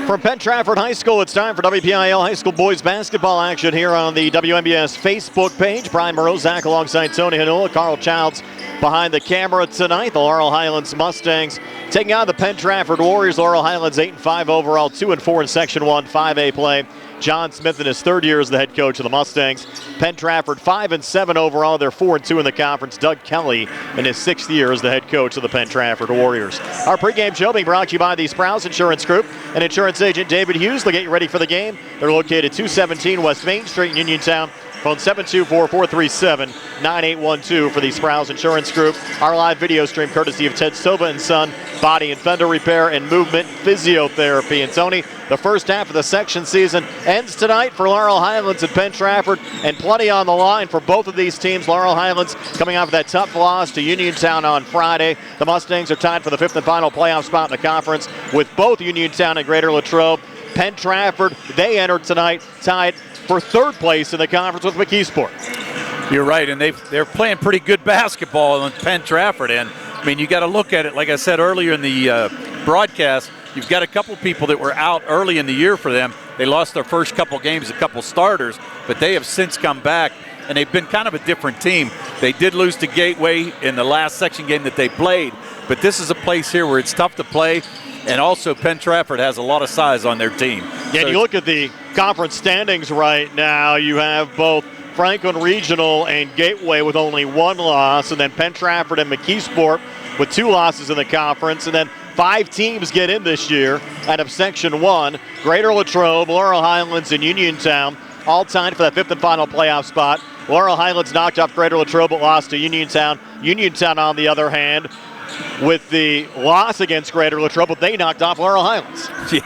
From Penn Trafford High School, it's time for WPIAL High School boys basketball action here on the WNBS Facebook page. Brian Morozak alongside Tony Hanula. Carl Childs behind the camera tonight. The Laurel Highlands Mustangs taking on the Penn Trafford Warriors. Laurel Highlands 8-5 overall, 2-4 in Section 1 5A play. John Smith in his third year as the head coach of the Mustangs. Penn Trafford 5-7 overall. They're 4-2 in the conference. Doug Kelly in his sixth year as the head coach of the Penn Trafford Warriors. Our pregame show being brought to you by the Sprouse Insurance Group and insurance agent David Hughes. They'll get you ready for the game. They're located 217 West Main Street in Uniontown. Phone 724-437-9812 for the Sprouse Insurance Group. Our live video stream courtesy of Ted Sova and Son, Body and Fender Repair and Movement Physiotherapy. And Tony, the first half of the section season ends tonight for Laurel Highlands and Penn Trafford, and plenty on the line for both of these teams. Laurel Highlands coming off of that tough loss to Uniontown on Friday. The Mustangs are tied for the fifth and final playoff spot in the conference with both Uniontown and Greater Latrobe. Penn Trafford, they enter tonight tied for third place in the conference with McKeesport. You're right, and they're playing pretty good basketball in Penn Trafford. And I mean, you got to look at it, like I said earlier in the broadcast, you've got a couple people that were out early in the year for them. They lost their first couple games, a couple starters, but they have since come back, and they've been kind of a different team. They did lose to Gateway in the last section game that they played, but this is a place here where it's tough to play. And also, Penn Trafford has a lot of size on their team. Yeah, so you look at the conference standings right now. You have both Franklin Regional and Gateway with only one loss, and then Penn Trafford and McKeesport with two losses in the conference. And then 5 teams get in this year out of Section 1. Greater Latrobe, Laurel Highlands, and Uniontown all tied for that fifth and final playoff spot. Laurel Highlands knocked off Greater Latrobe but lost to Uniontown. Uniontown, on the other hand, with the loss against Greater Latrobe, they knocked off Laurel Highlands. Yeah.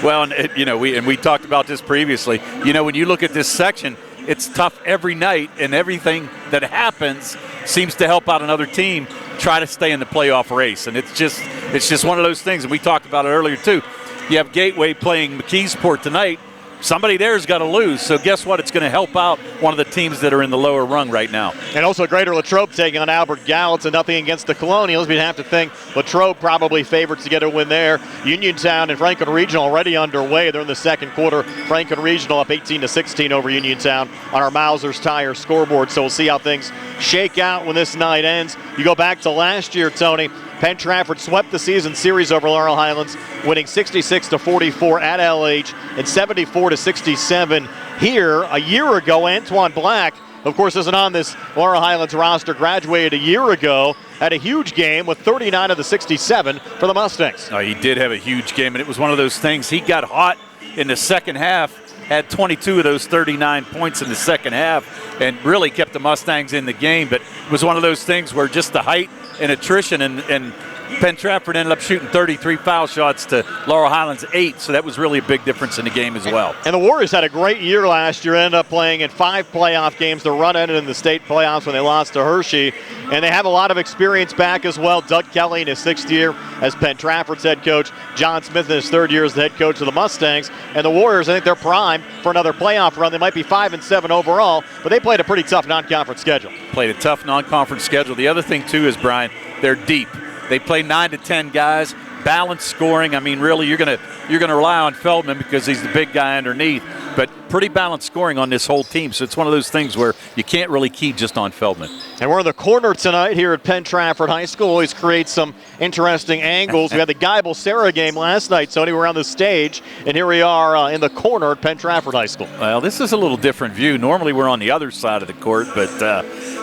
Well, and we talked about this previously. You know, when you look at this section, it's tough every night, and everything that happens seems to help out another team try to stay in the playoff race. And it's just one of those things, and we talked about it earlier too. You have Gateway playing McKeesport tonight. Somebody there's got to lose. So guess what? It's going to help out one of the teams that are in the lower rung right now. And also Greater Latrobe taking on Albert Gallatin, and nothing against the Colonials. We'd have to think Latrobe probably favorites to get a win there. Uniontown and Franklin Regional already underway. They're in the second quarter. Franklin Regional up 18-16 over Uniontown on our Mauser's Tire scoreboard. So we'll see how things shake out when this night ends. You go back to last year, Tony. Penn Trafford swept the season series over Laurel Highlands, winning 66-44 at LH and 74-67 here. A year ago, Antoine Black, of course, isn't on this Laurel Highlands roster, graduated a year ago, had a huge game with 39 of the 67 for the Mustangs. Oh, he did have a huge game, and it was one of those things. He got hot in the second half, had 22 of those 39 points in the second half, and really kept the Mustangs in the game. But it was one of those things where just the height and attrition, and Penn Trafford ended up shooting 33 foul shots to Laurel Highlands 8, so that was really a big difference in the game as well. And the Warriors had a great year last year, ended up playing in 5 playoff games. The run ended in the state playoffs when they lost to Hershey, and they have a lot of experience back as well. Doug Kelly in his 6th year as Penn Trafford's head coach, John Smith in his 3rd year as the head coach of the Mustangs, and the Warriors, I think they're primed for another playoff run. They might be 5-7 overall, but they played a pretty tough non-conference schedule. Played a tough non-conference schedule. The other thing, too, is, Brian, they're deep. They play 9 to 10 guys, balanced scoring. I mean, really, you're gonna rely on Feldman because he's the big guy underneath. But pretty balanced scoring on this whole team. So it's one of those things where you can't really key just on Feldman. And we're in the corner tonight here at Penn Trafford High School. Always creates some interesting angles. We had the Geibel-Sarah game last night, Tony. We're on the stage, and here we are in the corner at Penn Trafford High School. Well, this is a little different view. Normally we're on the other side of the court, but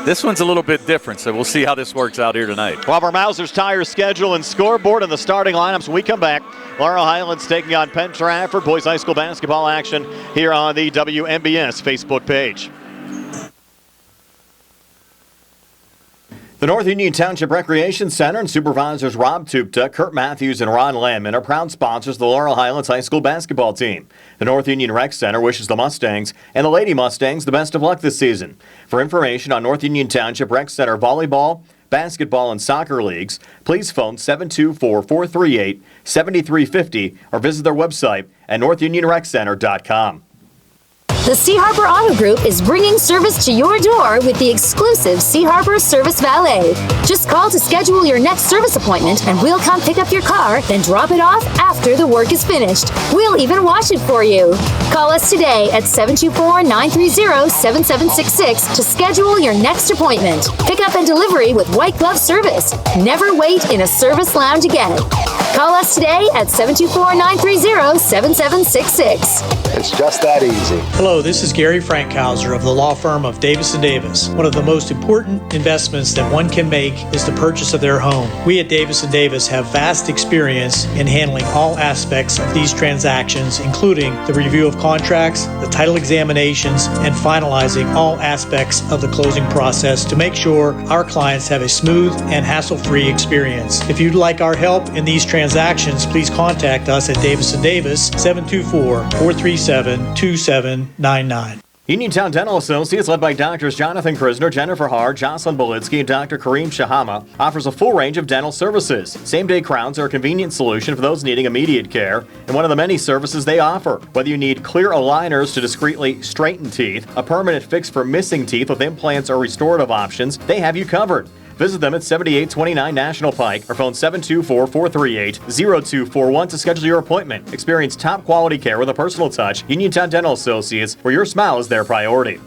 this one's a little bit different, so we'll see how this works out here tonight. We'll have our Mauser's Tire schedule and scoreboard and the starting lineups when we come back. Laurel Highlands taking on Penn Trafford. Boys high school basketball action here on the WNBS Facebook page. The North Union Township Recreation Center and supervisors Rob Tupta, Kurt Matthews, and Ron Landman are proud sponsors of the Laurel Highlands High School basketball team. The North Union Rec Center wishes the Mustangs and the Lady Mustangs the best of luck this season. For information on North Union Township Rec Center volleyball, basketball, and soccer leagues, please phone 724-438-7350 or visit their website at northunionreccenter.com. The Sea Harbor Auto Group is bringing service to your door with the exclusive Sea Harbor Service Valet. Just call to schedule your next service appointment and we'll come pick up your car, then drop it off after the work is finished. We'll even wash it for you. Call us today at 724-930-7766 to schedule your next appointment. Pickup and delivery with white glove service. Never wait in a service lounge again. Call us today at 724-930-7766. It's just that easy. Hello, this is Gary Frankhauser of the law firm of Davis & Davis. One of the most important investments that one can make is the purchase of their home. We at Davis & Davis have vast experience in handling all aspects of these transactions, including the review of contracts, the title examinations, and finalizing all aspects of the closing process to make sure our clients have a smooth and hassle-free experience. If you'd like our help in these transactions, please contact us at Davis & Davis, 724-437-2799. Uniontown Dental Associates, led by Doctors Jonathan Krisner, Jennifer Haar, Jocelyn Belitsky, and Dr. Kareem Shahama, offers a full range of dental services. Same-day crowns are a convenient solution for those needing immediate care, and one of the many services they offer. Whether you need clear aligners to discreetly straighten teeth, a permanent fix for missing teeth with implants or restorative options, they have you covered. Visit them at 7829 National Pike or phone 724-438-0241 to schedule your appointment. Experience top quality care with a personal touch. Uniontown Dental Associates, where your smile is their priority.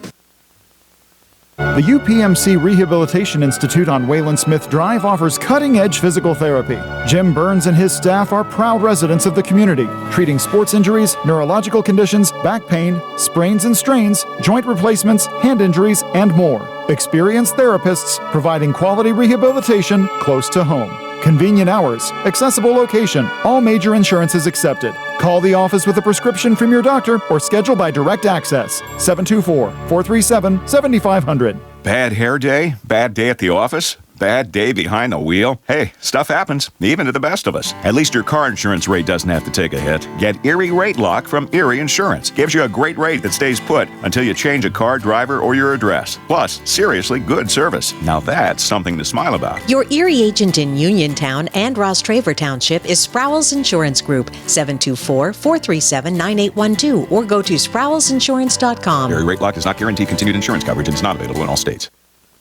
The UPMC Rehabilitation Institute on Wayland Smith Drive offers cutting-edge physical therapy. Jim Burns and his staff are proud residents of the community, treating sports injuries, neurological conditions, back pain, sprains and strains, joint replacements, hand injuries, and more. Experienced therapists providing quality rehabilitation close to home. Convenient hours, accessible location, all major insurances accepted. Call the office with a prescription from your doctor or schedule by direct access. 724-437-7500. Bad hair day? Bad day at the office? Bad day behind the wheel? Hey, stuff happens, even to the best of us. At least your car insurance rate doesn't have to take a hit. Get Erie Rate Lock from Erie Insurance. Gives you a great rate that stays put until you change a car, driver, or your address. Plus, seriously good service. Now that's something to smile about. Your Erie agent in Uniontown and Ross Traver Township is Sprowell's Insurance Group, 724-437-9812, or go to sprowellsinsurance.com. Erie Rate Lock does not guarantee continued insurance coverage and is not available in all states.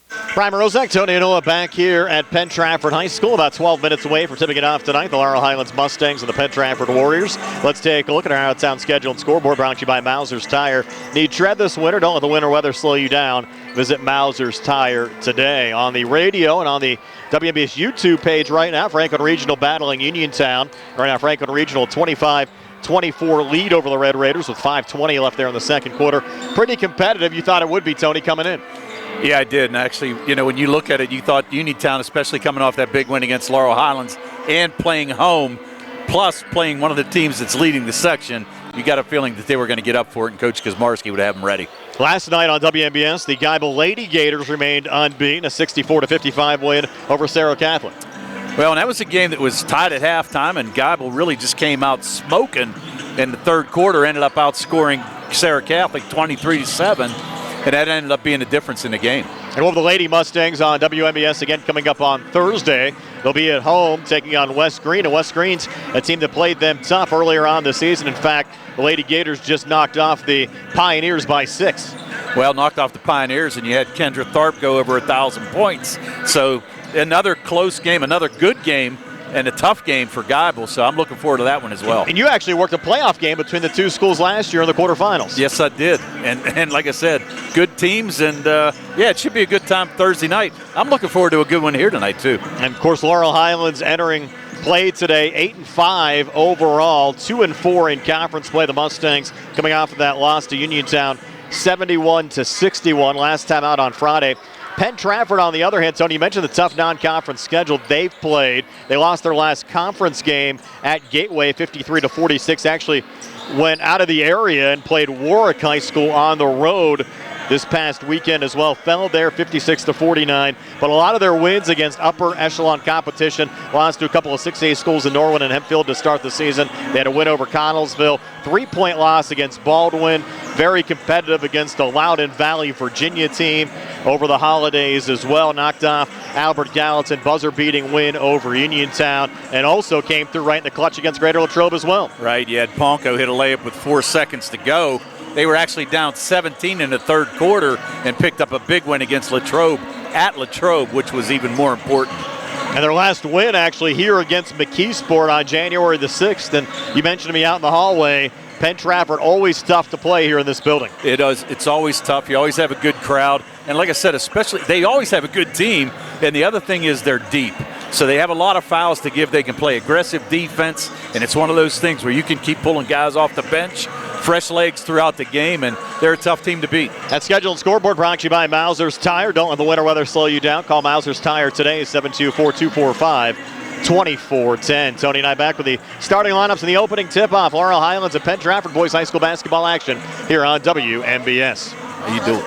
Primer Rozak, Tony and Noah back here at Penn Trafford High School, about 12 minutes away from tipping it off tonight. The Laurel Highlands Mustangs and the Penn Trafford Warriors. Let's take a look at our out-of-town schedule and scoreboard, brought to you by Mauser's Tire. Need tread this winter? Don't let the winter weather slow you down. Visit Mauser's Tire today. On the radio and on the WNBS YouTube page right now, Franklin Regional battling Uniontown. Right now, Franklin Regional 25-24 lead over the Red Raiders with 5:20 left there in the second quarter. Pretty competitive. You thought it would be, Tony, coming in. Yeah, I did. And actually, when you look at it, you thought Uniontown, especially coming off that big win against Laurel Highlands and playing home, plus playing one of the teams that's leading the section, you got a feeling that they were going to get up for it, and Coach Kazmarski would have them ready. Last night on WNBS, the Geibel Lady Gators remained unbeaten, a 64-55 win over Cerro Catholic. Well, and that was a game that was tied at halftime, and Geibel really just came out smoking in the third quarter, ended up outscoring Cerro Catholic 23-7. And that ended up being the difference in the game. And we'll have the Lady Mustangs on WNBS again coming up on Thursday. They'll be at home taking on West Green. And West Green's a team that played them tough earlier on this season. In fact, the Lady Gators just knocked off the Pioneers by 6. Well, knocked off the Pioneers, and you had Kendra Tharp go over 1,000 points. So another close game, another good game, and a tough game for Geibel, so I'm looking forward to that one as well. And you actually worked a playoff game between the two schools last year in the quarterfinals. Yes, I did. And like I said, good teams, and it should be a good time Thursday night. I'm looking forward to a good one here tonight, too. And, of course, Laurel Highlands entering play today, 8-5 overall, 2-4 in conference play. The Mustangs coming off of that loss to Uniontown, 71-61 last time out on Friday. Penn Trafford, on the other hand, Tony, you mentioned the tough non-conference schedule they've played. They lost their last conference game at Gateway, 53-46. Actually went out of the area and played Warwick High School on the road this past weekend as well. Fell there 56-49. But a lot of their wins against upper echelon competition, lost to a couple of 6A schools in Norwin and Hempfield to start the season. They had a win over Connellsville, 3-point loss against Baldwin. Very competitive against a Loudoun Valley, Virginia team over the holidays as well. Knocked off Albert Gallatin, buzzer-beating win over Uniontown, and also came through right in the clutch against Greater Latrobe as well. Right, you had Ponko hit a layup with 4 seconds to go, they were actually down 17 in the third quarter and picked up a big win against Latrobe at Latrobe, which was even more important. And their last win actually here against McKeesport on January the 6th. And you mentioned to me out in the hallway, Penn Trafford, always tough to play here in this building. It is. It's always tough. You always have a good crowd. And like I said, especially, they always have a good team. And the other thing is they're deep. So they have a lot of fouls to give. They can play aggressive defense. And it's one of those things where you can keep pulling guys off the bench, fresh legs throughout the game, and they're a tough team to beat. That scheduled scoreboard brought to you by Mauser's Tire. Don't let the winter weather slow you down. Call Mauser's Tire today, 724-245-2410. Tony and I back with the starting lineups in the opening tip-off. Laurel Highlands and Penn Trafford boys high school basketball action here on WMBS. How you doing?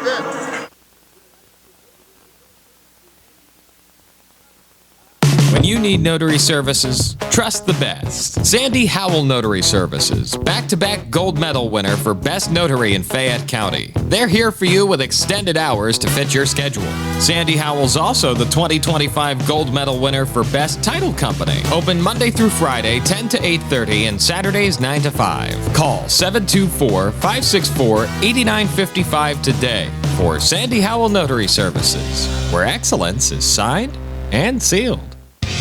When you need notary services, trust the best. Sandy Howell Notary Services, back-to-back gold medal winner for Best Notary in Fayette County. They're here for you with extended hours to fit your schedule. Sandy Howell's also the 2025 gold medal winner for Best Title Company. Open Monday through Friday, 10 to 8:30, and Saturdays, 9 to 5. Call 724-564-8955 today for Sandy Howell Notary Services, where excellence is signed and sealed.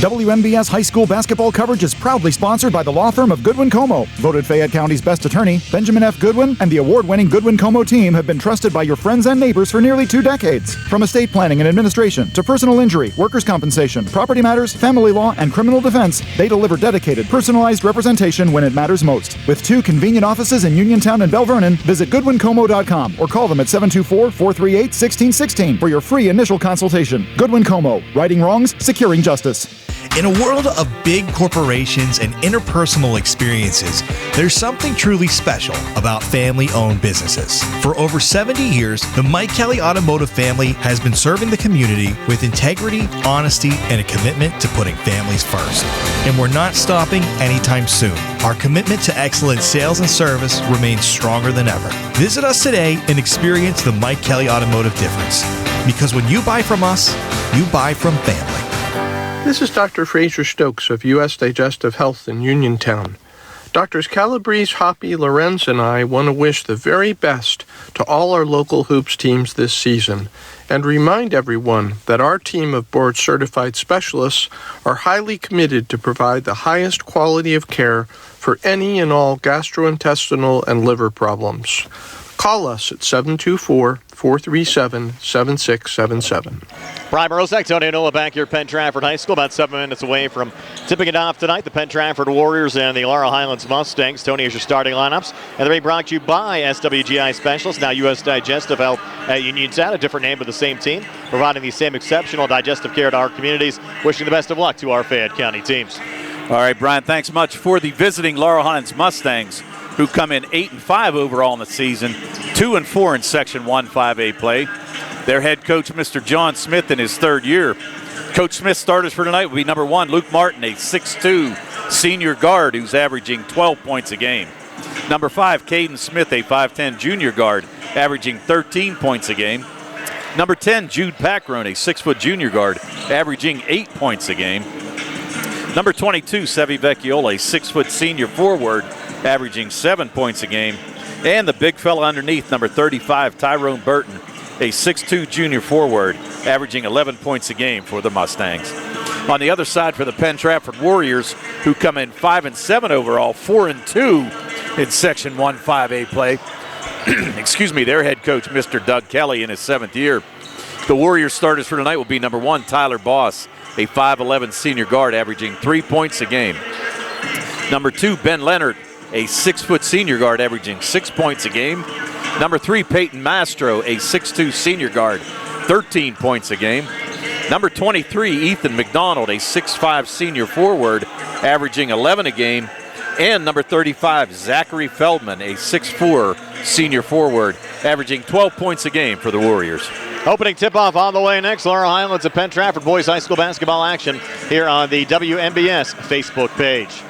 WMBS high school basketball coverage is proudly sponsored by the law firm of Goodwin Como. Voted Fayette County's best attorney, Benjamin F. Goodwin and the award-winning Goodwin Como team have been trusted by your friends and neighbors for nearly 2 decades. From estate planning and administration to personal injury, workers' compensation, property matters, family law, and criminal defense, they deliver dedicated, personalized representation when it matters most. With 2 convenient offices in Uniontown and Bell Vernon, visit GoodwinComo.com or call them at 724-438-1616 for your free initial consultation. Goodwin Como, righting wrongs, securing justice. In a world of big corporations and interpersonal experiences, there's something truly special about family-owned businesses. For over 70 years, the Mike Kelly Automotive family has been serving the community with integrity, honesty, and a commitment to putting families first. And we're not stopping anytime soon. Our commitment to excellent sales and service remains stronger than ever. Visit us today and experience the Mike Kelly Automotive difference. Because when you buy from us, you buy from family. This is Dr. Fraser Stokes of U.S. Digestive Health in Uniontown. Doctors Calabrese, Hoppy, Lorenz, and I want to wish the very best to all our local hoops teams this season and remind everyone that our team of board-certified specialists are highly committed to provide the highest quality of care for any and all gastrointestinal and liver problems. Call us at 724-437-7677. Brian Morozek, Tony Anola back here at Penn Trafford High School, about 7 minutes away from tipping it off tonight. The Penn Trafford Warriors and the Laurel Highlands Mustangs. Tony, is your starting lineups. And they're being brought to you by SWGI Specialists, now U.S. Digestive Health at Uniontown, a different name but the same team, providing the same exceptional digestive care to our communities. Wishing the best of luck to our Fayette County teams. All right, Brian, thanks much for the visiting Laurel Highlands Mustangs, who come in 8-5 overall in the season, 2-4 in Section 1-5A play. Their head coach, Mr. John Smith, in his third year. Coach Smith's starters for tonight will be number 1, Luke Martin, a 6'2" senior guard who's averaging 12 points a game. Number 5, Caden Smith, a 5'10" junior guard, averaging 13 points a game. Number 10, Jude Packrone, a 6' junior guard, averaging 8 points a game. Number 22, Sevi Vecchiola, a 6' senior forward, averaging 7 points a game. And the big fella underneath, number 35, Tyrone Burton, a 6'2" junior forward, averaging 11 points a game for the Mustangs. On the other side for the Penn Trafford Warriors, who come in 5-7 overall, 4-2 in Section 1-5A play. Excuse me, their head coach, Mr. Doug Kelly, in his 7th year. The Warriors starters for tonight will be number 1, Tyler Boss, a 5'11" senior guard, averaging 3 points a game. Number 2, Ben Leonard, a 6' senior guard, averaging 6 points a game. Number 3, Peyton Mastro, a 6'2" senior guard, 13 points a game. Number 23, Ethan McDonald, a 6'5" senior forward, averaging 11 a game. And number 35, Zachary Feldman, a 6'4" senior forward, averaging 12 points a game for the Warriors. Opening tip-off on the way next. Laurel Highlands and Penn Trafford boys high school basketball action here on the WMBS Facebook page.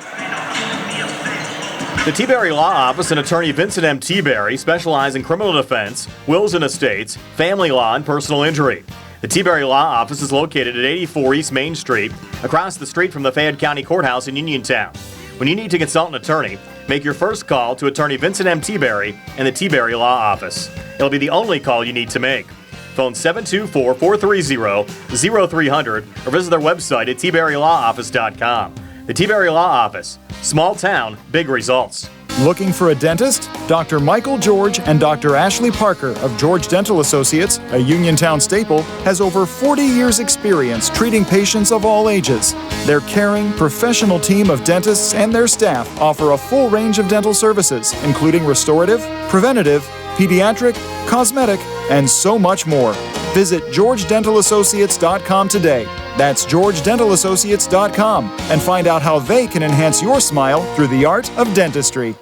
The T-Berry Law Office and attorney Vincent M. T-Berry specialize in criminal defense, wills and estates, family law, and personal injury. The T-Berry Law Office is located at 84 East Main Street, across the street from the Fayette County Courthouse in Uniontown. When you need to consult an attorney, Make your first call to attorney Vincent M. Tberry in the Tberry Law Office. It'll be the only call you need to make. Phone 724-430-0300 or visit their website at tberrylawoffice.com. The Tberry Law Office. Small town, big results. Looking for a dentist? Dr. Michael George and Dr. Ashley Parker of George Dental Associates, a Uniontown staple, has over 40 years' experience treating patients of all ages. Their caring, professional team of dentists and their staff offer a full range of dental services, including restorative, preventative, pediatric, cosmetic, and so much more. Visit GeorgeDentalAssociates.com today. That's GeorgeDentalAssociates.com and find out how they can enhance your smile through the art of dentistry.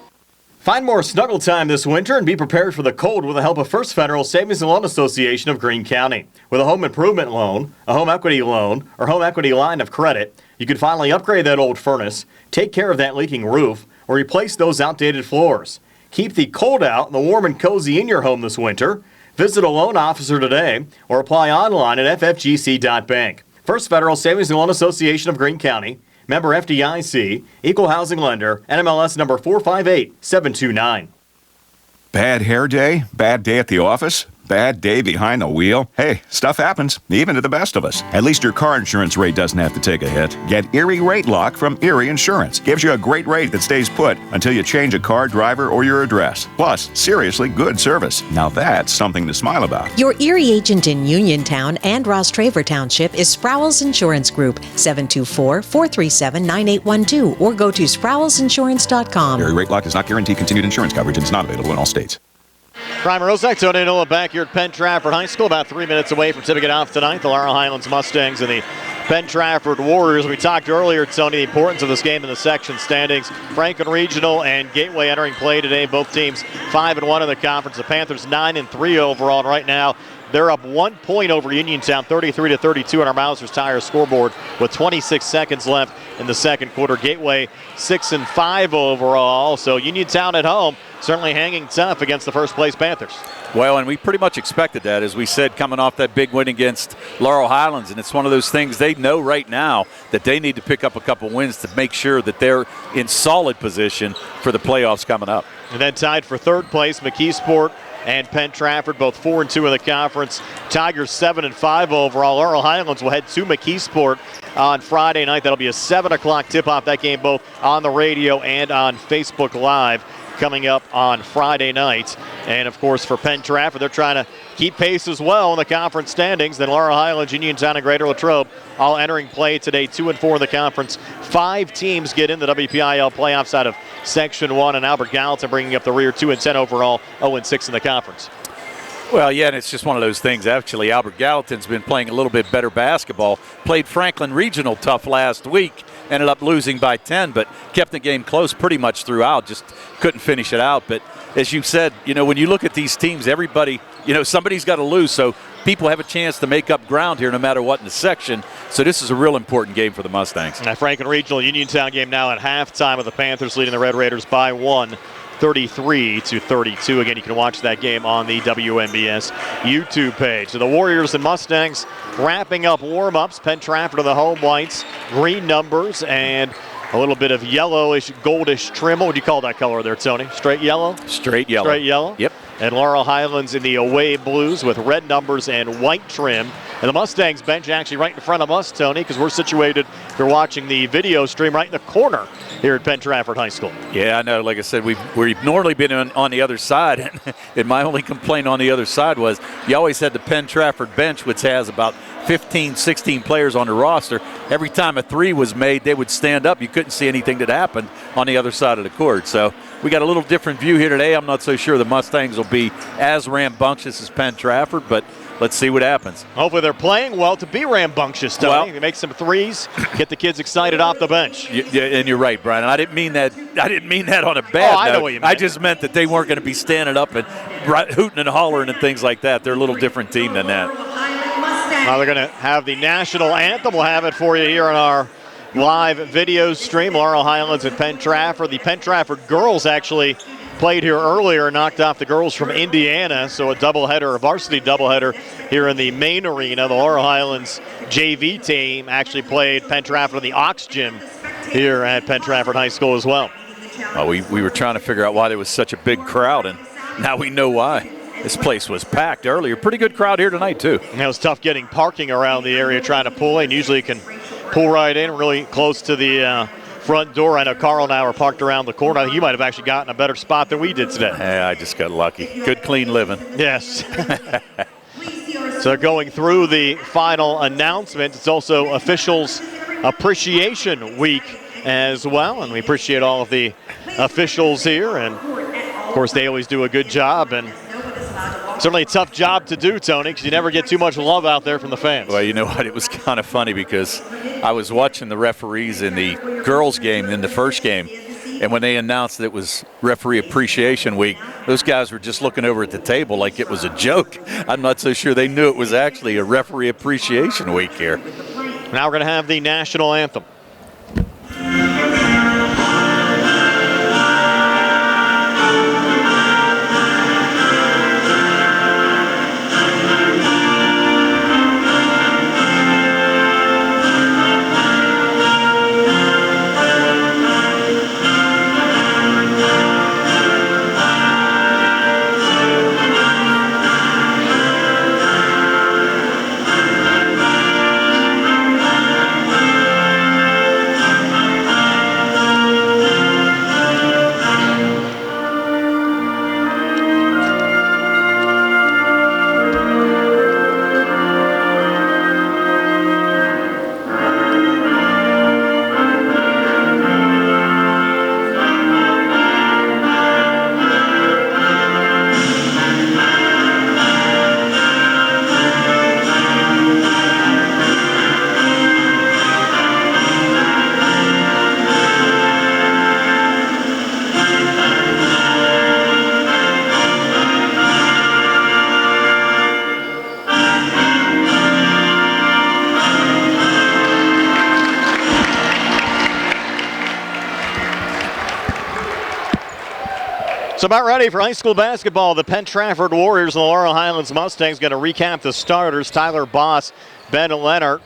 Find more snuggle time this winter and be prepared for the cold with the help of First Federal Savings and Loan Association of Greene County. With a home improvement loan, a home equity loan, or home equity line of credit, you can finally upgrade that old furnace, take care of that leaking roof, or replace those outdated floors. Keep the cold out and the warm and cozy in your home this winter. Visit a loan officer today or apply online at ffgc.bank. First Federal Savings and Loan Association of Greene County, member FDIC, equal housing lender, NMLS number 458729. Bad hair day? Bad day at the office? Bad day behind the wheel? Hey, stuff happens, even to the best of us. At least your car insurance rate doesn't have to take a hit. Get Erie Rate Lock from Erie Insurance. Gives you a great rate that stays put until you change a car, driver, or your address. Plus, seriously good service. Now that's something to smile about. Your Erie agent in Uniontown and Ross Traver Township is Sprowls Insurance Group, 724-437-9812, or go to sprowlsinsurance.com. Erie Rate Lock does not guarantee continued insurance coverage and is not available in all states. Prime Rosak, Tony Nola back here at Penn Trafford High School, about 3 minutes away from tipping it off tonight. The Laurel Highlands Mustangs and the Penn Trafford Warriors. We talked earlier, Tony, the importance of this game in the section standings. Franklin Regional and Gateway entering play today. Both teams 5-1 in the conference. The Panthers 9-3 overall, and right now they're up 1 point over Uniontown, 33-32 on our Mausers Tire scoreboard with 26 seconds left in the second quarter. Gateway 6-5 overall, so Uniontown at home certainly hanging tough against the first place Panthers. Well, and we pretty much expected that, as we said, coming off that big win against Laurel Highlands. And it's one of those things they know right now that they need to pick up a couple wins to make sure that they're in solid position for the playoffs coming up. And then tied for third place, McKeesport and Penn Trafford, both 4-2 in the conference. Tigers 7-5 overall. Laurel Highlands will head to McKeesport on Friday night. That'll be a 7 o'clock tip-off. That game both on the radio and on Facebook Live coming up on Friday night. And, of course, for Penn Trafford, they're trying to keep pace as well in the conference standings. Then Laurel Highlands, Uniontown, and Greater Latrobe all entering play today, 2-4 in the conference. 5 teams get in the WPIAL playoffs out of Section 1, and Albert Gallatin bringing up the rear, 2-10 overall, 0-6 in the conference. Well, yeah, and it's just one of those things. Actually, Albert Gallatin's been playing a little bit better basketball. Played Franklin Regional tough last week. Ended up losing by 10, but kept the game close pretty much throughout. Just couldn't finish it out. But as you said, when you look at these teams, everybody, somebody's got to lose. So people have a chance to make up ground here no matter what in the section. So this is a real important game for the Mustangs. That Franklin Regional Uniontown game now at halftime with the Panthers leading the Red Raiders by 1. 33-32. Again, you can watch that game on the WNBS YouTube page. So the Warriors and Mustangs wrapping up warm-ups. Penn Trafford of the home whites, green numbers, and a little bit of yellowish, goldish trim. What would you call that color there, Tony? Straight yellow? Straight yellow. Straight yellow? Yep. And Laurel Highlands in the away blues with red numbers and white trim. And the Mustangs bench actually right in front of us, Tony, because we're situated, if you're watching the video stream, right in the corner here at Penn Trafford High School. Yeah, I know. Like I said, we've normally been on the other side, and my only complaint on the other side was you always had the Penn Trafford bench, which has about 15, 16 players on the roster. Every time a three was made, they would stand up. You couldn't see anything that happened on the other side of the court. So we got a little different view here today. I'm not so sure the Mustangs will be as rambunctious as Penn Trafford, but let's see what happens. Hopefully they're playing well to be rambunctious, Tony. Well, they make some threes, get the kids excited off the bench. Yeah, and you're right, Brian. I didn't mean that on a bad note. I know what you meant. I just meant that they weren't going to be standing up and hooting and hollering and things like that. They're a little different team than that. Now they're going to have the national anthem. We'll have it for you here on our live video stream. Laurel Highlands and Penn Trafford. The Penn Trafford girls actually played here earlier, knocked off the girls from Indiana, so a doubleheader, a varsity doubleheader here in the main arena. The Laurel Highlands JV team actually played Penn Trafford in the Ox Gym here at Penn Trafford High School as well. Well, we were trying to figure out why there was such a big crowd, and now we know why. This place was packed earlier. Pretty good crowd here tonight, too. And it was tough getting parking around the area trying to pull in. Usually you can pull right in really close to the front door. I know Carl and I were parked around the corner. I think you might have actually gotten a better spot than we did today. Yeah, I just got lucky. Good, clean living. Yes. So going through the final announcement, it's also Officials Appreciation Week as well, and we appreciate all of the officials here, and of course they always do a good job, and certainly a tough job to do, Tony, because you never get too much love out there from the fans. Well, you know what? It was kind of funny because I was watching the referees in the girls' game in the first game, and when they announced that it was Referee Appreciation Week, those guys were just looking over at the table like it was a joke. I'm not so sure they knew it was actually a Referee Appreciation Week here. Now we're going to have the national anthem. So about ready for high school basketball. The Penn Trafford Warriors and the Laurel Highlands Mustangs going to recap the starters. Tyler Boss, Ben Leonard,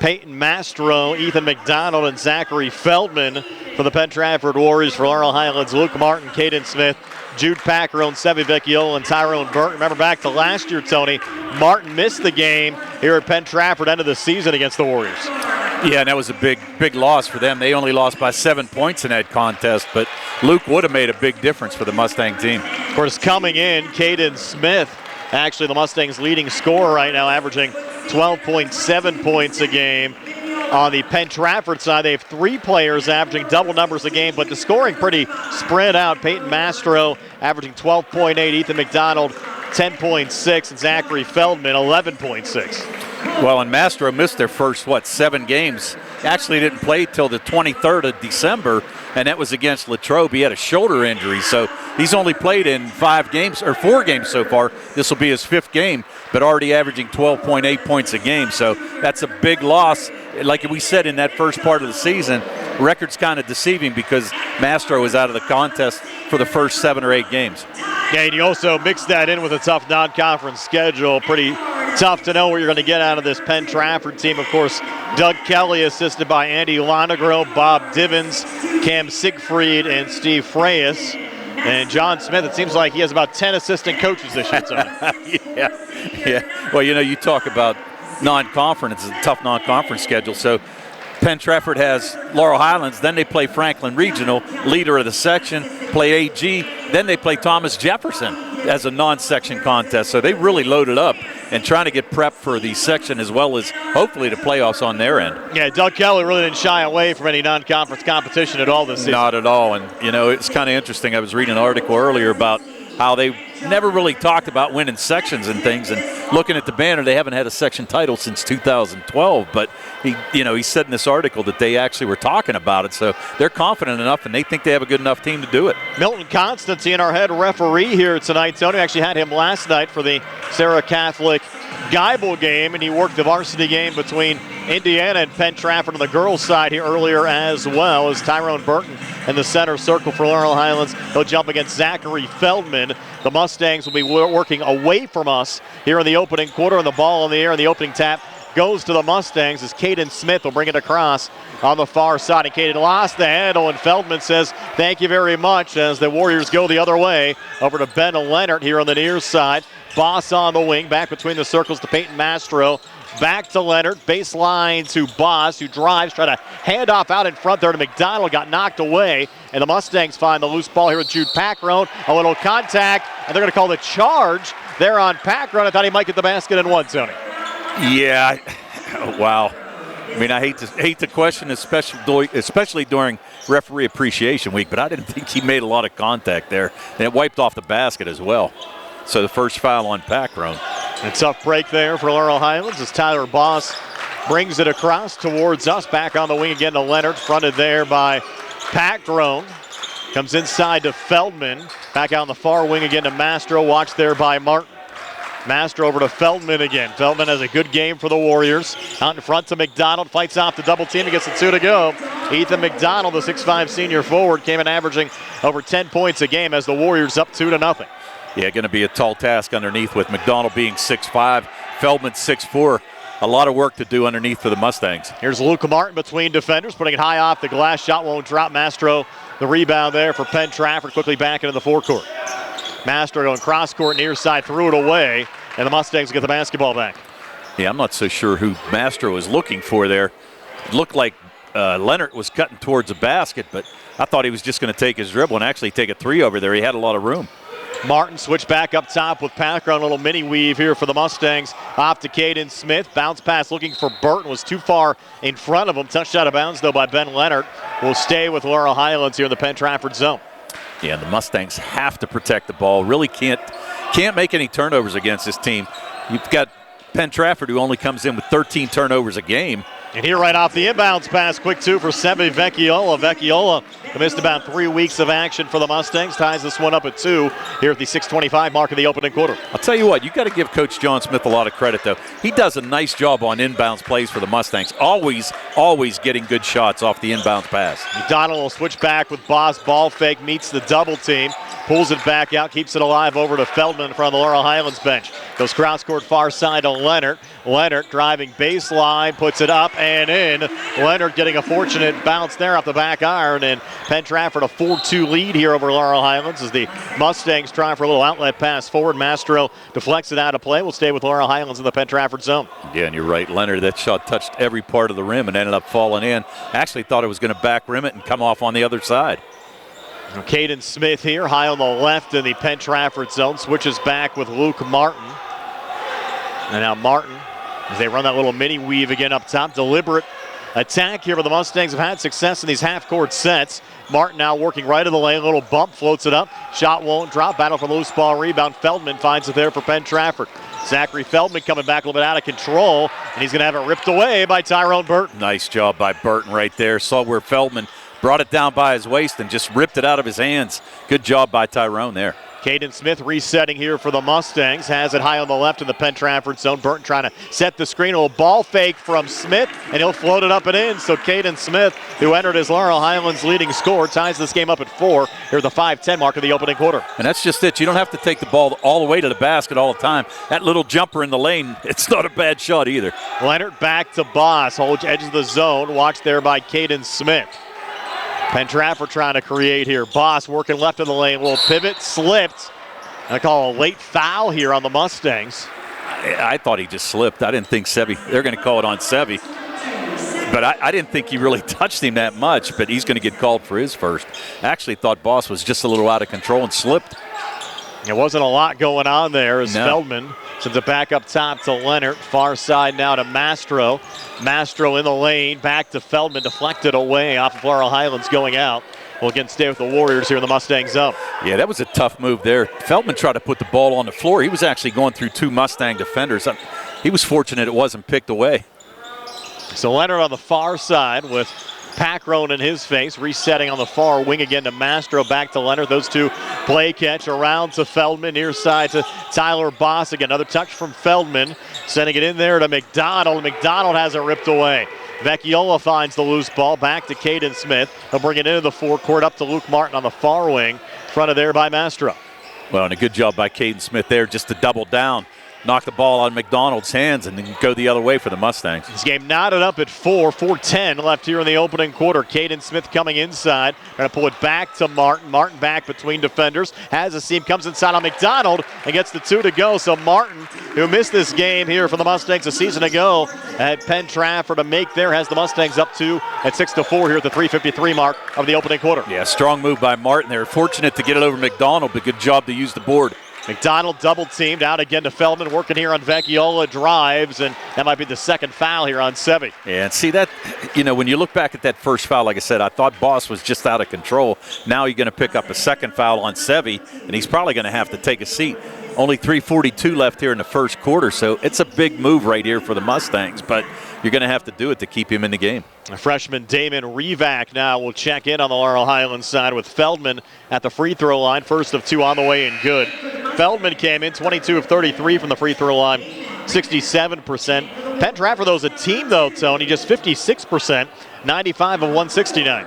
Peyton Mastro, Ethan McDonald, and Zachary Feldman for the Penn Trafford Warriors. For Laurel Highlands, Luke Martin, Caden Smith, Jude Paccarone, Sevi Vecchiola, and Tyrone Burton. Remember back to last year, Tony, Martin missed the game here at Penn Trafford end of the season against the Warriors. Yeah, and that was a big loss for them. They only lost by 7 points in that contest, but Luke would have made a big difference for the Mustang team. Of course, coming in, Caden Smith, actually the Mustangs' leading scorer right now, averaging 12.7 points a game. On the Penn Trafford side, they have 3 players averaging double numbers a game, but the scoring pretty spread out. Peyton Mastro averaging 12.8, Ethan McDonald 10.6, and Zachary Feldman 11.6. Well, and Mastro missed their first, 7 games. Actually didn't play till the 23rd of December, and that was against Latrobe. He had a shoulder injury, so he's only played in 4 games so far. This will be his 5th game, but already averaging 12.8 points a game, so that's a big loss. Like we said in that first part of the season, record's kind of deceiving because Mastro is out of the contest for the first 7 or 8 games. Yeah, and you also mix that in with a tough non-conference schedule. Pretty tough to know what you're going to get out of this Penn Trafford team. Of course, Doug Kelly assisted by Andy Lonegro, Bob Divins, Cam Siegfried, and Steve Freyas. And John Smith, it seems like he has about 10 assistant coaches this year. Yeah. Well, you talk about non-conference. It's a tough non-conference schedule. So Penn Trafford has Laurel Highlands, then they play Franklin Regional, leader of the section, play AG, then they play Thomas Jefferson as a non-section contest. So they really loaded up and trying to get prepped for the section as well as hopefully the playoffs on their end. Yeah, Doug Kelly really didn't shy away from any non-conference competition at all this season. Not at all. And, it's kind of interesting. I was reading an article earlier about how they never really talked about winning sections and things. And looking at the banner, they haven't had a section title since 2012. But he said in this article that they actually were talking about it. So they're confident enough, and they think they have a good enough team to do it. Milton Constantine, our head referee here tonight. Tony actually had him last night for the Sarah Catholic Geibel game, and he worked the varsity game between Indiana and Penn Trafford on the girls' side here earlier as well, as Tyrone Burton in the center circle for Laurel Highlands. He'll jump against Zachary Feldman. The Mustangs will be working away from us here in the opening quarter, and the ball in the air in the opening tap goes to the Mustangs as Caden Smith will bring it across on the far side. And Caden lost the handle, and Feldman says thank you very much as the Warriors go the other way over to Ben Leonard here on the near side. Boss on the wing, back between the circles to Peyton Mastro. Back to Leonard, baseline to Boss, who drives, try to hand off out in front there to McDonald, got knocked away, and the Mustangs find the loose ball here with Jude Packrone. A little contact, and they're going to call the charge there on Packrone. I thought he might get the basket and one, Tony. Yeah, wow. I mean, I hate to question, especially during referee appreciation week, but I didn't think he made a lot of contact there, and it wiped off the basket as well. So the first foul on Packrone. A tough break there for Laurel Highlands as Tyler Boss brings it across towards us. Back on the wing again to Leonard, fronted there by Packrone. Comes inside to Feldman. Back out on the far wing again to Mastro. Watched there by Martin. Mastro over to Feldman again. Feldman has a good game for the Warriors. Out in front to McDonald. Fights off the double team. He gets the two to go. Ethan McDonald, the 6'5 senior forward, came in averaging over 10 points a game as the Warriors up 2-0. Yeah, going to be a tall task underneath with McDonald being 6'5", Feldman 6'4". A lot of work to do underneath for the Mustangs. Here's Luke Martin between defenders, putting it high off the glass. Shot won't drop. Mastro, the rebound there for Penn Trafford, quickly back into the forecourt. Mastro going cross court near side, threw it away, and the Mustangs get the basketball back. Yeah, I'm not so sure who Mastro was looking for there. It looked like Leonard was cutting towards the basket, but I thought he was just going to take his dribble and actually take a three over there. He had a lot of room. Martin switched back up top with Packrone. A little mini weave here for the Mustangs. Off to Caden Smith. Bounce pass looking for Burton. Was too far in front of him. Touched out of bounds, though, by Ben Leonard. Will stay with Laurel Highlands here in the Penn Trafford zone. Yeah, the Mustangs have to protect the ball. Really can't make any turnovers against this team. You've got Penn Trafford, who only comes in with 13 turnovers a game. And here right off the inbounds pass, quick two for Seve Vecchiola. Vecchiola missed about 3 weeks of action for the Mustangs. Ties this one up at 2 here at the 6:25 mark of the opening quarter. I'll tell you what, you got to give Coach John Smith a lot of credit, though. He does a nice job on inbounds plays for the Mustangs. Always getting good shots off the inbounds pass. McDonald will switch back with Boss. Ball fake, meets the double team. Pulls it back out, keeps it alive over to Feldman in front of the Laurel Highlands bench. Goes cross court far side to Leonard. Leonard driving baseline, puts it up and in. Leonard getting a fortunate bounce there off the back iron, and Penn Trafford a 4-2 lead here over Laurel Highlands as the Mustangs try for a little outlet pass forward. Mastro deflects it out of play. Will stay with Laurel Highlands in the Penn Trafford zone. Yeah, and you're right, Leonard, that shot touched every part of the rim and ended up falling in. Actually thought it was going to back rim it and come off on the other side. Caden Smith here, high on the left in the Penn Trafford zone. Switches back with Luke Martin. And now Martin, as they run that little mini weave again up top. Deliberate attack here, but the Mustangs have had success in these half-court sets. Martin now working right of the lane, a little bump, floats it up. Shot won't drop, battle for the loose ball rebound. Feldman finds it there for Penn Trafford. Zachary Feldman coming back a little bit out of control, and he's going to have it ripped away by Tyrone Burton. Nice job by Burton right there. Saw where Feldman brought it down by his waist and just ripped it out of his hands. Good job by Tyrone there. Caden Smith resetting here for the Mustangs. Has it high on the left in the Penn Trafford zone. Burton trying to set the screen. A little ball fake from Smith, and he'll float it up and in. So Caden Smith, who entered as Laurel Highlands' leading scorer, ties this game up at 4 here at the 5:10 mark of the opening quarter. And that's just it. You don't have to take the ball all the way to the basket all the time. That little jumper in the lane, it's not a bad shot either. Leonard back to Boss. Holds edge of the zone. Watched there by Caden Smith. Penn Trafford trying to create here. Boss working left of the lane. Little pivot, slipped. I call a late foul here on the Mustangs. I thought he just slipped. I didn't think Seve, they're going to call it on Seve. But I didn't think he really touched him that much, but he's going to get called for his first. Actually thought Boss was just a little out of control and slipped. There wasn't a lot going on there as Feldman sends it back up top to Leonard. Far side now to Mastro. Mastro in the lane, back to Feldman, deflected away off of Laurel Highlands going out. Will again stay with the Warriors here in the Mustang zone. Yeah, that was a tough move there. Feldman tried to put the ball on the floor. He was actually going through 2 Mustang defenders. He was fortunate it wasn't picked away. So Leonard on the far side with Packrone in his face, resetting on the far wing again to Mastro, back to Leonard. Those two play catch around to Feldman, near side to Tyler Boss. Again, another touch from Feldman, sending it in there to McDonald. McDonald has it ripped away. Vecchiola finds the loose ball, back to Caden Smith. He'll bring it into the forecourt, up to Luke Martin on the far wing, fronted there by Mastro. Well, and a good job by Caden Smith there just to double down. knock the ball on McDonald's hands and then go the other way for the Mustangs. This game knotted up at 4:10 left here in the opening quarter. Caden Smith coming inside, trying to pull it back to Martin. Martin back between defenders, has a seam, comes inside on McDonald and gets the 2 to go. So Martin, who missed this game here for the Mustangs a season ago at Penn Trafford, a make there, has the Mustangs up 2 at 6-4 here at the 3:53 mark of the opening quarter. Yeah, strong move by Martin. They were fortunate to get it over McDonald, but good job to use the board. McDonald double teamed out again to Feldman, working here on Vecchiola, drives, and that might be the second foul here on Seve. Yeah, and see that, when you look back at that first foul, like I said, I thought Boss was just out of control. Now you're going to pick up a second foul on Seve, and he's probably going to have to take a seat. Only 3:42 left here in the first quarter, so it's a big move right here for the Mustangs, but you're going to have to do it to keep him in the game. Freshman Damon Revac now will check in on the Laurel Highlands side with Feldman at the free throw line. First of 2 on the way and good. Feldman came in 22 of 33 from the free throw line, 67%. Penn Trafford, though, is a team, though, Tony, just 56%, 95 of 169.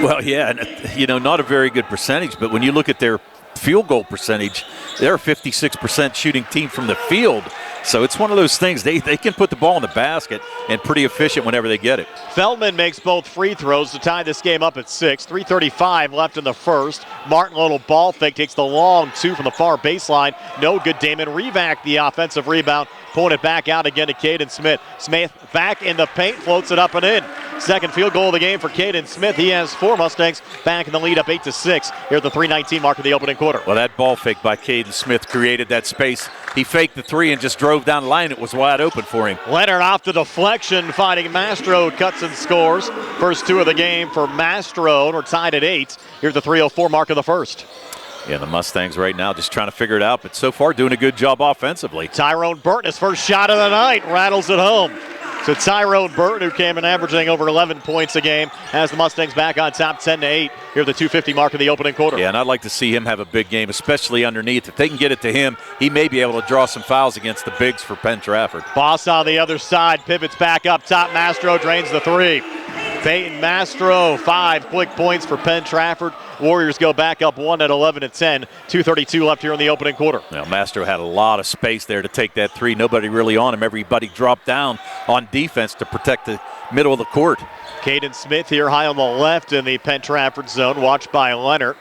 Well, yeah, and, not a very good percentage, but when you look at their field goal percentage, they're a 56% shooting team from the field. So it's one of those things, they can put the ball in the basket and pretty efficient whenever they get it. Feldman makes both free throws to tie this game up at 6. 3:35 left in the first. Martin, little ball fake, takes the long 2 from the far baseline. No good. Damon Revac, the offensive rebound, pulling it back out again to Caden Smith. Smith back in the paint, floats it up and in. Second field goal of the game for Caden Smith. He has 4. Mustangs back in the lead, up 8-6 here at the 3:19 mark of the opening quarter. Well, that ball fake by Caden Smith created that space. He faked the 3 and just drove down the line. It was wide open for him. Leonard off the deflection, finding Mastro, cuts and scores. First 2 of the game for Mastro, and we're tied at 8 here at the 3:04 mark of the first. Yeah, the Mustangs right now just trying to figure it out, but so far doing a good job offensively. Tyrone Burton, his first shot of the night, rattles it home. So Tyrone Burton, who came in averaging over 11 points a game, has the Mustangs back on top 10-8 here at the 2:50 mark of the opening quarter. Yeah, and I'd like to see him have a big game, especially underneath. If they can get it to him, he may be able to draw some fouls against the bigs for Penn Trafford. Boss on the other side, pivots back up top. Mastro drains the 3. Peyton Mastro, 5 quick points for Penn Trafford. Warriors go back up 1 at 11-10. 2:32 left here in the opening quarter. Now, Mastro had a lot of space there to take that 3. Nobody really on him. Everybody dropped down on defense to protect the middle of the court. Caden Smith here high on the left in the Penn Trafford zone, watched by Leonard.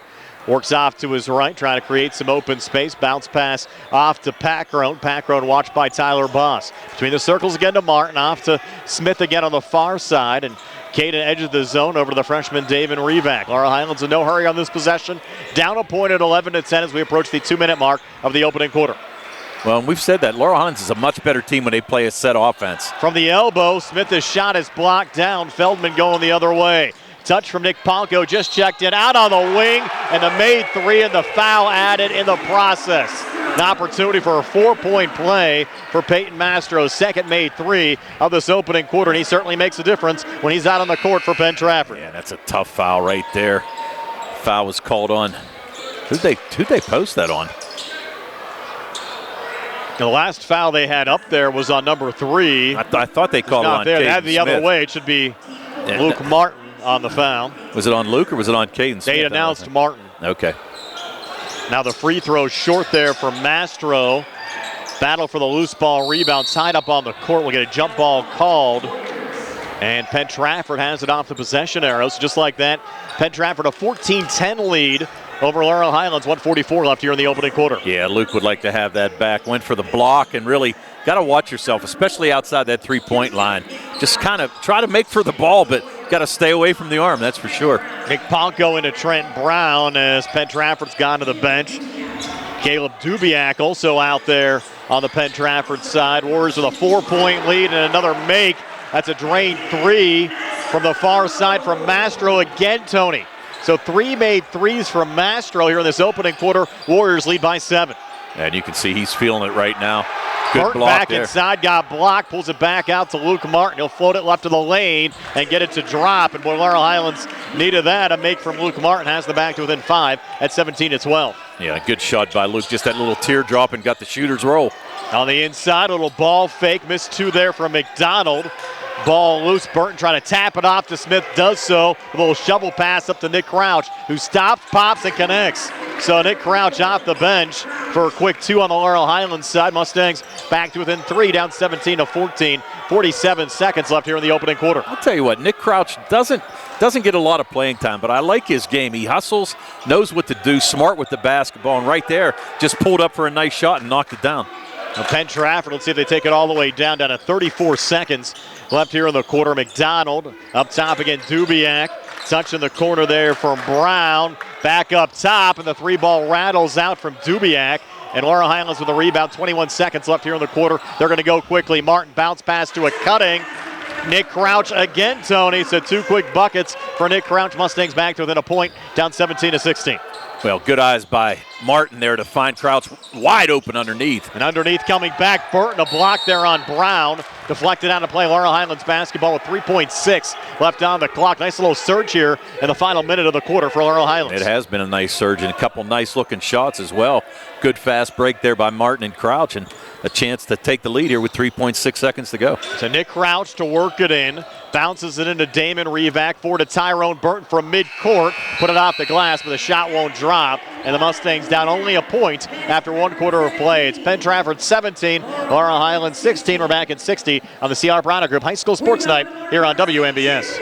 Works off to his right, trying to create some open space. Bounce pass off to Packrone. Packrone watched by Tyler Boss. Between the circles again to Martin, off to Smith again on the far side. And Caden edges the zone over to the freshman Damon Revac. Laurel Highlands in no hurry on this possession. Down a point at 11-10 as we approach the 2-minute mark of the opening quarter. Well, we've said that Laurel Highlands is a much better team when they play a set offense. From the elbow, Smith's shot is blocked down. Feldman going the other way. Touch from Nick Palco, just checked in, out on the wing, and the made 3 and the foul added in the process. An opportunity for a 4-point play for Peyton Mastro's second made 3 of this opening quarter, and he certainly makes a difference when he's out on the court for Penn Trafford. Yeah, that's a tough foul right there. Foul was called on. Who'd they post that on? The last foul they had up there was on number 3. I thought they called it on there. Caden They had the Smith. other way. It should be Luke Martin on the foul. Was it on Luke or was it on Caden Smith? They announced Martin. Okay. Now the free throw short there for Mastro. Battle for the loose ball rebound. Tied up on the court. We'll get a jump ball called. And Penn Trafford has it off the possession arrows. Just like that, Penn Trafford a 14-10 lead over Laurel Highlands. 1:44 left here in the opening quarter. Yeah, Luke would like to have that back. Went for the block and really got to watch yourself, especially outside that three-point line. Just kind of try to make for the ball, but got to stay away from the arm, that's for sure. Nick Ponko into Trent Brown as Penn Trafford's gone to the bench. Caleb Dubiak also out there on the Penn Trafford side. Warriors with a 4-point lead and another make. That's a drained 3 from the far side from Mastro again, Tony. So 3 made 3s from Mastro here in this opening quarter. Warriors lead by 7. And you can see he's feeling it right now. Good Burton block back there. Inside, got blocked, pulls it back out to Luke Martin. He'll float it left of the lane and get it to drop. And boy, Laurel Highlands needed that. A make from Luke Martin has the back to within 5 at 17-12. Yeah, good shot by Luke. Just that little teardrop and got the shooter's roll. On the inside, a little ball fake. Missed 2 there from McDonald. Ball loose. Burton trying to tap it off to Smith. Does so. A little shovel pass up to Nick Crouch, who stops, pops, and connects. So Nick Crouch off the bench for a quick 2 on the Laurel Highlands side. Mustangs back to within 3, down 17-14. 47 seconds left here in the opening quarter. I'll tell you what, Nick Crouch doesn't get a lot of playing time, but I like his game. He hustles, knows what to do, smart with the basketball, and right there just pulled up for a nice shot and knocked it down. Now Penn Trafford, let's see if they take it all the way down to 34 seconds left here in the quarter. McDonald up top again, Dubiak. Touch in the corner there from Brown. Back up top, and the 3-ball rattles out from Dubiak. And Laurel Highlands with a rebound, 21 seconds left here in the quarter. They're going to go quickly. Martin bounce pass to a cutting. Nick Crouch again, Tony. So 2 quick buckets for Nick Crouch. Mustangs back to within a point, down 17-16. Well, good eyes by Martin there to find Crouch wide open underneath. And underneath coming back, Burton, a block there on Brown. Deflected out of play. Laurel Highlands basketball with 3.6 left on the clock. Nice little surge here in the final minute of the quarter for Laurel Highlands. It has been a nice surge and a couple nice looking shots as well. Good fast break there by Martin and Crouch, and a chance to take the lead here with 3.6 seconds to go. So Nick Crouch to work it in. Bounces it into Damon Revac. Forward to Tyrone Burton from midcourt. Put it off the glass, but the shot won't drop. And the Mustangs down only a point after 1 quarter of play. It's Penn Trafford 17, Laurel Highlands 16. We're back at 60 on the CR Product Group High School Sports Night here on WMBS.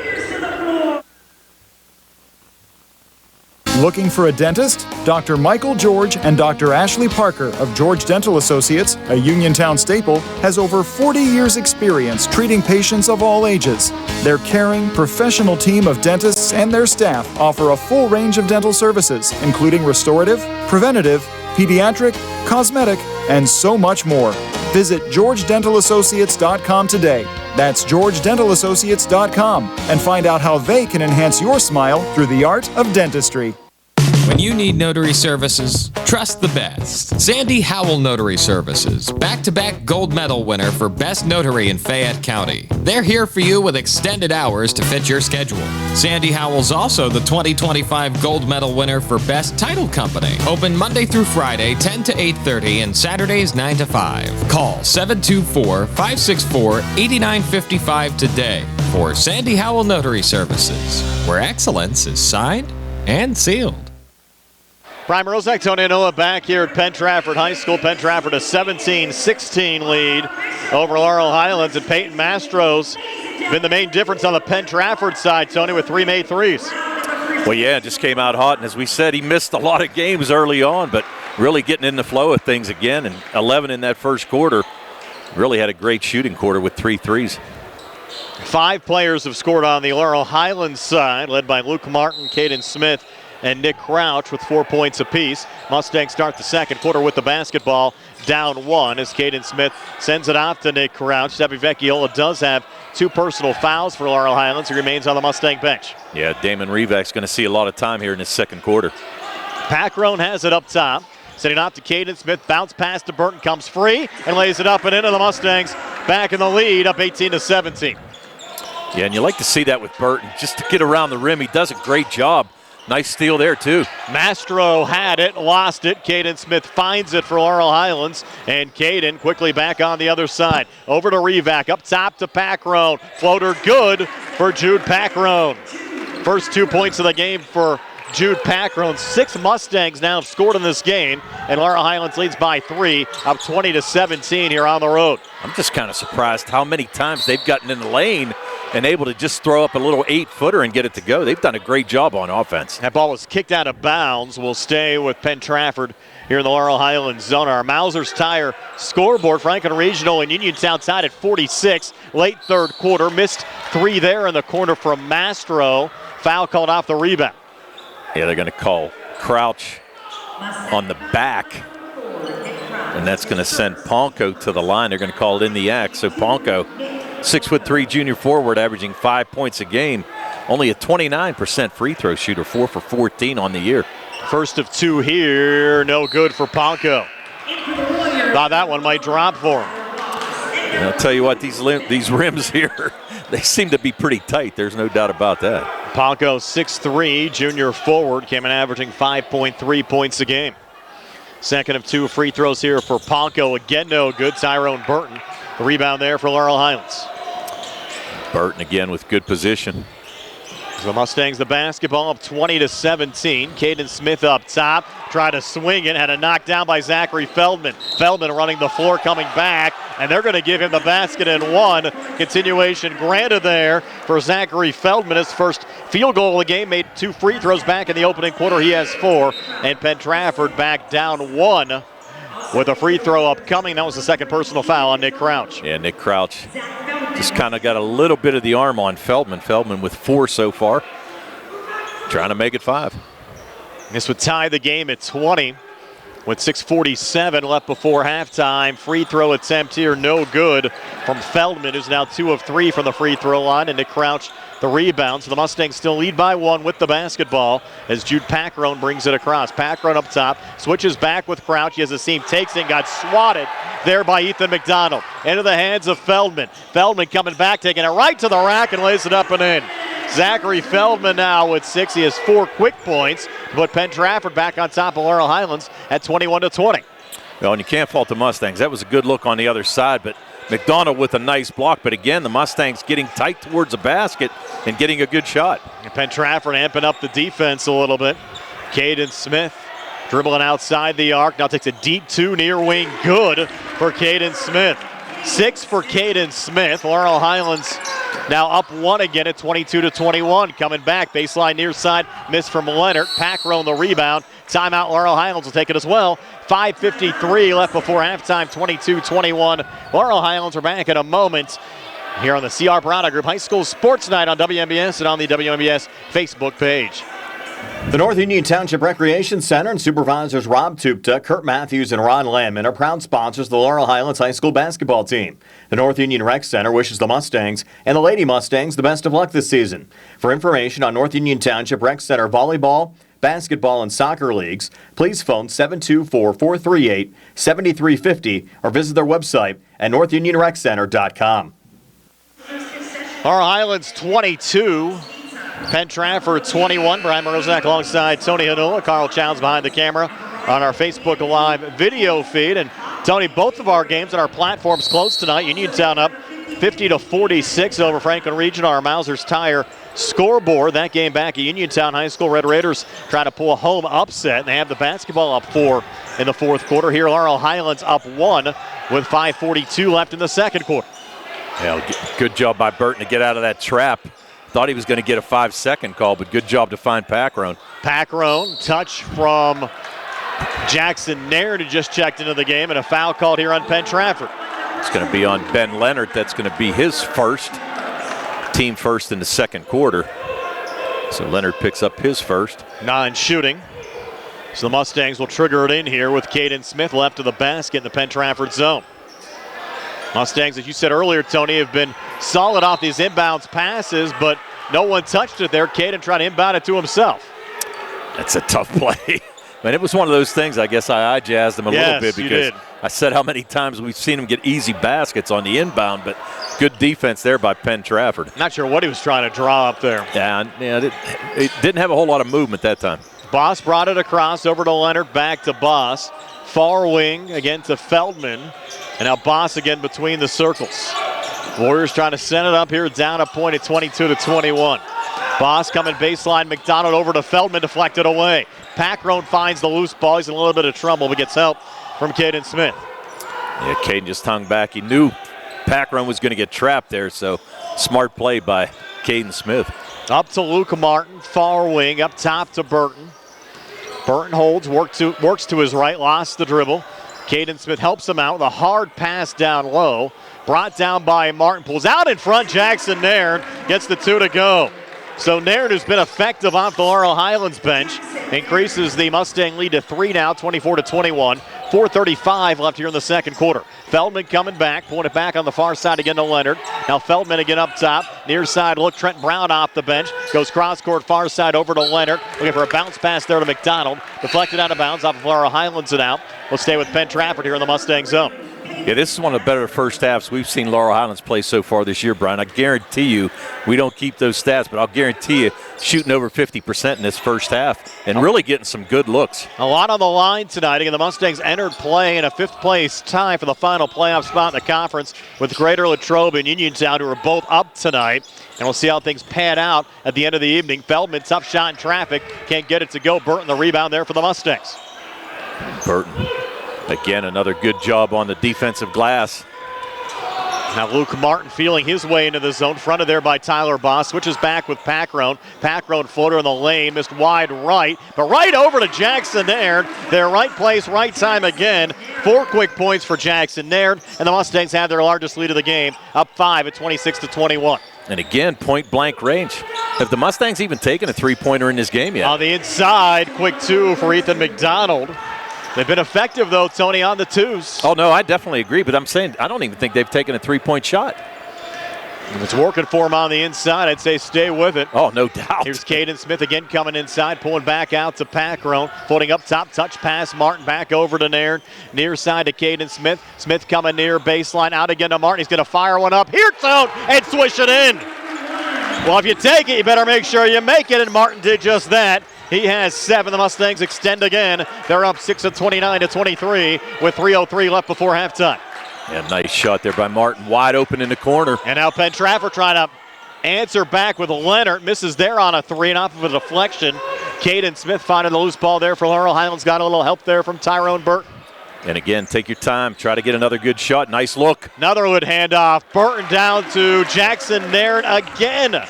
Looking for a dentist? Dr. Michael George and Dr. Ashley Parker of George Dental Associates, a Uniontown staple, has over 40 years' experience treating patients of all ages. Their caring, professional team of dentists and their staff offer a full range of dental services, including restorative, preventative, pediatric, cosmetic, and so much more. Visit GeorgeDentalAssociates.com today. That's GeorgeDentalAssociates.com, and find out how they can enhance your smile through the art of dentistry. When you need notary services, trust the best. Sandy Howell Notary Services, back-to-back gold medal winner for Best Notary in Fayette County. They're here for you with extended hours to fit your schedule. Sandy Howell's also the 2025 gold medal winner for Best Title Company. Open Monday through Friday, 10 to 8:30, and Saturdays, 9 to 5. Call 724-564-8955 today for Sandy Howell Notary Services, where excellence is signed and sealed. Prime Rozak, Tony Anoa back here at Penn Trafford High School. Penn Trafford a 17-16 lead over Laurel Highlands, and Peyton Mastro's been the main difference on the Penn Trafford side, Tony, with 3 made threes. Well, yeah, just came out hot, and as we said, he missed a lot of games early on, but really getting in the flow of things again, and 11 in that first quarter. Really had a great shooting quarter with 3 threes. 5 players have scored on the Laurel Highlands side, led by Luke Martin, Caden Smith, and Nick Crouch with 4 points apiece. Mustangs start the second quarter with the basketball down 1 as Caden Smith sends it off to Nick Crouch. Steffi Vecchiola does have 2 personal fouls for Laurel Highlands. He remains on the Mustang bench. Yeah, Damon Revac's going to see a lot of time here in this second quarter. Packrone has it up top. Sending off to Caden Smith. Bounce pass to Burton, comes free and lays it up and into. The Mustangs back in the lead, up 18-17. Yeah, and you like to see that with Burton, just to get around the rim. He does a great job. Nice steal there, too. Mastro had it, lost it. Caden Smith finds it for Laurel Highlands, and Caden quickly back on the other side. Over to Revac, up top to Packrone. Floater good for Jude Packrone. First 2 points of the game for Jude Packrone. 6 Mustangs now have scored in this game, and Laurel Highlands leads by 3, up 20-17 here on the road. I'm just kind of surprised how many times they've gotten in the lane and able to just throw up a little 8-footer and get it to go. They've done a great job on offense. That ball is kicked out of bounds. Will stay with Penn Trafford here in the Laurel Highlands zone. Our Mauser's Tire scoreboard, Franklin Regional and Uniontown tied at 46. Late third quarter, missed 3 there in the corner from Mastro. Foul called off the rebound. Yeah, they're going to call Crouch on the back, and that's going to send Ponko to the line. They're going to call it in the act. So Ponko, 6'3" junior forward, averaging 5 points a game. Only a 29% free throw shooter, 4 for 14 on the year. First of 2 here, no good for Ponko. Thought that one might drop for him. And I'll tell you what, these rims here, they seem to be pretty tight. There's no doubt about that. Ponko, 6'3", junior forward, came in averaging 5.3 points a game. Second of 2 free throws here for Ponko. Again, no good. Tyrone Burton, the rebound there for Laurel Highlands. Burton again with good position. So the Mustangs the basketball up 20-17. Caden Smith up top. tried to swing it, had a knock down by Zachary Feldman. Feldman running the floor, coming back, and they're going to give him the basket and one. Continuation granted there for Zachary Feldman. His first field goal of the game, made 2 free throws back in the opening quarter. He has 4, and Penn Trafford back down 1 with a free throw upcoming. That was the second personal foul on Nick Crouch. Yeah, Nick Crouch just kind of got a little bit of the arm on Feldman. Feldman with 4 so far, trying to make it 5. This would tie the game at 20 with 6:47 left before halftime. Free throw attempt here, no good from Feldman, who's now 2 of 3 from the free throw line, and Nick Crouch the rebound. So the Mustangs still lead by 1 with the basketball as Jude Packrone brings it across. Packrone up top, switches back with Crouch. He has a seam, takes it, got swatted there by Ethan McDonald. Into the hands of Feldman. Feldman coming back, taking it right to the rack and lays it up and in. Zachary Feldman now with 6. He has 4 quick points, but Penn Trafford back on top of Laurel Highlands at 21-20. Well, and you can't fault the Mustangs. That was a good look on the other side, but McDonald with a nice block. But again, the Mustangs getting tight towards the basket and getting a good shot. And Penn Trafford amping up the defense a little bit. Caden Smith dribbling outside the arc. Now takes a deep 2 near wing. Good for Caden Smith. 6 for Caden Smith. Laurel Highlands now up 1 again at 22-21. Coming back, baseline near side, miss from Leonard. Packrone the rebound. Timeout, Laurel Highlands will take it as well. 5:53 left before halftime, 22-21. Laurel Highlands are back in a moment here on the C.R. Parada Group High School Sports Night on WMBS and on the WMBS Facebook page. The North Union Township Recreation Center and supervisors Rob Tupta, Kurt Matthews, and Ron Landman are proud sponsors of the Laurel Highlands High School basketball team. The North Union Rec Center wishes the Mustangs and the Lady Mustangs the best of luck this season. For information on North Union Township Rec Center volleyball, basketball, and soccer leagues, please phone 724-438-7350 or visit their website at northunionreccenter.com. Laurel Highlands 22. Penn Trafford 21. Brian Morozak alongside Tony Hanula. Carl Childs behind the camera on our Facebook Live video feed. And Tony, both of our games on our platforms closed tonight. Uniontown up 50-46 over Franklin Regional. Our Mausers Tire scoreboard. That game back at Uniontown High School. Red Raiders trying to pull a home upset. And they have the basketball up 4 in the fourth quarter. Here, Laurel Highlands up 1 with 5:42 left in the second quarter. Yeah, good job by Burton to get out of that trap. Thought he was going to get a 5-second call, but good job to find Packrone. Packrone, touch from Jackson Nairn, who just checked into the game, and a foul called here on Penn Trafford. It's going to be on Ben Leonard. That's going to be his first, team first in the second quarter. So Leonard picks up his first. Non-shooting. So the Mustangs will trigger it in here with Caden Smith left of the basket in the Penn Trafford zone. Mustangs, as you said earlier, Tony, have been solid off these inbounds passes, but no one touched it there. Caden trying to inbound it to himself. That's a tough play. Man, it was one of those things, I guess I jazzed him a little bit because I said how many times we've seen him get easy baskets on the inbound, but good defense there by Penn Trafford. Not sure what he was trying to draw up there. Yeah, it didn't have a whole lot of movement that time. Boss brought it across over to Leonard, back to Boss. Far wing again to Feldman. And now Boss again between the circles. Warriors trying to send it up here, down a point at 22-21. Boss coming baseline, McDonald over to Feldman, deflected away. Packrone finds the loose ball. He's in a little bit of trouble, but gets help from Caden Smith. Yeah, Caden just hung back. He knew Packrone was going to get trapped there, so smart play by Caden Smith. Up to Luke Martin, far wing, up top to Burton. Burton holds, works to his right, lost the dribble. Caden Smith helps him out with a hard pass down low. Brought down by Martin, pulls out in front. Jackson Nairn gets the 2 to go. So Nairn, who's been effective off the Laurel Highlands bench, increases the Mustang lead to 3 now, 24-21. 4:35 left here in the second quarter. Feldman coming back, pulling it back on the far side again to Leonard. Now Feldman again up top. Near side look, Trent Brown off the bench. Goes cross court far side over to Leonard. Looking for a bounce pass there to McDonald. Deflected out of bounds off of Laurel Highlands and out. We'll stay with Penn Trafford here in the Mustang zone. Yeah, this is one of the better first halves we've seen Laurel Highlands play so far this year, Brian. I guarantee you, we don't keep those stats, but I'll guarantee you shooting over 50% in this first half and really getting some good looks. A lot on the line tonight. Again, the Mustangs entered play in a 5th place tie for the final playoff spot in the conference with Greater Latrobe and Uniontown, who are both up tonight. And we'll see how things pan out at the end of the evening. Feldman, tough shot in traffic, can't get it to go. Burton the rebound there for the Mustangs. Burton, again, another good job on the defensive glass. Now Luke Martin feeling his way into the zone, fronted there by Tyler Boss. Switches back with Packrone. Packrone floater in the lane, missed wide right, but right over to Jackson Nairn. Their right place, right time again. 4 quick points for Jackson Nairn, and the Mustangs have their largest lead of the game, up 5 at 26-21. And again, point-blank range. Have the Mustangs even taken a three-pointer in this game yet? On the inside, quick 2 for Ethan McDonald. They've been effective, though, Tony, on the 2s. Oh, no, I definitely agree, but I'm saying I don't even think they've taken a three-point shot. If it's working for him on the inside, I'd say stay with it. Oh, no doubt. Here's Caden Smith again coming inside, pulling back out to Packrone. Floating up top, touch pass, Martin back over to Nairn. Near side to Caden Smith. Smith coming near baseline, out again to Martin. He's going to fire one up. Here's out and swish it in. Well, if you take it, you better make sure you make it, and Martin did just that. He has 7. The Mustangs extend again. They're up 6 at 29-23 with 3:03 left before halftime. Yeah, nice shot there by Martin, wide open in the corner. And now Penn Trafford trying to answer back with Leonard. Misses there on a 3 and off of a deflection. Caden Smith finding the loose ball there for Laurel Highlands. Got a little help there from Tyrone Burton. And again, take your time. Try to get another good shot. Nice look. Another good handoff. Burton down to Jackson Nairn again.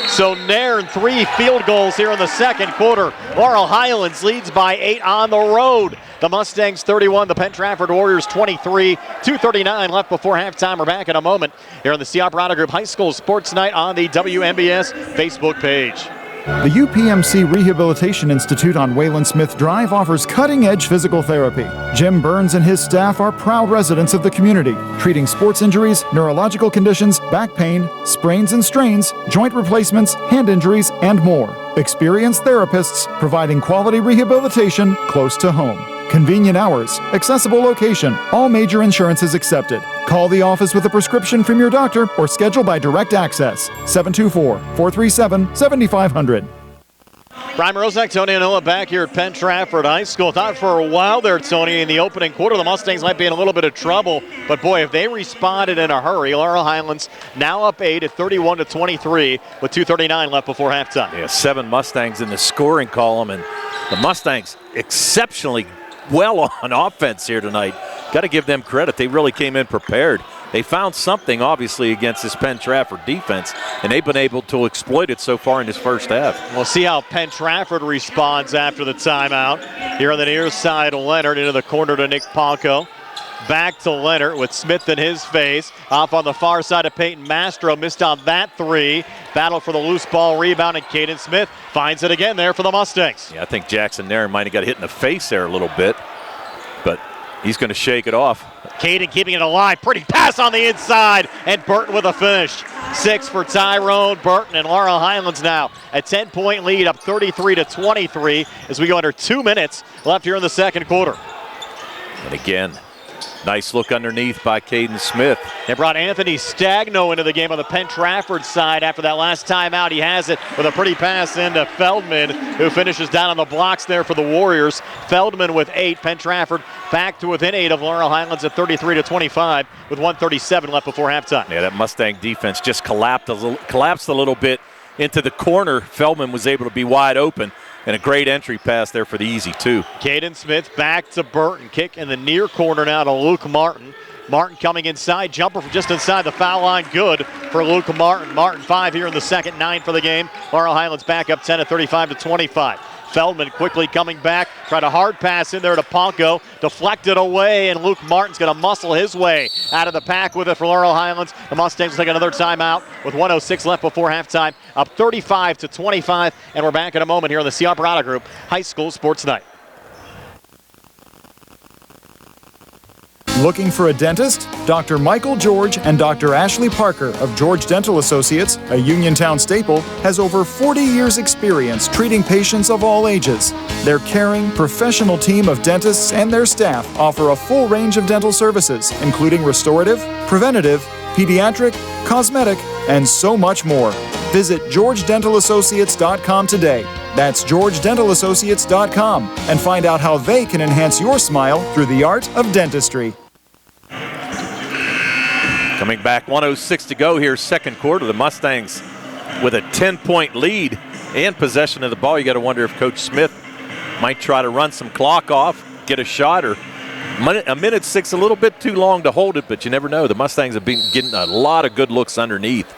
So Nairn 3 field goals here in the second quarter. Laurel Highlands leads by 8 on the road. The Mustangs 31, the Penn Trafford Warriors 23. 2:39 left before halftime. We're back in a moment here on the Ciaparata Group High School Sports Night on the WMBS Facebook page. The UPMC Rehabilitation Institute on Wayland Smith Drive offers cutting-edge physical therapy. Jim Burns and his staff are proud residents of the community, treating sports injuries, neurological conditions, back pain, sprains and strains, joint replacements, hand injuries, and more. Experienced therapists providing quality rehabilitation close to home. Convenient hours, accessible location, all major insurances accepted. Call the office with a prescription from your doctor or schedule by direct access. 724-437-7500. Brian Rozak, Tony and Noah back here at Penn Trafford High School. Thought for a while there, Tony, in the opening quarter, the Mustangs might be in a little bit of trouble. But boy, if they responded in a hurry, Laurel Highlands now up 8 at 31-23 with 2:39 left before halftime. Yeah, 7 Mustangs in the scoring column, and the Mustangs exceptionally well on offense here tonight. Got to give them credit. They really came in prepared. They found something, obviously, against this Penn Trafford defense, and they've been able to exploit it so far in this first half. We'll see how Penn Trafford responds after the timeout. Here on the near side, Leonard into the corner to Nick Ponko. Back to Leonard with Smith in his face. Off on the far side of Peyton Mastro. Missed on that 3. Battle for the loose ball rebound, and Caden Smith finds it again there for the Mustangs. Yeah, I think Jackson Nairn might have got hit in the face there a little bit, but he's going to shake it off. Caden keeping it alive. Pretty pass on the inside, and Burton with a finish. 6 for Tyrone Burton, and Laurel Highlands now a 10-point lead, up 33-23 as we go under 2 minutes left here in the second quarter. And again, nice look underneath by Caden Smith. They brought Anthony Stagno into the game on the Penn Trafford side after that last timeout. He has it with a pretty pass into Feldman, who finishes down on the blocks there for the Warriors. Feldman with 8. Penn Trafford back to within 8 of Laurel Highlands at 33-25 with 1:37 left before halftime. Yeah, that Mustang defense just collapsed a little bit into the corner. Feldman was able to be wide open. And a great entry pass there for the easy 2. Caden Smith back to Burton. Kick in the near corner now to Luke Martin. Martin coming inside. Jumper from just inside the foul line. Good for Luke Martin. Martin 5 here in the second, 9 for the game. Laurel Highlands back up 10 at 35-25. Feldman quickly coming back. Tried a hard pass in there to Ponko. Deflected away, and Luke Martin's going to muscle his way out of the pack with it for Laurel Highlands. The Mustangs will take another timeout with 1:06 left before halftime. Up 35-25, and we're back in a moment here on the Ciaparata Group High School Sports Night. Looking for a dentist? Dr. Michael George and Dr. Ashley Parker of George Dental Associates, a Uniontown staple, has over 40 years' experience treating patients of all ages. Their caring, professional team of dentists and their staff offer a full range of dental services, including restorative, preventative, pediatric, cosmetic, and so much more. Visit GeorgeDentalAssociates.com today. That's GeorgeDentalAssociates.com, and find out how they can enhance your smile through the art of dentistry. Coming back, 1:06 to go here, second quarter. The Mustangs with a 10-point lead and possession of the ball. You got to wonder if Coach Smith might try to run some clock off. get a shot, or a minute 6, a little bit too long to hold it, but you never know. The Mustangs have been getting a lot of good looks underneath.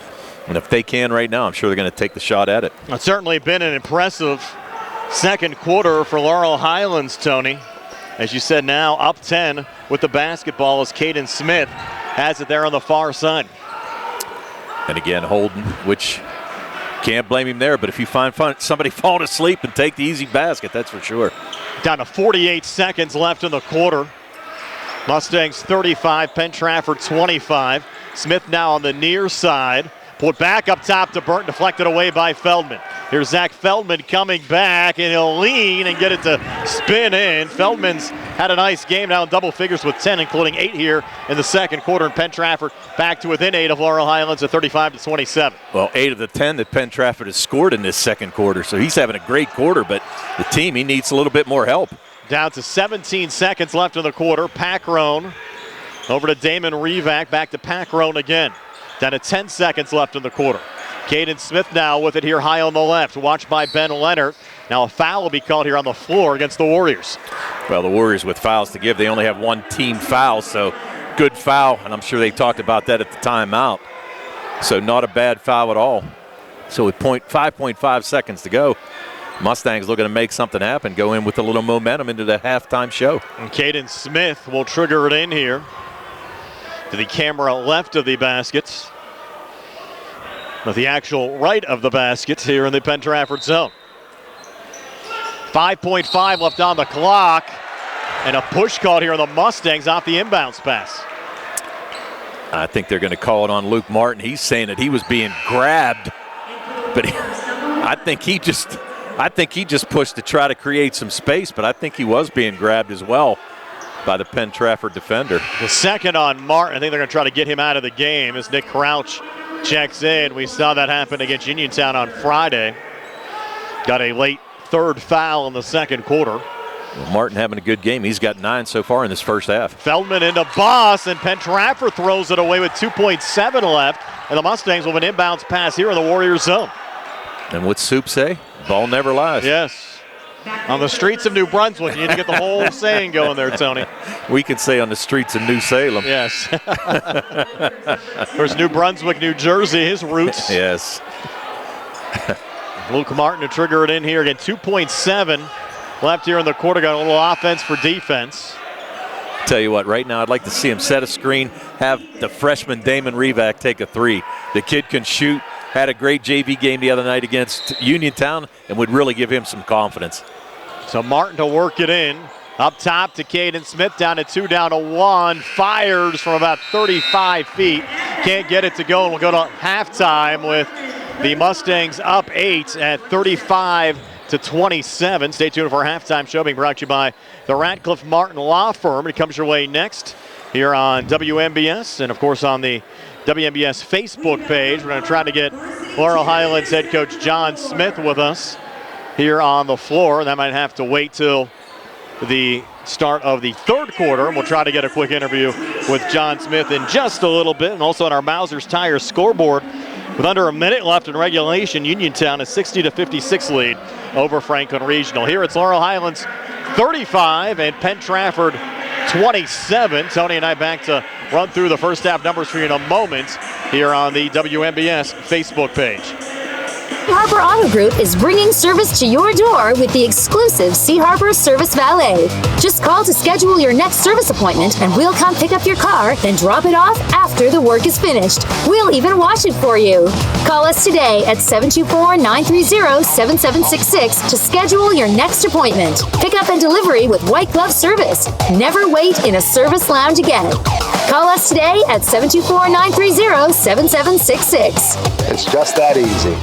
And if they can right now, I'm sure they're going to take the shot at it. It's certainly been an impressive second quarter for Laurel Highlands, Tony. As you said, now up 10 with the basketball as Caden Smith has it there on the far side. And again, Holden, which can't blame him there, but if you find somebody falling asleep and take the easy basket, that's for sure. Down to 48 seconds left in the quarter. Mustangs 35, Penn Trafford 25. Smith now on the near side. Put back up top to Burton, deflected away by Feldman. Here's Zach Feldman coming back, and he'll lean and get it to spin in. Feldman's had a nice game now in double figures with 10, including 8 here in the second quarter. And Penn Trafford back to within 8 of Laurel Highlands at 35-27. Well, 8 of the 10 that Penn Trafford has scored in this second quarter, so he's having a great quarter, but the team, he needs a little bit more help. Down to 17 seconds left in the quarter. Packrone over to Damon Revac, back to Packrone again. Down to 10 seconds left in the quarter. Caden Smith now with it here high on the left, watched by Ben Leonard. Now a foul will be called here on the floor against the Warriors. Well, the Warriors with fouls to give, they only have one team foul, so good foul, and I'm sure they talked about that at the timeout. So not a bad foul at all. So with 5.5 seconds to go, Mustangs looking to make something happen, go in with a little momentum into the halftime show. And Caden Smith will trigger it in here to the camera left of the baskets, with the actual right of the baskets here in the Penn Trafford zone. 5.5 left on the clock, and a push called here on the Mustangs off the inbounds pass. I think they're going to call it on Luke Martin. He's saying that he was being grabbed, but I think he just pushed to try to create some space, but I think he was being grabbed as well by the Penn Trafford defender. The second on Martin. I think they're going to try to get him out of the game as Nick Crouch checks in. We saw that happen against Uniontown on Friday. Got a late third foul in the second quarter. Well, Martin having a good game. He's got 9 so far in this first half. Feldman into Boss, and Penn Trafford throws it away with 2.7 left. And the Mustangs will have an inbounds pass here in the Warriors zone. And what's Soup say? Ball never lies. Yes. On the streets of New Brunswick. You need to get the whole saying going there, Tony. We could say on the streets of New Salem. Yes. There's New Brunswick, New Jersey, his roots. Yes. Luke Martin to trigger it in here. Again, 2.7 left here in the quarter. Got a little offense for defense. Tell you what, right now I'd like to see him set a screen, have the freshman Damon Revac take a 3. The kid can shoot. Had a great JV game the other night against Uniontown and would really give him some confidence. So Martin to work it in. Up top to Caden Smith, down to 2, down to 1. Fires from about 35 feet. Can't get it to go, and we'll go to halftime with the Mustangs up 8 at 35-27. Stay tuned for our halftime show being brought to you by the Ratcliffe Martin Law Firm. It comes your way next here on WMBS and, of course, on the WMBS Facebook page. We're going to try to get Laurel Highlands head coach John Smith with us here on the floor. That might have to wait till the start of the third quarter. We'll try to get a quick interview with John Smith in just a little bit. And also on our Mauser's Tires scoreboard, with under a minute left in regulation, Uniontown a 60-56 lead over Franklin Regional. Here it's Laurel Highlands 35 and Penn Trafford 27. Tony and I back to run through the first half numbers for you in a moment here on the WMBS Facebook page. Harbor Auto Group is bringing service to your door with the exclusive Sea Harbor Service Valet. Just call to schedule your next service appointment and we'll come pick up your car, then drop it off after the work is finished. We'll even wash it for you. Call us today at 724-930-7766 to schedule your next appointment. Pickup and delivery with white glove service. Never wait in a service lounge again. Call us today at 724-930-7766. It's just that easy.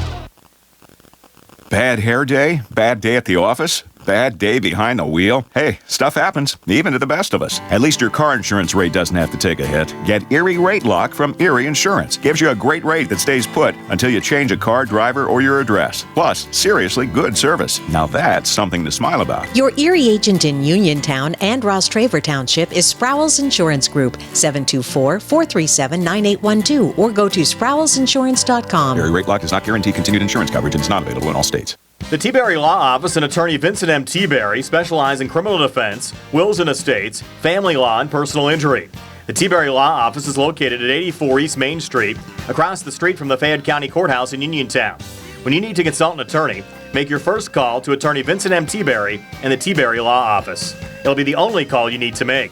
Bad hair day? Bad day at the office? Bad day behind the wheel? Hey, stuff happens, even to the best of us. At least your car insurance rate doesn't have to take a hit. Get Erie Rate Lock from Erie Insurance. Gives you a great rate that stays put until you change a car, driver, or your address. Plus, seriously good service. Now that's something to smile about. Your Erie agent in Uniontown and Ross Traver Township is Sprowell's Insurance Group, 724-437-9812, or go to sprowellsinsurance.com. Erie Rate Lock does not guarantee continued insurance coverage and is not available in all states. The T-Berry Law Office and attorney Vincent M. T-Berry specialize in criminal defense, wills and estates, family law, and personal injury. The T-Berry Law Office is located at 84 East Main Street, across the street from the Fayette County Courthouse in Uniontown. When you need to consult an attorney, make your first call to attorney Vincent M. T-Berry and the T-Berry Law Office. It'll be the only call you need to make.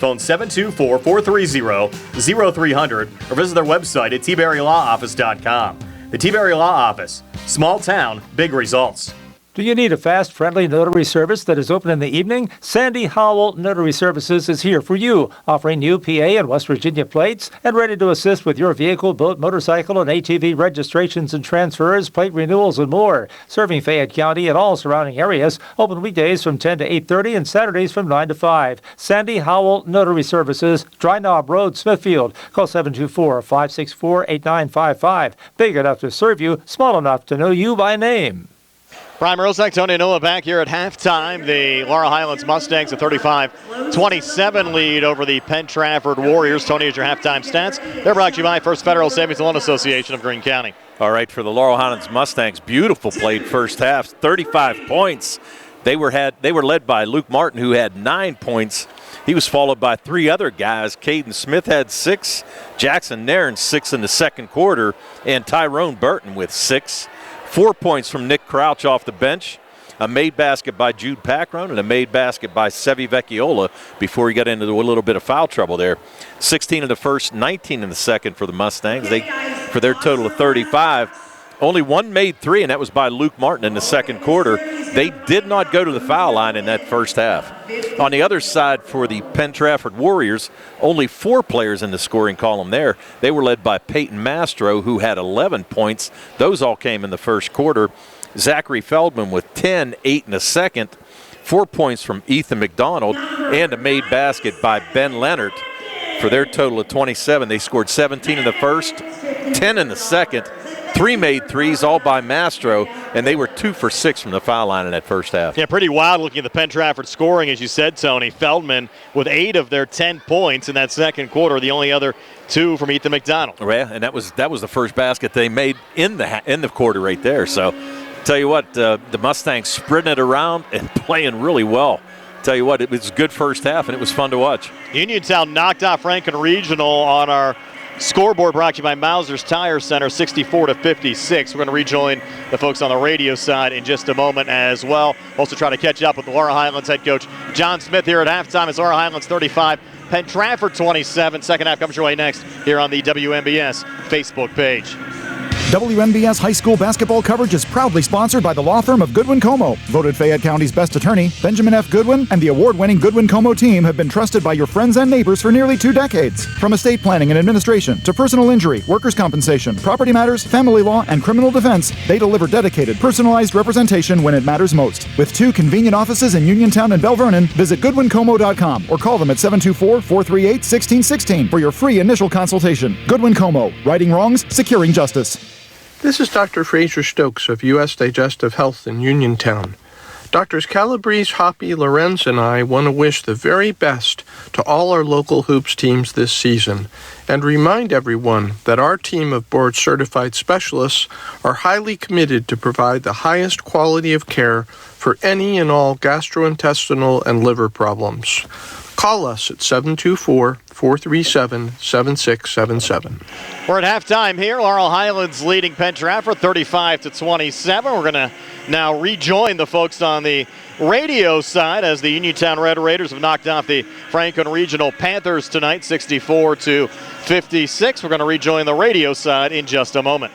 Phone 724-430-0300 or visit their website at tberrylawoffice.com. The T-Berry Law Office. Small town, big results. Do you need a fast, friendly notary service that is open in the evening? Sandy Howell Notary Services is here for you, offering new PA and West Virginia plates and ready to assist with your vehicle, boat, motorcycle, and ATV registrations and transfers, plate renewals, and more. Serving Fayette County and all surrounding areas, open weekdays from 10 to 8:30 and Saturdays from 9 to 5. Sandy Howell Notary Services, Dry Knob Road, Smithfield. Call 724-564-8955. Big enough to serve you, small enough to know you by name. Prime Rosak, Tony and Noah back here at halftime. The Laurel Highlands Mustangs a 35-27 lead over the Penn Trafford Warriors. Tony, is your halftime stats. They're brought to you by First Federal Savings and Loan Association of Greene County. All right, for the Laurel Highlands Mustangs, beautiful played first half, 35 points. They were led by Luke Martin, who had 9 points. He was followed by 3 other guys. Caden Smith had 6, Jackson Nairn 6 in the second quarter, and Tyrone Burton with 6. 4 points from Nick Crouch off the bench, a made basket by Jude Packron, and a made basket by Sevi Vecchiola before he got into a little bit of foul trouble there. 16 in the first, 19 in the second for the Mustangs. For their total of 35. Only one made 3, and that was by Luke Martin in the second quarter. They did not go to the foul line in that first half. On the other side for the Penn Trafford Warriors, only 4 players in the scoring column there. They were led by Peyton Mastro, who had 11 points. Those all came in the first quarter. Zachary Feldman with 10, 8 in the second. 4 points from Ethan McDonald, and a made basket by Ben Leonard. For their total of 27, they scored 17 in the first, 10 in the second. 3 made threes, all by Mastro, and they were 2 for 6 from the foul line in that first half. Yeah, pretty wild looking at the Penn Trafford scoring, as you said, Tony. Feldman with 8 of their 10 points in that second quarter, the only other 2 from Ethan McDonald. Yeah, and that was the first basket they made in the quarter right there. So, tell you what, the Mustangs sprinting it around and playing really well. Tell you what, it was a good first half, and it was fun to watch. Uniontown knocked off Franklin Regional on our scoreboard, brought to you by Mauser's Tire Center, 64-56. We're going to rejoin the folks on the radio side in just a moment as well. Also try to catch up with the Laurel Highlands head coach John Smith here at halftime. It's Laurel Highlands 35, Penn Trafford 27. Second half comes your way next here on the WMBS Facebook page. WMBS high school basketball coverage is proudly sponsored by the law firm of Goodwin Como. Voted Fayette County's best attorney, Benjamin F. Goodwin, and the award-winning Goodwin Como team have been trusted by your friends and neighbors for nearly 2 decades. From estate planning and administration to personal injury, workers' compensation, property matters, family law, and criminal defense, they deliver dedicated, personalized representation when it matters most. With 2 convenient offices in Uniontown and Bell Vernon, visit GoodwinComo.com or call them at 724-438-1616 for your free initial consultation. Goodwin Como, righting wrongs, securing justice. This is Dr. Fraser Stokes of U.S. Digestive Health in Uniontown. Doctors Calabrese, Hoppy, Lorenz, and I want to wish the very best to all our local hoops teams this season and remind everyone that our team of board-certified specialists are highly committed to provide the highest quality of care for any and all gastrointestinal and liver problems. Call us at 724-437-7677. We're at halftime here. Laurel Highlands leading Penn Trafford 35-27. We're going to now rejoin the folks on the radio side as the Uniontown Red Raiders have knocked off the Franklin Regional Panthers tonight, 64-56. We're going to rejoin the radio side in just a moment.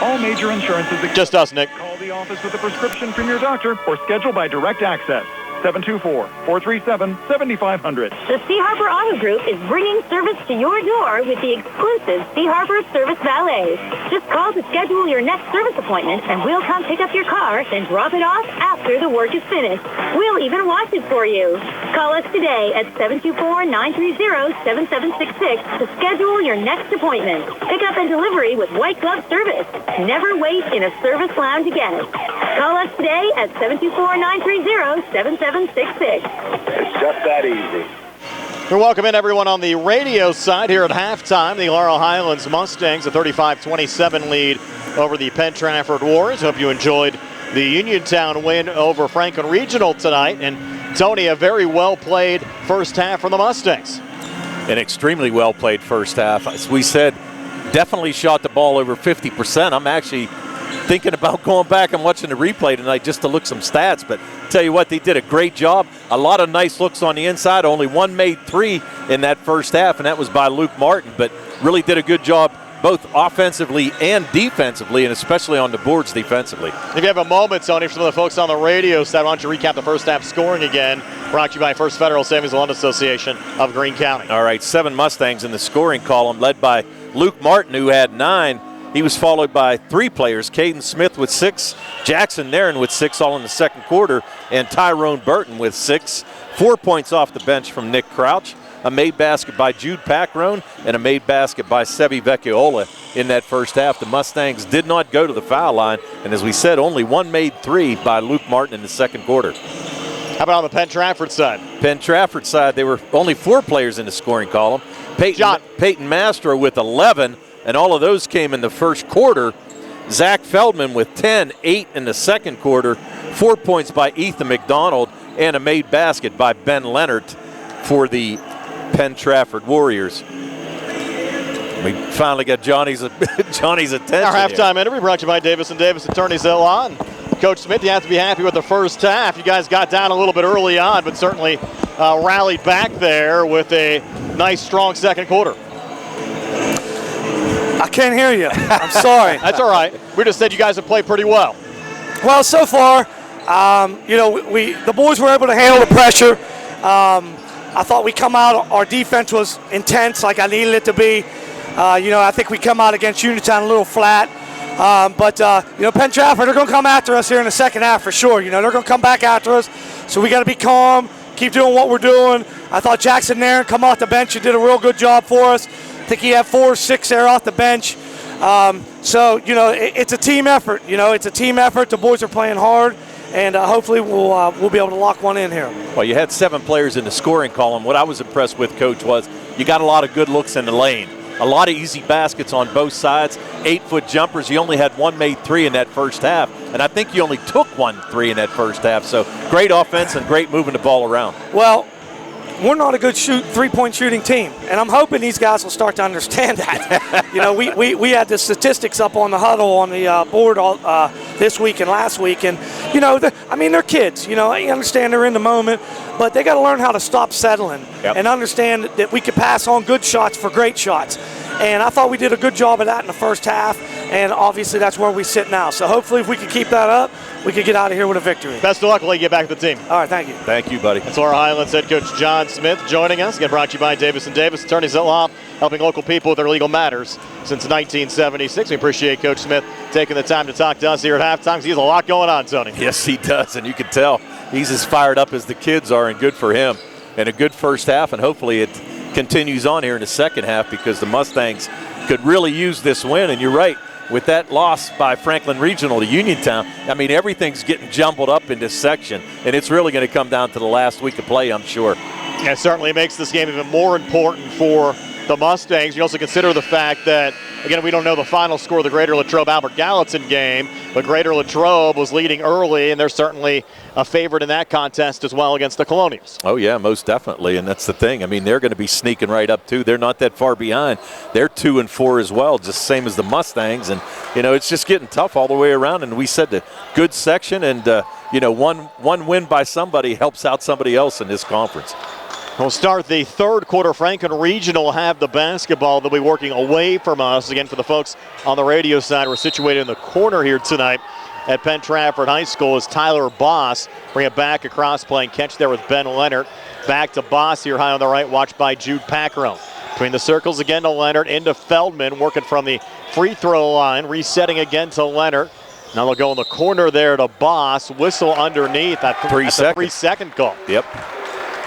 All major insurances. Just us, Nick. Call the office with a prescription from your doctor or schedule by direct access. 724-437-7500. The Sea Harbor Auto Group is bringing service to your door with the exclusive Sea Harbor Service Valet. Just call to schedule your next service appointment, and we'll come pick up your car, then drop it off after the work is finished. We'll even wash it for you. Call us today at 724-930-7766 to schedule your next appointment. Pickup and delivery with white glove service. Never wait in a service lounge again. Call us today at 724-930-7766. It's just that easy. We welcome in everyone on the radio side here at halftime. The Laurel Highlands Mustangs, a 35-27 lead over the Penn Trafford Warriors. Hope you enjoyed the Uniontown win over Franklin Regional tonight. And Tony, a very well-played first half from the Mustangs. An extremely well-played first half. As we said, definitely shot the ball over 50%. I'm actually thinking about going back and watching the replay tonight just to look some stats. But tell you what, they did a great job. A lot of nice looks on the inside. Only one made three in that first half, and that was by Luke Martin. But really did a good job both offensively and defensively, and especially on the boards defensively. If you have a moment, Tony, for some of the folks on the radio side, why don't you recap the first half scoring again? Brought to you by First Federal Savings Loan Association of Greene County. All right, 7 Mustangs in the scoring column, led by Luke Martin, who had 9. He was followed by 3 players, Caden Smith with 6, Jackson Nairn with 6 all in the second quarter, and Tyrone Burton with 6. 4 points off the bench from Nick Crouch, a made basket by Jude Packrone, and a made basket by Sevi Vecchiola in that first half. The Mustangs did not go to the foul line, and as we said, only one made 3 by Luke Martin in the second quarter. How about on the Penn Trafford side? Penn Trafford side, there were only 4 players in the scoring column. Peyton Mastro with 11, and all of those came in the first quarter. Zach Feldman with 10, 8 in the second quarter, 4 points by Ethan McDonald, and a made basket by Ben Leonard for the Penn Trafford Warriors. We finally got Johnny's attention. Our halftime interview brought to you by Davis & Davis Attorneys Law. Coach Smith, you have to be happy with the first half. You guys got down a little bit early on, but certainly rallied back there with a nice, strong second quarter. I can't hear you. I'm sorry. That's all right. We just said you guys have played pretty well. Well, so far, the boys were able to handle the pressure. I thought we come out, our defense was intense like I needed it to be. I think we come out against Uniontown a little flat. But Penn Trafford, they're going to come after us here in the second half for sure. They're going to come back after us. So we got to be calm, keep doing what we're doing. I thought Jackson Nairn come off the bench and did a real good job for us. I think he had 4 or 6 there off the bench. It's a team effort. It's a team effort. The boys are playing hard. And hopefully we'll be able to lock one in here. Well, you had 7 players in the scoring column. What I was impressed with, Coach, was you got a lot of good looks in the lane. A lot of easy baskets on both sides, 8-foot jumpers. You only had 1 made 3 in that first half. And I think you only took 1 3 in that first half. So great offense and great moving the ball around. Well, we're not a good three-point shooting team, and I'm hoping these guys will start to understand that. We had the statistics up on the huddle on the board this week and last week, and they're kids. I understand they're in the moment, but they got to learn how to stop settling and understand that we could pass on good shots for great shots. And I thought we did a good job of that in the first half, and obviously that's where we sit now. So hopefully if we can keep that up, we can get out of here with a victory. Best of luck while you get back to the team. All right, thank you. Thank you, buddy. That's Laurel Highlands head coach John Smith joining us. Again, brought to you by Davis & Davis, attorneys at law, helping local people with their legal matters since 1976. We appreciate Coach Smith taking the time to talk to us here at halftime. He has a lot going on, Tony. Yes, he does, and you can tell he's as fired up as the kids are, and good for him. And a good first half, and hopefully it continues on here in the second half because the Mustangs could really use this win. And you're right, with that loss by Franklin Regional to Uniontown, everything's getting jumbled up in this section, and it's really going to come down to the last week of play, I'm sure. Yeah, it certainly makes this game even more important for the Mustangs. You also consider the fact that, again, we don't know the final score of the Greater Latrobe-Albert Gallatin game, but Greater Latrobe was leading early, and they're certainly a favorite in that contest as well against the Colonials. Oh, yeah, most definitely, and that's the thing. They're going to be sneaking right up, too. They're not that far behind. They're 2-4 as well, just same as the Mustangs, and, it's just getting tough all the way around, and we said the good section, and, one win by somebody helps out somebody else in this conference. We'll start the third quarter. Franklin Regional will have the basketball. They'll be working away from us. Again, for the folks on the radio side, we're situated in the corner here tonight at Penn Trafford High School is Tyler Boss. Bring it back across, playing catch there with Ben Leonard. Back to Boss here high on the right, watched by Jude Packrone. Between the circles again to Leonard, into Feldman, working from the free throw line, resetting again to Leonard. Now they'll go in the corner there to Boss, whistle underneath at the 3-second call. Yep.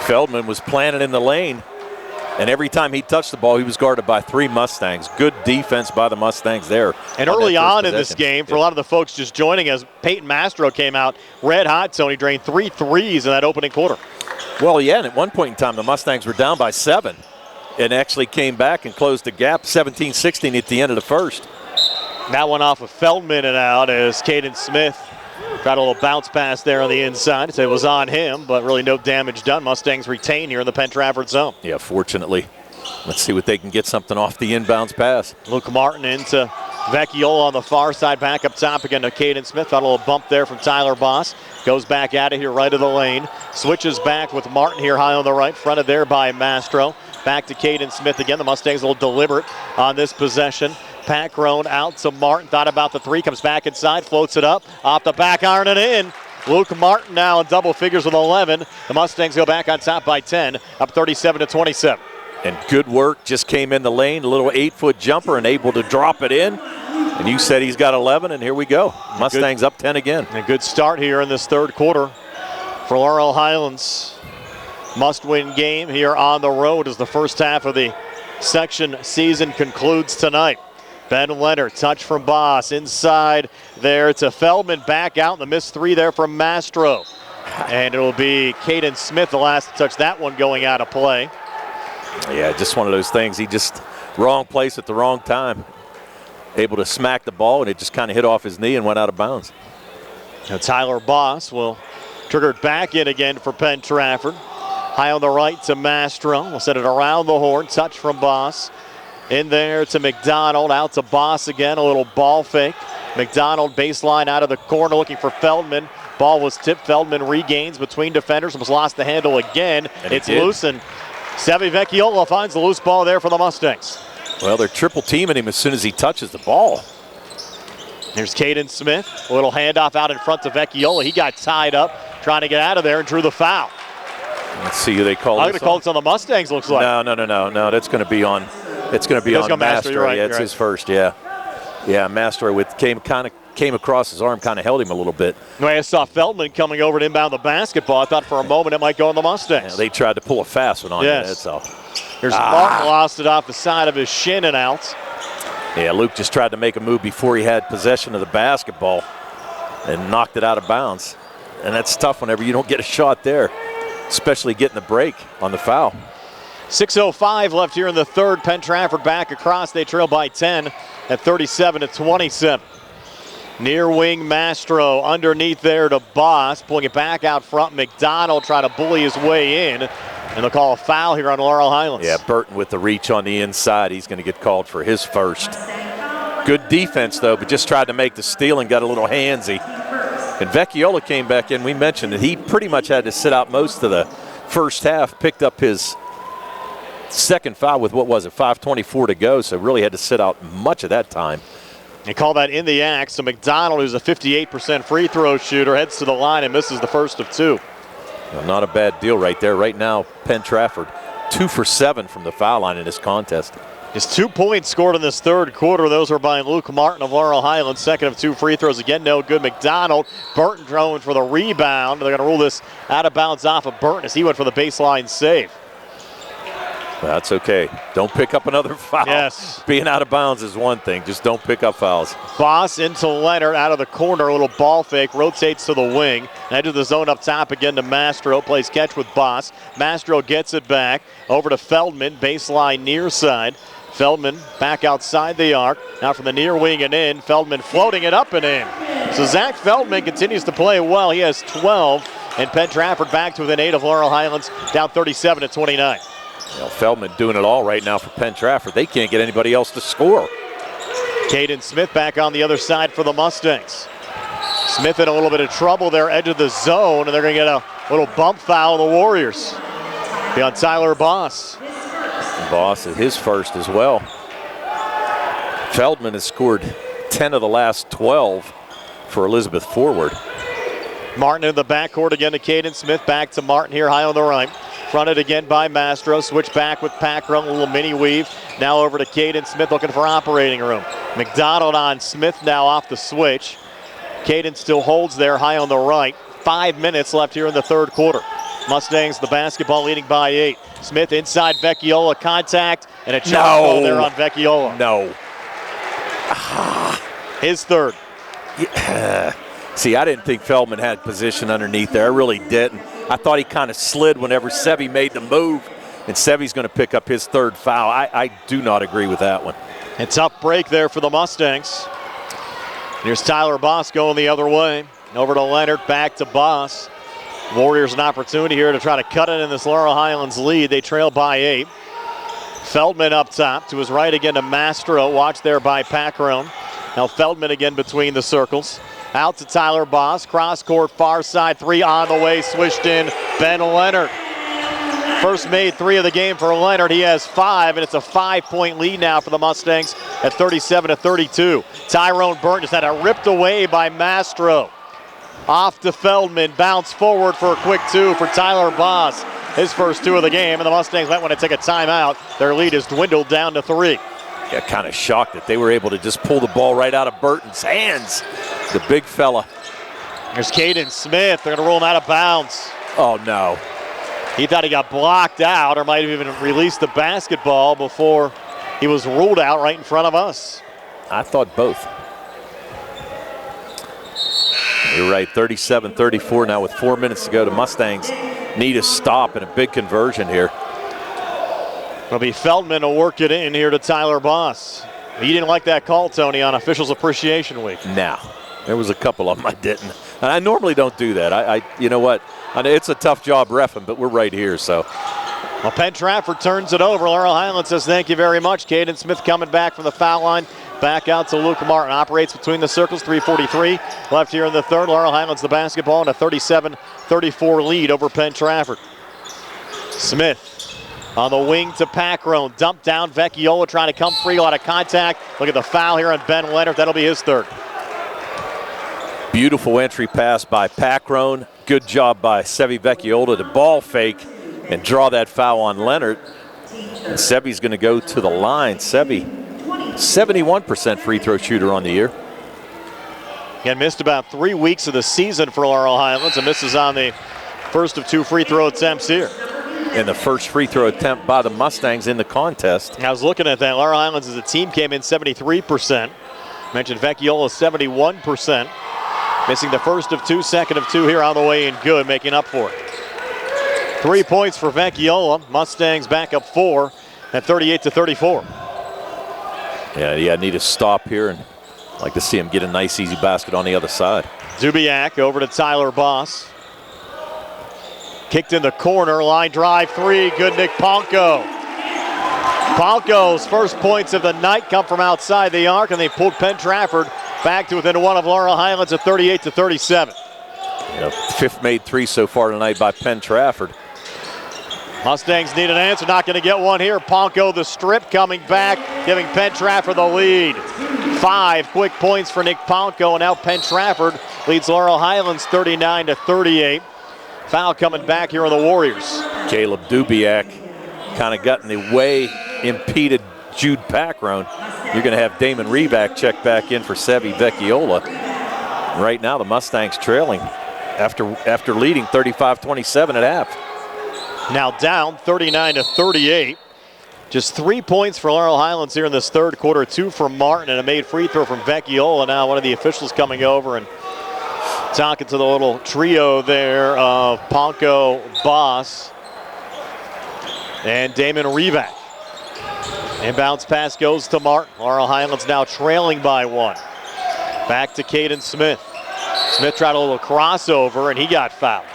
Feldman was planted in the lane, and every time he touched the ball, he was guarded by 3 Mustangs. Good defense by the Mustangs there. And early on in this game, for a lot of the folks just joining us, Peyton Mastro came out red hot, Tony, drained 3 threes in that opening quarter. Well, yeah, and at one point in time, the Mustangs were down by 7 and actually came back and closed the gap 17-16 at the end of the first. That one off of Feldman and out as Caden Smith got a little bounce pass there on the inside. It was on him, but really no damage done. Mustangs retain here in the Penn Trafford zone. Yeah, fortunately. Let's see what they can get something off the inbounds pass. Luke Martin into Vecchiola on the far side, back up top again to Caden Smith. Got a little bump there from Tyler Boss. Goes back at it here right of the lane. Switches back with Martin here high on the right, fronted there by Mastro. Back to Caden Smith again. The Mustangs a little deliberate on this possession. Packrone out to Martin, thought about the 3, comes back inside, floats it up, off the back iron and in. Luke Martin now in double figures with 11. The Mustangs go back on top by 10, up 37-27. And good work, just came in the lane, a little 8-foot jumper and able to drop it in. And you said he's got 11, and here we go. Mustangs up 10 again. A good start here in this third quarter for Laurel Highlands. Must-win game here on the road as the first half of the section season concludes tonight. Ben Leonard, touch from Boss, inside there to Feldman, back out, and the missed 3 there from Mastro. And it'll be Caden Smith, the last to touch that one, going out of play. Yeah, just one of those things. He just wrong place at the wrong time. Able to smack the ball, and it just kind of hit off his knee and went out of bounds. Now Tyler Boss will trigger it back in again for Penn Trafford. High on the right to Mastro. We'll send it around the horn, touch from Boss. In there to McDonald, out to Boss again, a little ball fake. McDonald baseline out of the corner looking for Feldman. Ball was tipped, Feldman regains between defenders, almost lost the handle again. And it's loose, and Sevi Vecchiola finds the loose ball there for the Mustangs. Well, they're triple teaming him as soon as he touches the ball. There's Caden Smith, a little handoff out in front to Vecchiola. He got tied up, trying to get out of there and drew the foul. Let's see who they call. I'm going to call it on the Mustangs, looks like. No, that's going to be on. It's going to be on Mastro. Right, yeah, it's his first. Yeah, Mastro came across his arm, kind of held him a little bit. I saw Feldman coming over to inbound the basketball. I thought for a moment it might go on the Mustangs. Yeah, they tried to pull a fast one on him. That's all. There's Martin, lost it off the side of his shin and out. Yeah, Luke just tried to make a move before he had possession of the basketball and knocked it out of bounds. And that's tough whenever you don't get a shot there, especially getting the break on the foul. 6:05 left here in the third. Penn Trafford back across. They trail by 10 at 37-27. Near wing Mastro underneath there to Boss. Pulling it back out front. McDonald trying to bully his way in. And they'll call a foul here on Laurel Highlands. Yeah, Burton with the reach on the inside. He's going to get called for his first. Good defense, though, but just tried to make the steal and got a little handsy. And Vecchiola came back in. We mentioned that he pretty much had to sit out most of the first half. Picked up his second foul with, 5:24 to go. So really had to sit out much of that time. They call that in the act. So McDonald, who's a 58% free throw shooter, heads to the line and misses the first of 2. Well, not a bad deal right there. Right now, Penn Trafford, 2 for 7 from the foul line in this contest. His 2 points scored in this third quarter. Those were by Luke Martin of Laurel Highlands. Second of 2 free throws. Again, no good. McDonald, Burton throwing for the rebound. They're going to rule this out of bounds off of Burton as he went for the baseline save. That's okay. Don't pick up another foul. Yes. Being out of bounds is one thing. Just don't pick up fouls. Boss into Leonard out of the corner. A little ball fake. Rotates to the wing. Edge of the zone up top again to Mastro. Plays catch with Boss. Mastro gets it back. Over to Feldman. Baseline near side. Feldman back outside the arc. Now from the near wing and in. Feldman floating it up and in. So Zach Feldman continues to play well. He has 12. And Penn Trafford back to within 8 of Laurel Highlands. Down 37-29. Feldman doing it all right now for Penn Trafford. They can't get anybody else to score. Caden Smith back on the other side for the Mustangs. Smith in a little bit of trouble there, edge of the zone, and they're going to get a little bump foul on the Warriors. Be on Tyler Boss. Boss is his first as well. Feldman has scored 10 of the last 12 for Elizabeth forward. Martin in the backcourt again to Caden Smith. Back to Martin here high on the right. Fronted again by Mastro. Switch back with Packrum. A little mini weave. Now over to Caden Smith looking for operating room. McDonald on Smith now off the switch. Caden still holds there high on the right. 5 minutes left here in the third quarter. Mustangs the basketball leading by 8. Smith inside Vecchiola. Contact and a charge ball there on Vecchiola. No. His third. Yeah. See, I didn't think Feldman had position underneath there. I really didn't. I thought he kind of slid whenever Sevy made the move, and Sevy's going to pick up his third foul. I do not agree with that one. A tough break there for the Mustangs. Here's Tyler Boss going the other way. Over to Leonard, back to Boss. Warriors an opportunity here to try to cut it in this Laurel Highlands lead. They trail by 8. Feldman up top to his right again to Mastro. Watched there by Packrown. Now Feldman again between the circles. Out to Tyler Boss. Cross court, far side three on the way. Swished in Ben Leonard. First made 3 of the game for Leonard. He has 5, and it's a 5-point lead now for the Mustangs at 37-32. Tyrone Burton just had it ripped away by Mastro. Off to Feldman. Bounce forward for a quick 2 for Tyler Boss. His first 2 of the game, and the Mustangs might want to take a timeout. Their lead has dwindled down to 3. Got kind of shocked that they were able to just pull the ball right out of Burton's hands. The big fella. There's Caden Smith. They're going to roll him out of bounds. Oh, no. He thought he got blocked out or might have even released the basketball before he was ruled out right in front of us. I thought both. You're right, 37-34 now with 4 minutes to go. The Mustangs need a stop and a big conversion here. It'll be Feldman to work it in here to Tyler Boss. You didn't like that call, Tony, on Officials Appreciation Week. No, there was a couple of them I didn't. And I normally don't do that. You know what? It's a tough job reffing, but we're right here, so. Well, Penn Trafford turns it over. Laurel Highlands says thank you very much. Caden Smith coming back from the foul line. Back out to Luke Martin. Operates between the circles. 3:43 left here in the third. Laurel Highlands the basketball in a 37-34 lead over Penn Trafford. Smith on the wing to Packrown. Dump down. Vecchiola trying to come free. A lot of contact. Look at the foul here on Ben Leonard. That'll be his third. Beautiful entry pass by Packrown. Good job by Sevy Vecchiola to ball fake and draw that foul on Leonard. And Sevy's going to go to the line. Sevy, 71% free throw shooter on the year. Again, missed about 3 weeks of the season for Laurel Highlands and misses on the first of 2 free throw attempts here. And the first free throw attempt by the Mustangs in the contest. I was looking at that. Laurel Highlands as a team came in 73%. Mentioned Vecchiola 71%. Missing the first of 2, second of 2 here on the way in good, making up for it. 3 points for Vecchiola. Mustangs back up 4 at 38-34. Yeah, need a stop here, and I'd like to see him get a nice easy basket on the other side. Zubiak over to Tyler Boss. Kicked in the corner, line drive 3, good Nick Ponko. Ponko's first points of the night come from outside the arc, and they pulled Penn Trafford back to within 1 of Laurel Highlands at 38-37. Fifth made 3 so far tonight by Penn Trafford. Mustangs need an answer, not going to get one here. Ponko the strip coming back, giving Penn Trafford the lead. 5 quick points for Nick Ponko, and now Penn Trafford leads Laurel Highlands 39-38. Foul coming back here on the Warriors. Caleb Dubiak kind of got in the way, impeded Jude Packrown. You're going to have Damon Reback check back in for Sevy Vecchiola. Right now the Mustangs trailing after leading 35-27 at half. Now down 39-38. Just 3 points for Laurel Highlands here in this third quarter. 2 from Martin and a made free throw from Vecchiola. Now one of the officials coming over and talking to the little trio there of Ponko, Boss, and Damon Revac. Inbounds pass goes to Martin. Laurel Highlands now trailing by 1. Back to Caden Smith. Smith tried a little crossover and he got fouled.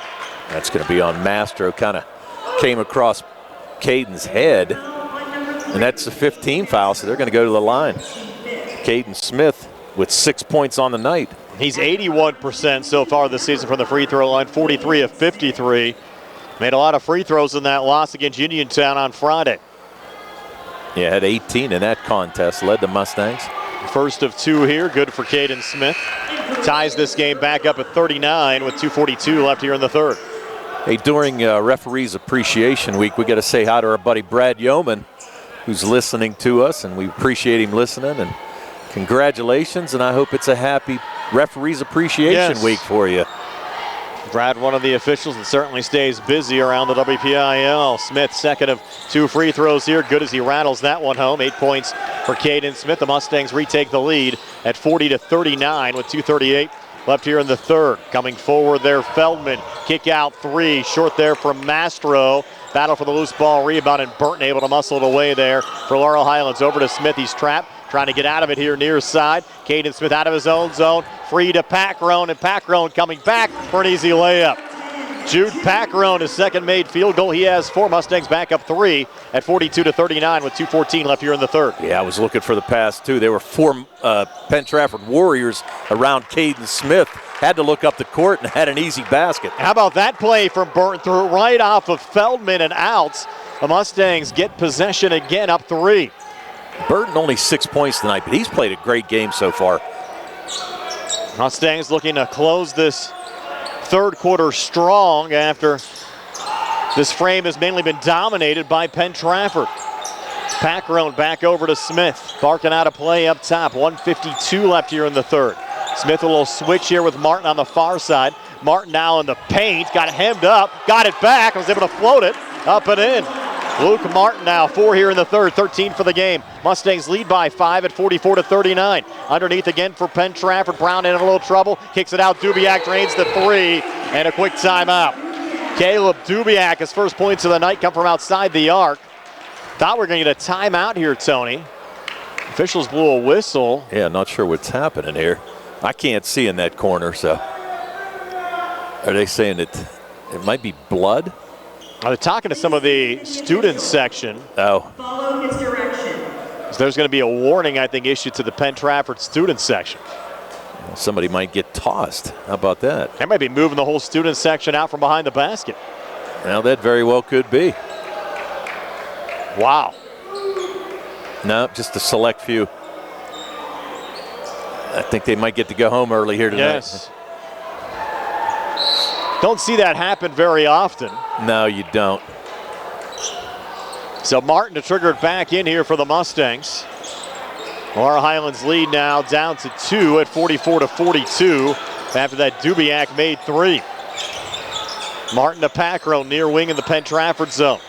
That's going to be on Mastro. Kind of came across Caden's head. And that's a 15 foul, so they're going to go to the line. Caden Smith with 6 points on the night. He's 81% so far this season from the free throw line, 43 of 53. Made a lot of free throws in that loss against Uniontown on Friday. Yeah, had 18 in that contest, led the Mustangs. First of two here, good for Caden Smith. Ties this game back up at 39 with 2:42 left here in the third. Hey, during Referees Appreciation Week, we got to say hi to our buddy Brad Yeoman, who's listening to us, and we appreciate him listening. And congratulations, and I hope it's a happy Referees Appreciation Week for you. Brad, one of the officials, and certainly stays busy around the WPIAL. Smith, second of two free throws here. Good as he rattles that one home. 8 points for Caden Smith. The Mustangs retake the lead at 40-39 with 2:38 left here in the third. Coming forward there, Feldman. Kick out three. Short there from Mastro. Battle for the loose ball rebound, and Burton able to muscle it away there for Laurel Highlands. Over to Smith. He's trapped. Trying to get out of it here near side. Caden Smith out of his own zone. Free to Packrone, and Packrone coming back for an easy layup. Jude Packrone, his second made field goal. He has four. Mustangs back up three at 42-39 with 2:14 left here in the third. Yeah, I was looking for the pass too. There were four Penn Trafford Warriors around Caden Smith. Had to look up the court and had an easy basket. How about that play from Burton? Threw it right off of Feldman and out. The Mustangs get possession again, up three. Burton only 6 points tonight, but he's played a great game so far. Mustangs looking to close this third quarter strong after this frame has mainly been dominated by Penn Trafford. Packrone back over to Smith. Barking out a play up top. 1:52 left here in the third. Smith a little switch here with Martin on the far side. Martin now in the paint. Got hemmed up. Got it back. Was able to float it up and in. Luke Martin now, 4 here in the third, 13 for the game. Mustangs lead by 5 at 44-39. Underneath again for Penn Trafford. Brown in a little trouble, kicks it out. Dubiak drains the three, and a quick timeout. Caleb Dubiak, his first points of the night come from outside the arc. Thought we were going to get a timeout here, Tony. Officials blew a whistle. Yeah, not sure what's happening here. I can't see in that corner, so. Are they saying that it might be blood? They're talking to some of the students section. Oh. Follow his direction. So there's going to be a warning, I think, issued to the Penn Trafford student section. Well, somebody might get tossed. How about that? They might be moving the whole student section out from behind the basket. Well, that very well could be. Wow. No, just a select few. I think they might get to go home early here tonight. Yes. Don't see that happen very often. No, you don't. So Martin to trigger it back in here for the Mustangs. Laurel Highlands lead now down to 2 at 44-42 after that Dubiak made three. Martin to Packrone, near wing in the Penn Trafford zone.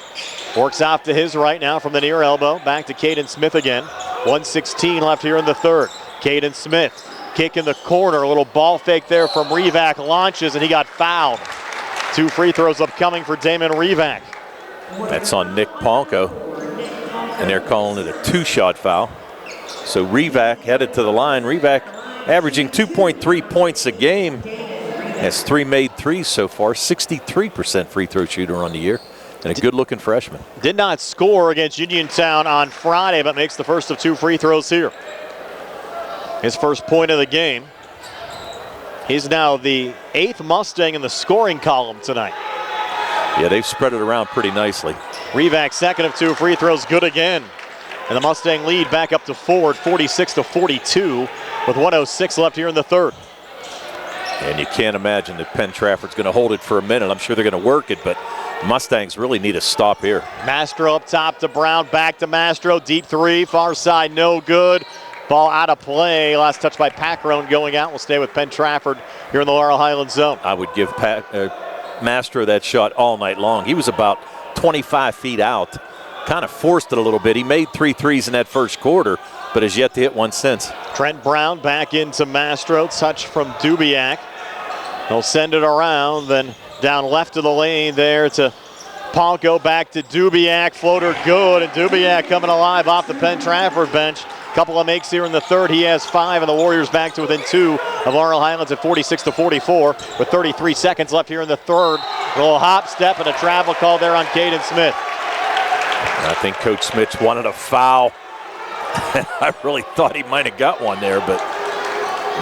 Works off to his right now from the near elbow. Back to Caden Smith again. 1:16 left here in the third. Caden Smith. Kick in the corner, a little ball fake there from Revac, launches, and he got fouled. 2 free throws upcoming for Damon Revac. That's on Nick Ponko, and they're calling it a 2-shot foul. So Revac headed to the line. Revac averaging 2.3 points a game. Has 3 made threes so far, 63% free throw shooter on the year, and a good-looking freshman. Did not score against Uniontown on Friday, but makes the first of 2 free throws here. His first point of the game. He's now the 8th Mustang in the scoring column tonight. Yeah, they've spread it around pretty nicely. Revac, second of 2 free throws, good again. And the Mustang lead back up to 4 at 46-42 with 1:06 left here in the third. And you can't imagine that Penn Trafford's going to hold it for a minute. I'm sure they're going to work it, but Mustangs really need a stop here. Mastro up top to Brown, back to Mastro, deep three, far side, no good. Ball out of play. Last touch by Packrone going out. Will stay with Penn Trafford here in the Laurel Highlands zone. I would give Mastro that shot all night long. He was about 25 feet out. Kind of forced it a little bit. He made 3 threes in that first quarter, but has yet to hit one since. Trent Brown back into Mastro. Touch from Dubiak. He'll send it around, then down left of the lane there to Ponko, back to Dubiak. Floater good, and Dubiak coming alive off the Penn Trafford bench. Couple of makes here in the third. He has 5, and the Warriors back to within 2 of Laurel Highlands at 46-44 with 33 seconds left here in the third. A little hop, step, and a travel call there on Caden Smith. I think Coach Smith wanted a foul. I really thought he might have got one there, but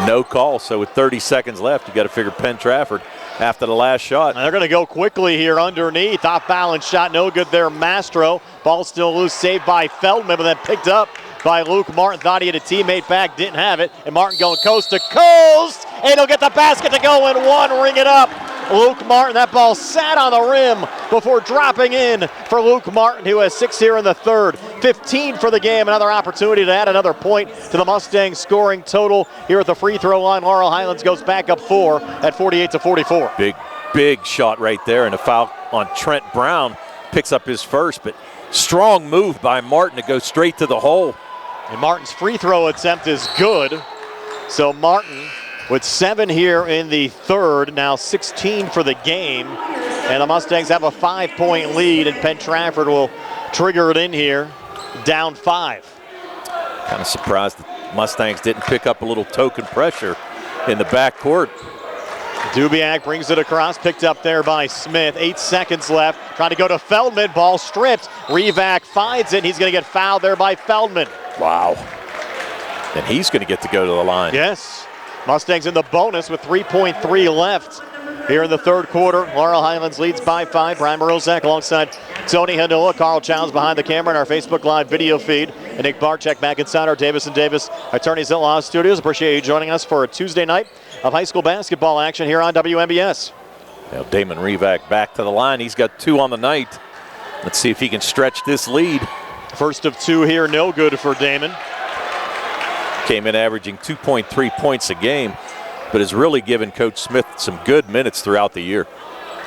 no call. So with 30 seconds left, you got to figure Penn Trafford after the last shot. And they're going to go quickly here underneath. Off balance shot, no good there. Mastro. Ball still loose, saved by Feldman, but then picked up by Luke Martin. Thought he had a teammate back, didn't have it. And Martin going coast to coast. And he'll get the basket to go in one, ring it up. Luke Martin, that ball sat on the rim before dropping in for Luke Martin, who has 6 here in the third. 15 for the game, another opportunity to add another point to the Mustangs scoring total here at the free throw line. Laurel Highlands goes back up 4 at 48-44. Big shot right there, and a foul on Trent Brown. Picks up his first, but strong move by Martin to go straight to the hole. And Martin's free throw attempt is good. So Martin with 7 here in the third, now 16 for the game. And the Mustangs have a 5-point lead, and Penn Trafford will trigger it in here, down 5. Kind of surprised the Mustangs didn't pick up a little token pressure in the backcourt. Dubiak brings it across, picked up there by Smith. 8 seconds left, trying to go to Feldman, ball stripped. Revac finds it, he's going to get fouled there by Feldman. Wow. And he's going to get to go to the line. Yes. Mustangs in the bonus with 3.3 left here in the third quarter. Laurel Highlands leads by 5. Brian Morozak alongside Tony Hendola, Carl Childs behind the camera in our Facebook Live video feed, and Nick Barczyk back inside our Davis & Davis Attorneys at Law studios. Appreciate you joining us for a Tuesday night of high school basketball action here on WMBS. Now Damon Revac back to the line. He's got 2 on the night. Let's see if he can stretch this lead. First of 2 here, no good for Damon. Came in averaging 2.3 points a game, but has really given Coach Smith some good minutes throughout the year.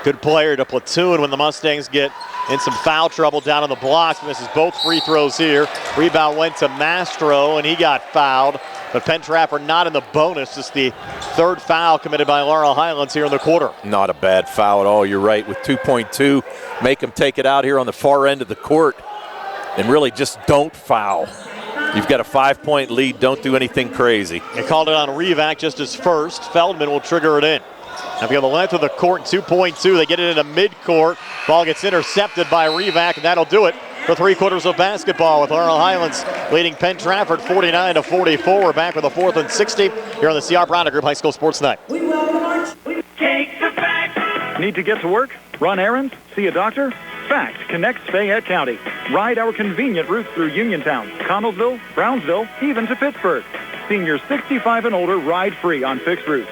Good player to platoon when the Mustangs get in some foul trouble down on the blocks. Misses both free throws here. Rebound went to Mastro, and he got fouled. But Penn Trafford not in the bonus. It's the third foul committed by Laurel Highlands here in the quarter. Not a bad foul at all. You're right. With 2.2, make them take it out here on the far end of the court and really just don't foul. You've got a 5-point lead. Don't do anything crazy. They called it on Revac just as first. Feldman will trigger it in. Now if you have the length of the court, 2.2, they get it into midcourt. Ball gets intercepted by Revac, and that'll do it for 3 quarters of basketball, with Laurel Highlands leading Penn Trafford 49-44. We're back with a 4th and 60 here on the C.R. Bronner Group High School Sports Night. Need to get to work? Run errands? See a doctor? Fact connects Fayette County. Ride our convenient routes through Uniontown, Connellsville, Brownsville, even to Pittsburgh. Seniors 65 and older ride free on fixed routes.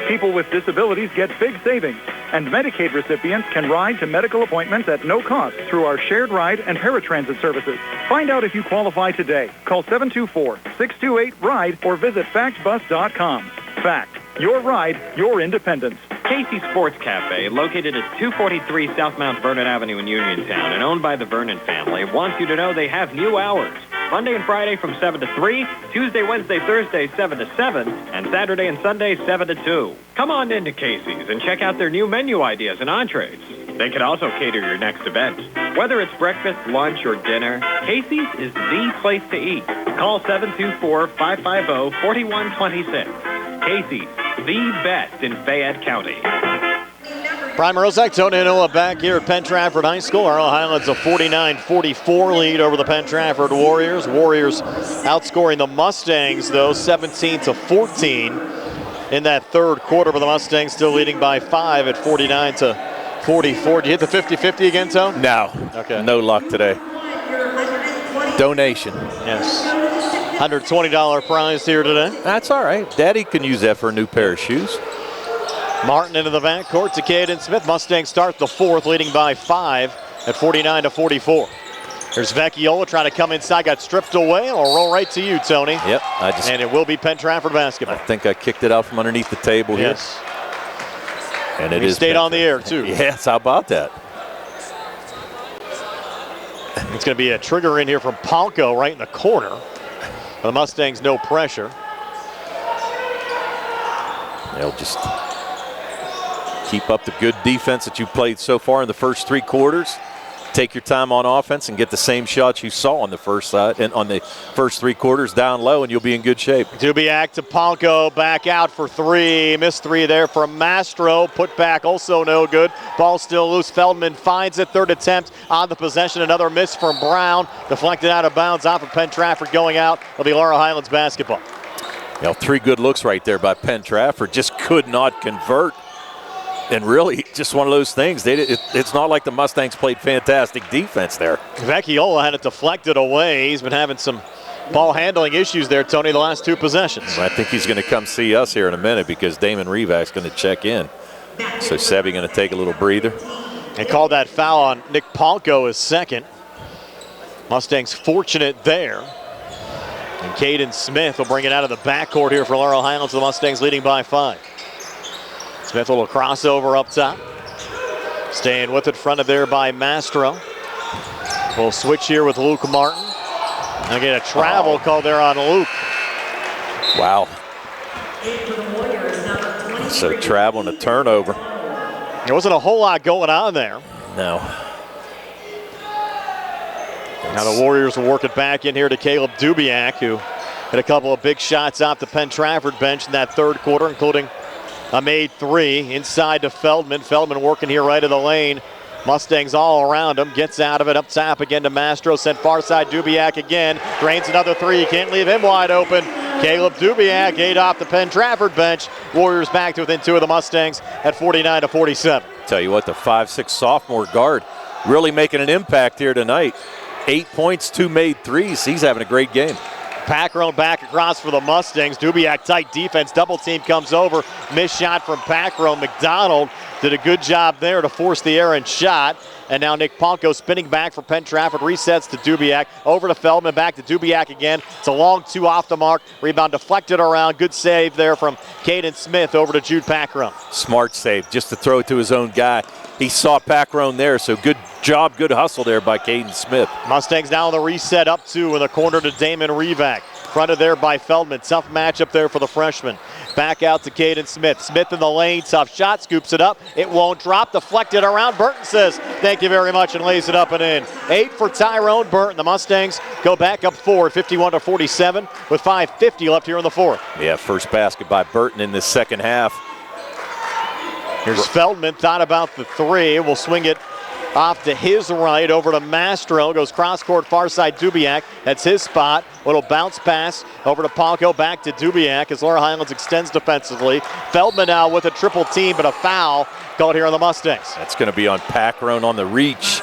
People with disabilities get big savings, and Medicaid recipients can ride to medical appointments at no cost through our shared ride and paratransit services. Find out if you qualify today. Call 724-628-RIDE or visit factbus.com. Fact, your ride, your independence. Casey's Sports Cafe, located at 243 South Mount Vernon Avenue in Uniontown and owned by the Vernon family, wants you to know they have new hours. Monday and Friday from 7 to 3, Tuesday, Wednesday, Thursday 7 to 7, and Saturday and Sunday 7 to 2. Come on into Casey's and check out their new menu ideas and entrees. They can also cater your next event. Whether it's breakfast, lunch, or dinner, Casey's is the place to eat. Call 724-550-4126. Casey's, the best in Fayette County. Brian Morozak, Tony Hendola back here at Penn Trafford High School. Laurel Highlands a 49-44 lead over the Penn Trafford Warriors. Warriors outscoring the Mustangs, though, 17-14 in that third quarter, but the Mustangs still leading by 5 at 49-44. Did you hit the 50-50 again, Tone? No. Okay. No luck today. Donation. Yes. $120 prize here today. That's all right. Daddy can use that for a new pair of shoes. Martin into the backcourt to Caden Smith. Mustangs start the fourth, leading by 5 at 49-44. There's Vecchiola trying to come inside, got stripped away, and will roll right to you, Tony. Yep. And it will be Penn Trafford basketball. I think I kicked it out from underneath the table here. Yes. And it is stayed on the air, too. Yes, how about that? It's going to be a trigger in here from Palco right in the corner. The Mustangs, no pressure. They'll just keep up the good defense that you played so far in the first 3 quarters. Take your time on offense and get the same shots you saw on the first side and on the first 3 quarters down low, and you'll be in good shape. Dubiak to Palco, back out for 3. Missed 3 there from Mastro. Put back also no good. Ball still loose. Feldman finds it. Third attempt on the possession. Another miss from Brown. Deflected out of bounds off of Penn Trafford, going out of the Laurel Highlands basketball. 3 good looks right there by Penn Trafford. Just could not convert. And really, just one of those things. It's not like the Mustangs played fantastic defense there. Vecchiola had it deflected away. He's been having some ball handling issues there, Tony, the last two possessions. I think he's going to come see us here in a minute because Damon Revak's going to check in. So Sebi going to take a little breather. They called that foul on Nick Palko as second. Mustangs fortunate there. And Caden Smith will bring it out of the backcourt here for Laurel Highlands. The Mustangs leading by 5. Smith a little crossover up top. Staying with it, fronted there by Mastro. We'll switch here with Luke Martin. I'll get a travel call there on Luke. Wow. So travel and a turnover. There wasn't a whole lot going on there. No. Now the Warriors will work it back in here to Caleb Dubiak, who had a couple of big shots off the Penn Trafford bench in that third quarter, including a made three inside to Feldman. Feldman working here right of the lane. Mustangs all around him. Gets out of it up top again to Mastro. Sent far side. Dubiak again. Drains another three. You can't leave him wide open. Caleb Dubiak, 8 off the Penn Trafford bench. Warriors back to within 2 of the Mustangs at 49-47. Tell you what, the 5'6" sophomore guard really making an impact here tonight. 8 points, 2 made threes. He's having a great game. Packrone back across for the Mustangs. Dubiak tight defense. Double team comes over. Missed shot from Packrone. McDonald did a good job there to force the errant shot. And now Nick Palko spinning back for Penn Trafford. Resets to Dubiak. Over to Feldman. Back to Dubiak again. It's a long 2 off the mark. Rebound deflected around. Good save there from Caden Smith over to Jude Packrone. Smart save just to throw it to his own guy. He saw Packrone there, so good job, good hustle there by Caden Smith. Mustangs now on the reset up 2 in the corner to Damon Revak. Fronted there by Feldman. Tough matchup there for the freshman. Back out to Caden Smith. Smith in the lane. Tough shot. Scoops it up. It won't drop. Deflected around. Burton says, thank you very much, and lays it up and in. 8 for Tyrone Burton. The Mustangs go back up 4, 51-47, with 5:50 left here in the fourth. Yeah, first basket by Burton in this second half. Here's Feldman. Thought about the 3. We'll swing it off to his right, over to Mastro. Goes cross-court, far side, Dubiak. That's his spot. Little bounce pass over to Palko, back to Dubiak as Laurel Highlands extends defensively. Feldman now with a triple team, but a foul called here on the Mustangs. That's going to be on Packrone on the reach.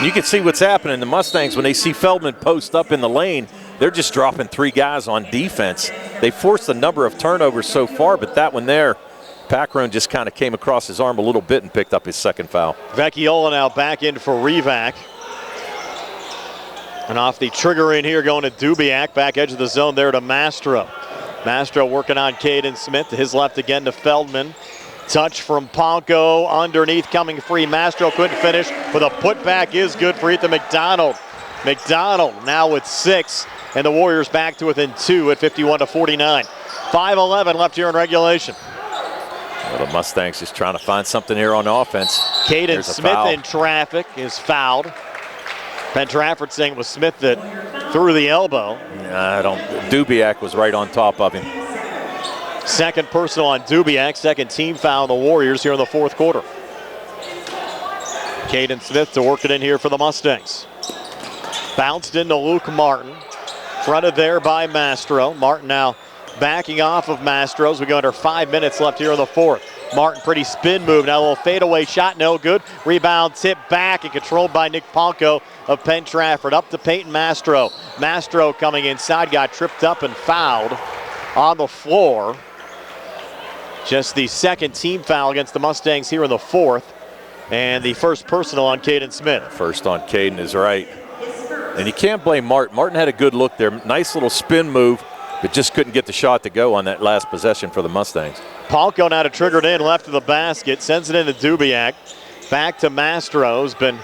You can see what's happening. The Mustangs, when they see Feldman post up in the lane, they're just dropping 3 guys on defense. They forced a number of turnovers so far, but that one there, Packrone just kind of came across his arm a little bit and picked up his second foul. Vecchiola now back in for Revak. And off the trigger in here going to Dubiak. Back edge of the zone there to Mastro. Mastro working on Caden Smith. To his left again to Feldman. Touch from Palko. Underneath coming free. Mastro couldn't finish, but a putback is good for Ethan McDonald. McDonald now with 6. And the Warriors back to within 2 at 51-49. 5:11 left here in regulation. Well, the Mustangs just trying to find something here on offense. Caden Smith in traffic is fouled. Penn Trafford saying it was Smith that threw the elbow. Dubiak was right on top of him. Second personal on Dubiak. Second team foul on the Warriors here in the fourth quarter. Caden Smith to work it in here for the Mustangs. Bounced into Luke Martin. Fronted there by Mastro. Martin now backing off of Mastro's. We go under 5 minutes left here in the fourth. Martin, pretty spin move. Now a little fadeaway shot, no good. Rebound tip back and controlled by Nick Palko of Penn Trafford. Up to Peyton Mastro. Mastro coming inside, got tripped up and fouled on the floor. Just the second team foul against the Mustangs here in the fourth. And the first personal on Caden Smith. First on Caden is right. And you can't blame Martin. Martin had a good look there. Nice little spin move, but just couldn't get the shot to go on that last possession for the Mustangs. Palko now to trigger it in, left of the basket, sends it into Dubiak. Back to Mastro, who's been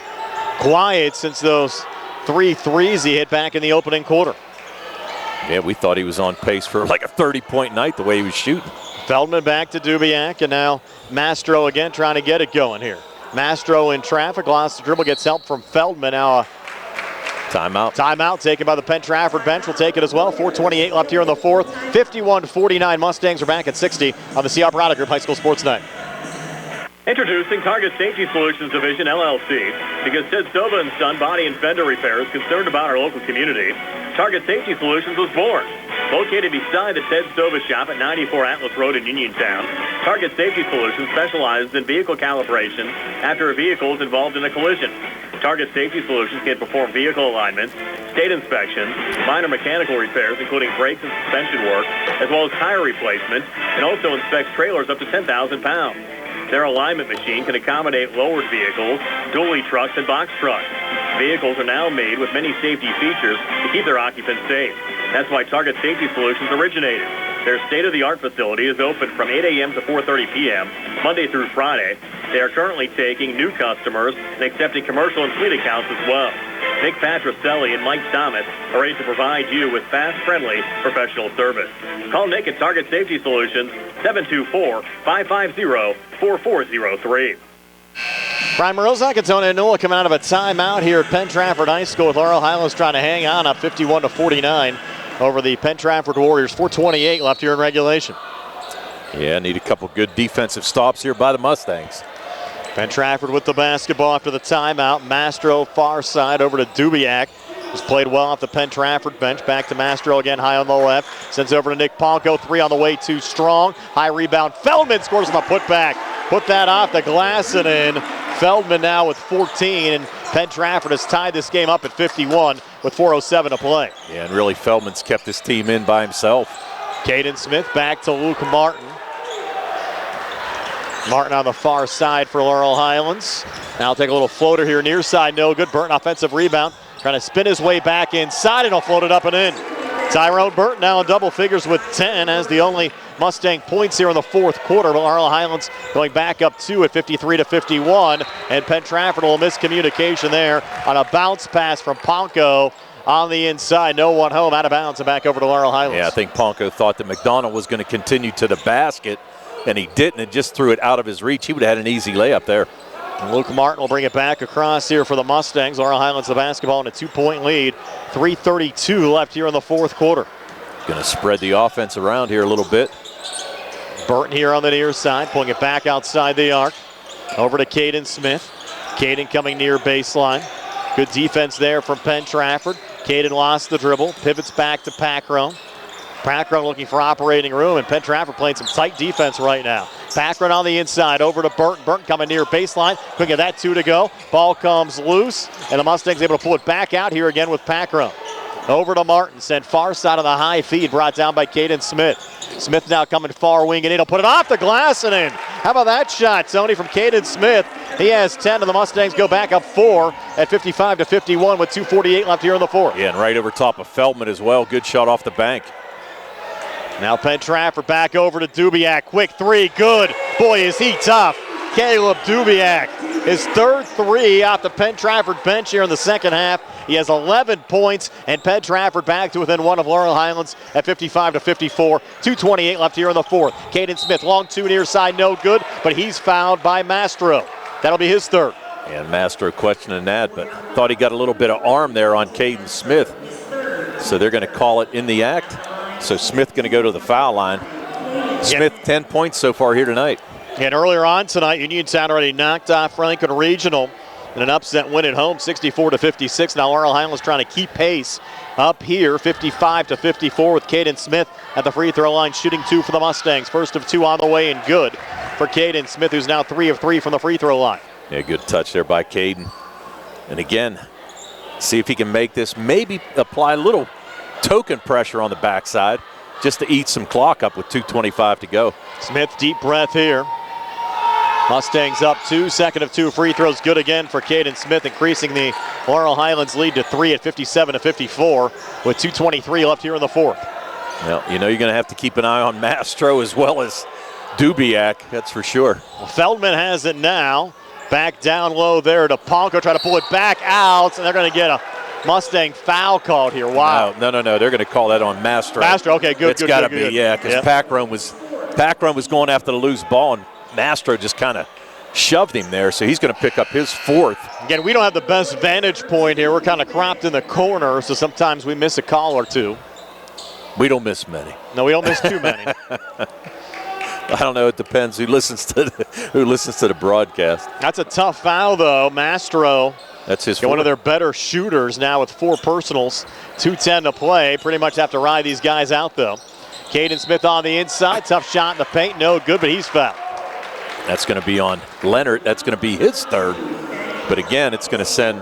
quiet since those 3 threes he hit back in the opening quarter. Yeah, we thought he was on pace for like a 30-point night the way he was shooting. Feldman back to Dubiak, and now Mastro again trying to get it going here. Mastro in traffic, lost the dribble, gets help from Feldman. Now timeout. Timeout taken by the Penn Trafford bench. Will take it as well. 4:28 left here in the fourth. 51-49. Mustangs are back at 60 on the CR Product Group High School Sports Night. Introducing Target Safety Solutions Division, LLC. Because Ted Sova and Son Body and Fender Repair is concerned about our local community, Target Safety Solutions was born. Located beside the Ted Sova shop at 94 Atlas Road in Uniontown, Target Safety Solutions specializes in vehicle calibration after a vehicle is involved in a collision. Target Safety Solutions can perform vehicle alignments, state inspections, minor mechanical repairs, including brakes and suspension work, as well as tire replacement, and also inspects trailers up to 10,000 pounds. Their alignment machine can accommodate lowered vehicles, dually trucks, and box trucks. Vehicles are now made with many safety features to keep their occupants safe. That's why Target Safety Solutions originated. Their state-of-the-art facility is open from 8 a.m. to 4:30 p.m., Monday through Friday. They are currently taking new customers and accepting commercial and fleet accounts as well. Nick Patricelli and Mike Thomas are ready to provide you with fast, friendly, professional service. Call Nick at Target Safety Solutions, 724-550-4403. Brian Morozak and Tony Newell coming out of a timeout here at Penn Trafford High School with Laurel Highlands trying to hang on up 51-49 over the Penn Trafford Warriors. 4:28 left here in regulation. Yeah, need a couple good defensive stops here by the Mustangs. Penn Trafford with the basketball after the timeout. Mastro far side over to Dubiak. Has played well off the Penn Trafford bench. Back to Mastro again, high on the left. Sends over to Nick Ponko. 3 on the way, too strong. High rebound. Feldman scores on the putback. Put that off the glass and in. Feldman now with 14, and Penn Trafford has tied this game up at 51 with 4:07 to play. Yeah, and really Feldman's kept his team in by himself. Caden Smith back to Luke Martin. Martin on the far side for Laurel Highlands. Now I'll take a little floater here near side, no good. Burton offensive rebound. Trying to spin his way back inside, and he'll float it up and in. Tyrone Burton now in double figures with 10 as the only Mustang points here in the fourth quarter. But Laurel Highlands going back up 2 at 53-51. And Penn Trafford will miss communication there on a bounce pass from Ponko on the inside. No one home, out of bounds, and back over to Laurel Highlands. Yeah, I think Ponko thought that McDonald was going to continue to the basket, and he didn't, and just threw it out of his reach. He would have had an easy layup there. And Luke Martin will bring it back across here for the Mustangs. Laurel Highlands the basketball in a 2-point lead. 3:32 left here in the fourth quarter. Going to spread the offense around here a little bit. Burton here on the near side, pulling it back outside the arc. Over to Caden Smith. Caden coming near baseline. Good defense there from Penn Trafford. Caden lost the dribble, pivots back to Packrone. Packrone looking for operating room, and Penn Trafford playing some tight defense right now. Packrone on the inside, over to Burton. Burton coming near baseline. Couldn't get that 2 to go. Ball comes loose, and the Mustangs able to pull it back out here again with Packrone. Over to Martin, sent far side of the high feed, brought down by Caden Smith. Smith now coming far wing, and he'll put it off the glass and in. How about that shot, Tony, from Caden Smith? He has 10, and the Mustangs go back up 4 at 55-51 with 2:48 left here in the fourth. Yeah, and right over top of Feldman as well. Good shot off the bank. Now Penn Trafford back over to Dubiak. Quick 3, good. Boy, is he tough. Caleb Dubiak. His third 3 off the Penn Trafford bench here in the second half. He has 11 points, and Penn Trafford back to within 1 of Laurel Highlands at 55-54. 2:28 left here in the fourth. Caden Smith, long 2 near side, no good, but he's fouled by Mastro. That'll be his third. And Mastro questioning that, but thought he got a little bit of arm there on Caden Smith. So they're going to call it in the act. So Smith going to go to the foul line. Smith, 10 points so far here tonight. And earlier on tonight, Uniontown already knocked off Franklin Regional in an upset win at home, 64-56. Now Laurel Highlands trying to keep pace up here, 55-54 with Caden Smith at the free throw line, shooting 2 for the Mustangs. First of 2 on the way and good for Caden Smith, who's now 3 of 3 from the free throw line. Yeah, good touch there by Caden. And again, see if he can make this, maybe apply a little token pressure on the backside just to eat some clock up with 2:25 to go. Smith, deep breath here. Mustangs up 2, second of 2 free throws, good again for Caden Smith, increasing the Laurel Highlands lead to 3 at 57-54 with 2:23 left here in the fourth. Well, you know you're going to have to keep an eye on Mastro as well as Dubiak, that's for sure. Well, Feldman has it now. Back down low there to Ponko, try to pull it back out, and they're going to get a Mustang foul called here. Wow. No. They're going to call that on Mastro. Mastro, okay, good. It's got to be, yeah, because Packrone was going after the loose ball, and Mastro just kind of shoved him there, so he's going to pick up his fourth. Again, we don't have the best vantage point here. We're kind of cropped in the corner, so sometimes we miss a call or two. We don't miss many. No, we don't miss too many. I don't know. It depends who listens to the broadcast. That's a tough foul, though. Mastro. That's his one of their better shooters now with 4 personals. 2:10 to play. Pretty much have to ride these guys out, though. Caden Smith on the inside. Tough shot in the paint. No good, but he's fouled. That's going to be on Leonard. That's going to be his third. But again, it's going to send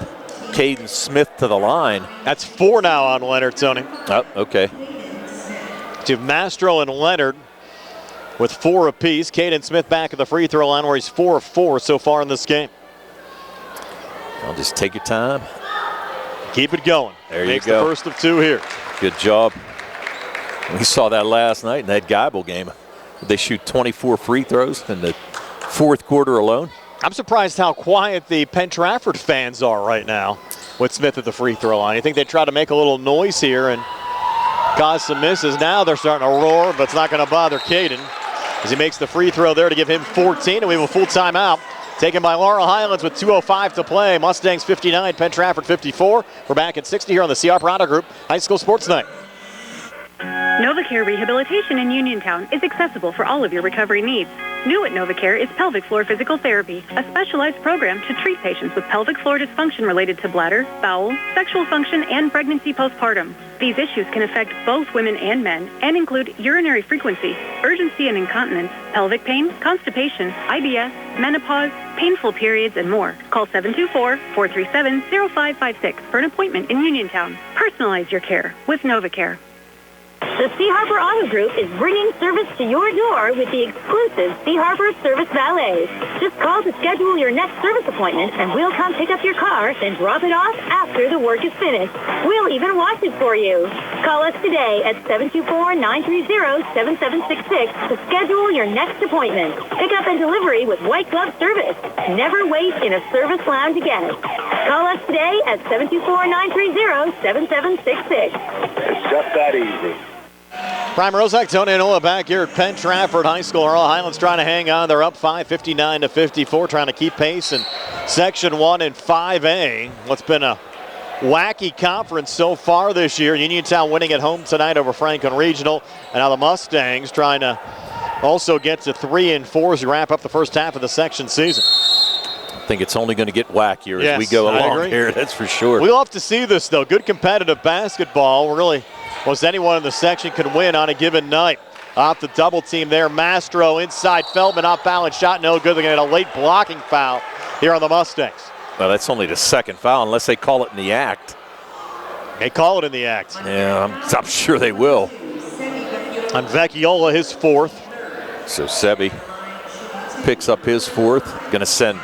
Caden Smith to the line. That's 4 now on Leonard, Tony. Oh, okay. To Mastro and Leonard with 4 apiece. Caden Smith back at the free throw line where he's 4 of 4 so far in this game. I'll just take your time. Keep it going. There Makes you go. the first of 2 here. Good job. We saw that last night in that Geibel game. They shoot 24 free throws in the fourth quarter alone. I'm surprised how quiet the Penn Trafford fans are right now with Smith at the free throw line. You think they try to make a little noise here and cause some misses. Now they're starting to roar, but it's not going to bother Caden as he makes the free throw there to give him 14, and we have a full timeout taken by Laurel Highlands with 2:05 to play. Mustangs 59, Penn Trafford 54. We're back at 60 here on the CR Product Group High School Sports Night. NovaCare Rehabilitation in Uniontown is accessible for all of your recovery needs. New at NovaCare is pelvic floor physical therapy, a specialized program to treat patients with pelvic floor dysfunction related to bladder, bowel, sexual function, and pregnancy postpartum. These issues can affect both women and men and include urinary frequency, urgency and incontinence, pelvic pain, constipation, IBS, menopause, painful periods, and more. Call 724-437-0556 for an appointment in Uniontown. Personalize your care with NovaCare. The Sea Harbor Auto Group is bringing service to your door with the exclusive Sea Harbor Service Valet. Just call to schedule your next service appointment, and we'll come pick up your car, then drop it off after the work is finished. We'll even wash it for you. Call us today at 724-930-7766 to schedule your next appointment. Pickup and delivery with white glove service. Never wait in a service lounge again. Call us today at 724-930-7766. It's just that easy. Prime Rozak, Tony Anola back here at Penn Trafford High School. Laurel Highlands trying to hang on. They're up 5, 59-54, trying to keep pace in Section 1 and 5A. What's been a wacky conference so far this year. Uniontown winning at home tonight over Franklin Regional. And now the Mustangs trying to also get to 3 and 4 as we wrap up the first half of the section season. I think it's only going to get wackier as we go along here, that's for sure. We love to see this, though. Good competitive basketball. Really, most anyone in the section can win on a given night. Off the double team there. Mastro inside. Feldman off balance shot. No good. They're going to get a late blocking foul here on the Mustangs. Well, that's only the second foul unless they call it in the act. They call it in the act. Yeah, I'm sure they will. On Vecchiola, his 4th. So Sebi picks up his 4th. Going to send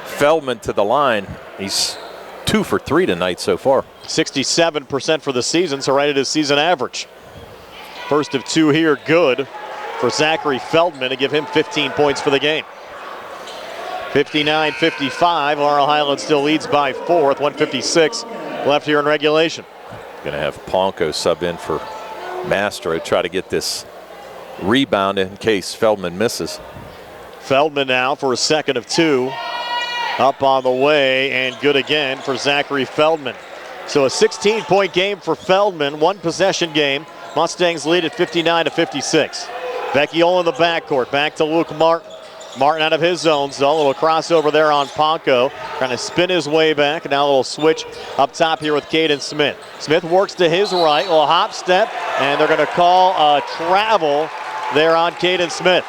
Feldman to the line. He's 2 for 3 tonight so far. 67% for the season, so right at his season average. First of 2 here, good for Zachary Feldman to give him 15 points for the game. 59-55, Laurel Highlands still leads by 4 with 1:56 left here in regulation. Going to have Ponko sub in for Mastro, try to get this rebound in case Feldman misses. Feldman now for a second of 2. Up on the way and good again for Zachary Feldman. So a 16-point game for Feldman, 1 possession game. Mustangs lead at 59-56. Vecchiola in the backcourt, back to Luke Martin. Martin out of his zone, so a little crossover there on Ponko. Trying to spin his way back, and now a little switch up top here with Caden Smith. Smith works to his right, a little hop step, and they're going to call a travel there on Caden Smith.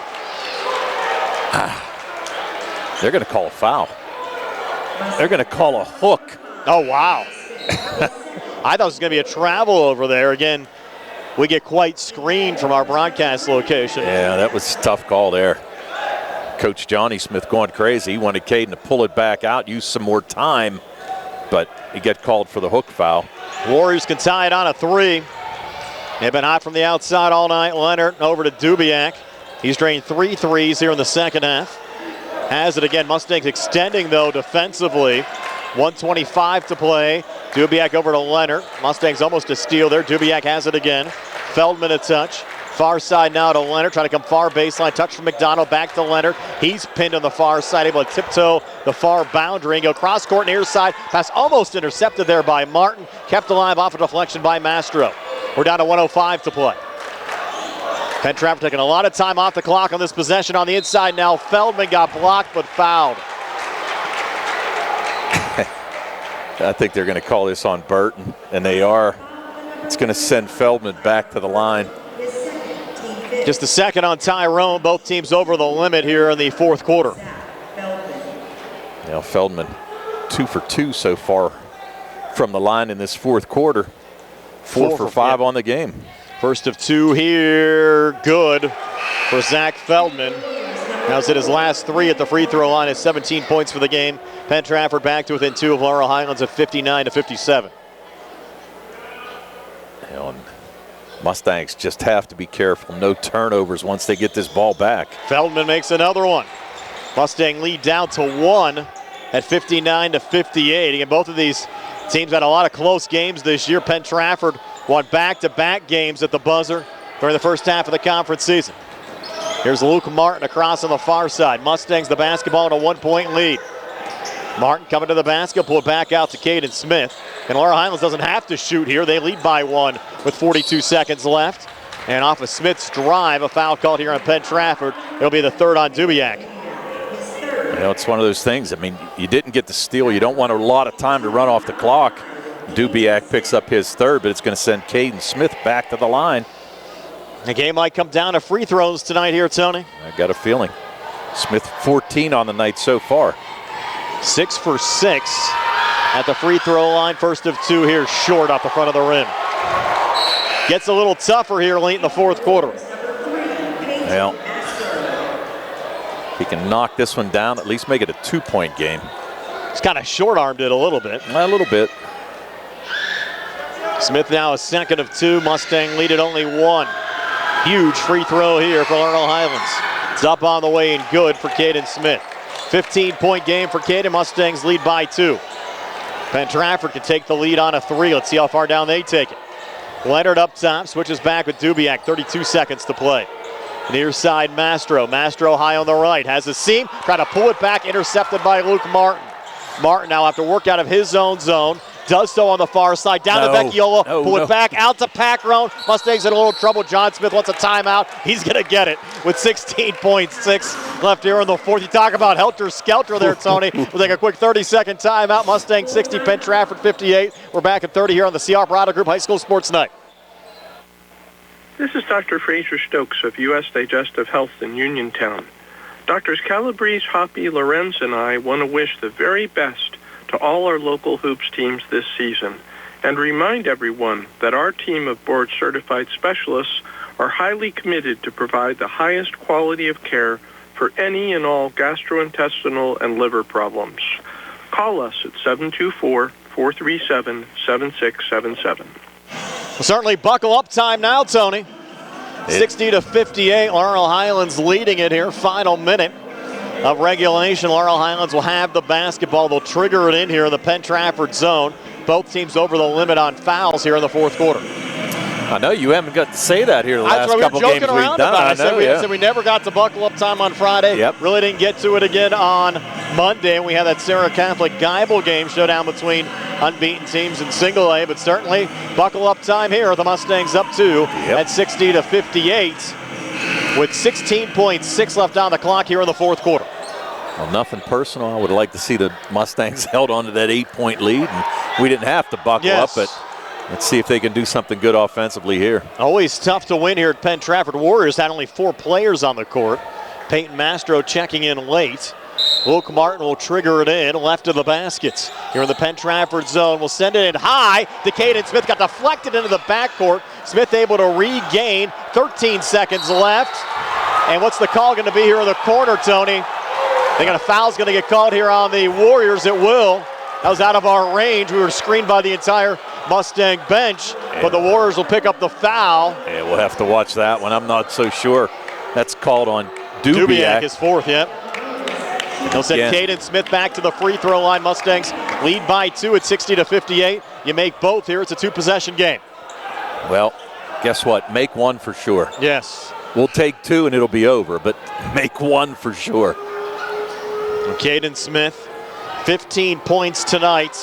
They're going to call a foul. They're going to call a hook. Oh, wow. I thought it was going to be a travel over there. Again, we get quite screened from our broadcast location. Yeah, that was a tough call there. Coach Johnny Smith going crazy. He wanted Caden to pull it back out, use some more time, but he got called for the hook foul. Warriors can tie it on a 3. They've been hot from the outside all night. Leonard over to Dubiak. He's drained 3 threes here in the second half. Has it again. Mustangs extending, though, defensively. 1:25 to play. Dubiak over to Leonard. Mustangs almost a steal there. Dubiak has it again. Feldman a touch. Far side now to Leonard. Trying to come far baseline. Touch from McDonald. Back to Leonard. He's pinned on the far side. Able to tiptoe the far boundary and go cross court near side. Pass almost intercepted there by Martin. Kept alive off a deflection by Mastro. We're down to 1:05 to play. Penn Trafford taking a lot of time off the clock on this possession on the inside now. Feldman got blocked but fouled. I think they're going to call this on Burton, and they are. It's going to send Feldman back to the line. Just a second on Tyrone. Both teams over the limit here in the fourth quarter. Now Feldman 2 for 2 so far from the line in this fourth quarter. 4 for 5 on the game. First of 2 here, good for Zach Feldman. Now he's hit his last 3 at the free throw line. Has 17 points for the game. Penn Trafford back to within 2 of Laurel Highlands at 59-57. And Mustangs just have to be careful. No turnovers once they get this ball back. Feldman makes another one. Mustang lead down to 1 at 59-58. Again, both of these teams had a lot of close games this year. Penn Trafford won back-to-back games at the buzzer during the first half of the conference season. Here's Luke Martin across on the far side. Mustangs the basketball in a 1-point lead. Martin coming to the basket, pull it back out to Caden Smith. And Laurel Highlands doesn't have to shoot here. They lead by 1 with 42 seconds left. And off of Smith's drive, a foul called here on Penn Trafford. It'll be the 3rd on Dubiak. You know, it's one of those things. I mean, you didn't get the steal. You don't want a lot of time to run off the clock. Dubiak picks up his 3rd, but it's going to send Caden Smith back to the line. The game might come down to free throws tonight here, Tony. I got a feeling. Smith 14 on the night so far. 6 for 6 at the free throw line. First of 2 here, short off the front of the rim. Gets a little tougher here late in the fourth quarter. Well, he can knock this one down, at least make it a 2-point game. He's kind of short-armed it a little bit. A little bit. Smith now a 2nd of 2. Mustang lead at only 1. Huge free throw here for Laurel Highlands. It's up on the way and good for Caden Smith. 15-point game for Caden. Mustangs lead by 2. Penn Trafford can take the lead on a 3. Let's see how far down they take it. Leonard up top, switches back with Dubiak. 32 seconds to play. Near side Mastro. Mastro high on the right. Has a seam. Trying to pull it back. Intercepted by Luke Martin. Martin now have to work out of his own zone. Does so on the far side. Down to Vecchiola. Pull it back out to Packrone. Mustangs in a little trouble. John Smith wants a timeout. He's going to get it with 16.6 left here in the fourth. You talk about helter-skelter there, Tony. We'll take a quick 30-second timeout. Mustang 60, Penn Trafford 58. We're back at 30 here on the CR Brado Group High School Sports Night. This is Dr. Fraser Stokes of U.S. Digestive Health in Uniontown. Doctors Calabrese, Hoppy, Lorenz, and I want to wish the very best to all our local hoops teams this season and remind everyone that our team of board-certified specialists are highly committed to provide the highest quality of care for any and all gastrointestinal and liver problems. Call us at 724-437-7677. Well, certainly buckle up time now, Tony. 60-58, Laurel Highlands leading it here. Final minute of regulation. Laurel Highlands will have the basketball. They'll trigger it in here in the Penn Trafford zone. Both teams over the limit on fouls here in the fourth quarter. I know you haven't got to say that here the last couple games we've done. I said we never got to buckle up time on Friday. Yep. Really didn't get to it again on Monday. We had that Sarah Catholic Geibel game showdown between unbeaten teams in single A, but certainly buckle up time here. The Mustangs up 2 at 60-58 with 16.6 left on the clock here in the fourth quarter. Well, nothing personal. I would like to see the Mustangs held on to that 8-point lead, and we didn't have to buckle up, but let's see if they can do something good offensively here. Always tough to win here at Penn Trafford. Warriors had only 4 players on the court. Peyton Mastro checking in late. Luke Martin will trigger it in left of the baskets. Here in the Penn Trafford zone, will send it in high. Caden Smith got deflected into the backcourt. Smith able to regain. 13 seconds left. And what's the call going to be here in the corner, Tony? They got a foul's going to get called here on the Warriors. It will. That was out of our range. We were screened by the entire Mustang bench, but the Warriors will pick up the foul. Yeah, we'll have to watch that one. I'm not so sure. That's called on Dubiak. Dubiak is fourth, yep. They'll send Caden Smith back to the free throw line. Mustangs lead by 2 at 60-58. You make both here. It's a 2-possession game. Well, guess what? Make one for sure. Yes. We'll take 2 and it'll be over, but make one for sure. Caden Smith, 15 points tonight.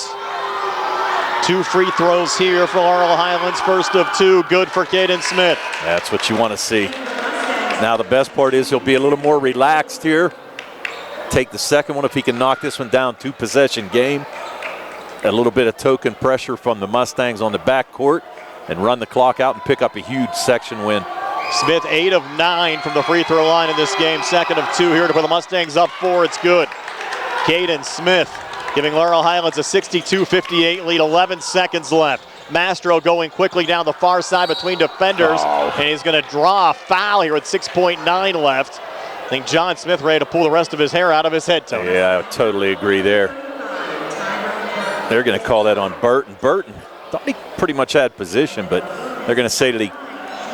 2 free throws here for Laurel Highlands. First of 2, good for Caden Smith. That's what you want to see. Now the best part is he'll be a little more relaxed here. Take the second one if he can knock this one down. 2-possession game. A little bit of token pressure from the Mustangs on the backcourt and run the clock out and pick up a huge section win. Smith 8 of 9 from the free throw line in this game. 2nd of 2 here to put the Mustangs up 4. It's good. Caden Smith giving Laurel Highlands a 62-58 lead, 11 seconds left. Mastro going quickly down the far side between defenders, and he's going to draw a foul here with 6.9 left. I think John Smith ready to pull the rest of his hair out of his head, Tony. Yeah, I totally agree there. They're going to call that on Burton. Burton thought he pretty much had position, but they're going to say that he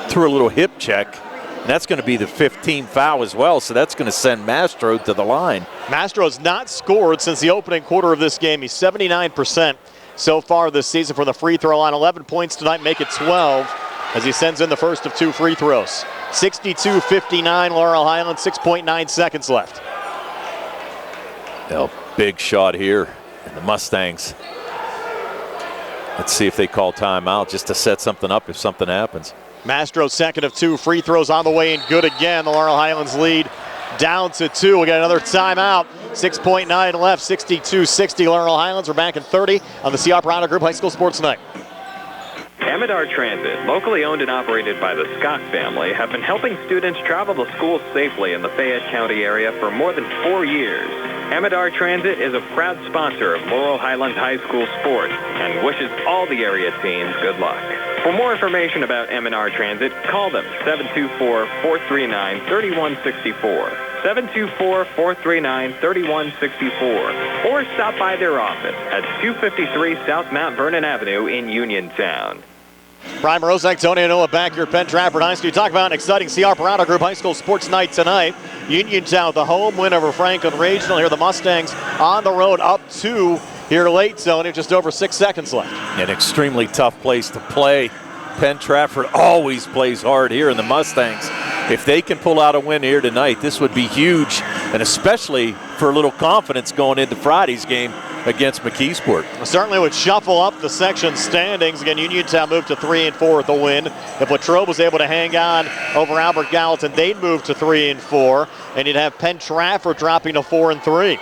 threw a little hip check. And that's going to be the 15th foul as well, so that's going to send Mastro to the line. Mastro has not scored since the opening quarter of this game. He's 79% so far this season from the free throw line. 11 points tonight, make it 12 as he sends in the first of 2 free throws. 62-59 Laurel Highlands, 6.9 seconds left. Well, big shot here, and the Mustangs. Let's see if they call timeout just to set something up if something happens. Mastro's second of 2 free throws on the way and good again. The Laurel Highlands lead down to 2. We got another timeout. 6.9 left, 62-60 Laurel Highlands. We're back in 30 on the CR Prado Group High School Sports Night. Amidar Transit, locally owned and operated by the Scott family, have been helping students travel to school safely in the Fayette County area for more than 4 years. Amidar Transit is a proud sponsor of Laurel Highlands High School sports and wishes all the area teams good luck. For more information about Amidar Transit, call them 724-439-3164. 724-439-3164. Or stop by their office at 253 South Mount Vernon Avenue in Uniontown. Brian Morozek, Tony Anoa back here at Penn Trafford High School. You talk about an exciting CR Prado Group High School Sports Night tonight. Uniontown, the home win over Franklin Regional. Here the Mustangs on the road up 2 here late, Tony, just over 6 seconds left. An extremely tough place to play. Penn Trafford always plays hard here, and the Mustangs, if they can pull out a win here tonight, this would be huge, and especially for a little confidence going into Friday's game against McKeesport. Certainly would shuffle up the section standings. Again, Uniontown moved to 3-4 with the win. If Latrobe was able to hang on over Albert Gallatin, they'd move to 3-4, and you'd have Penn Trafford dropping to 4-3.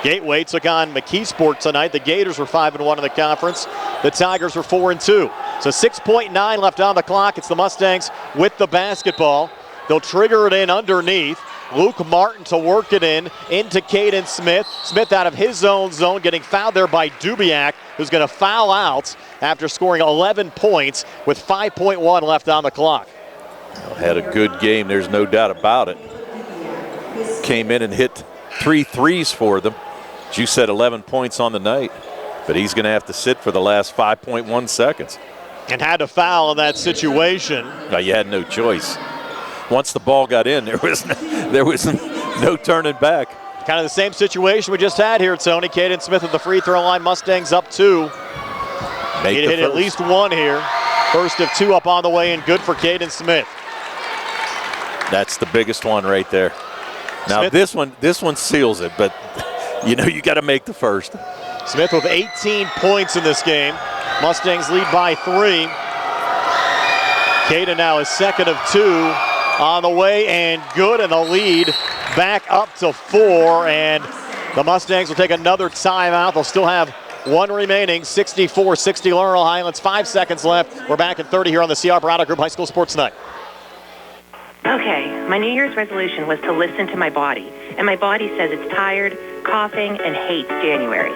Gateway took on McKeesport tonight. The Gators were 5-1 in the conference. The Tigers were 4-2. So 6.9 left on the clock. It's the Mustangs with the basketball. They'll trigger it in underneath. Luke Martin to work it in into Caden Smith. Smith out of his own zone, getting fouled there by Dubiak, who's going to foul out after scoring 11 points with 5.1 left on the clock. Had a good game, there's no doubt about it. Came in and hit 3 threes for them. As you said, 11 points on the night, but he's going to have to sit for the last 5.1 seconds. And had to foul in that situation. No, you had no choice. Once the ball got in, there was no turning back. Kind of the same situation we just had here, Tony. Caden Smith at the free throw line. Mustangs up 2. He'd hit at least 1 here. First of 2 up on the way and good for Caden Smith. That's the biggest one right there. Now this one seals it, but you know you got to make the first. Smith with 18 points in this game. Mustangs lead by 3. Caden now is second of 2 on the way and good, and the lead back up to 4, and the Mustangs will take another timeout. They'll still have 1 remaining. 64-60 Laurel Highlands, 5 seconds left. We're back at 30 here on the CR Prado Group High School Sports Night. Okay, my New Year's resolution was to listen to my body, and my body says it's tired, coughing, and hates January.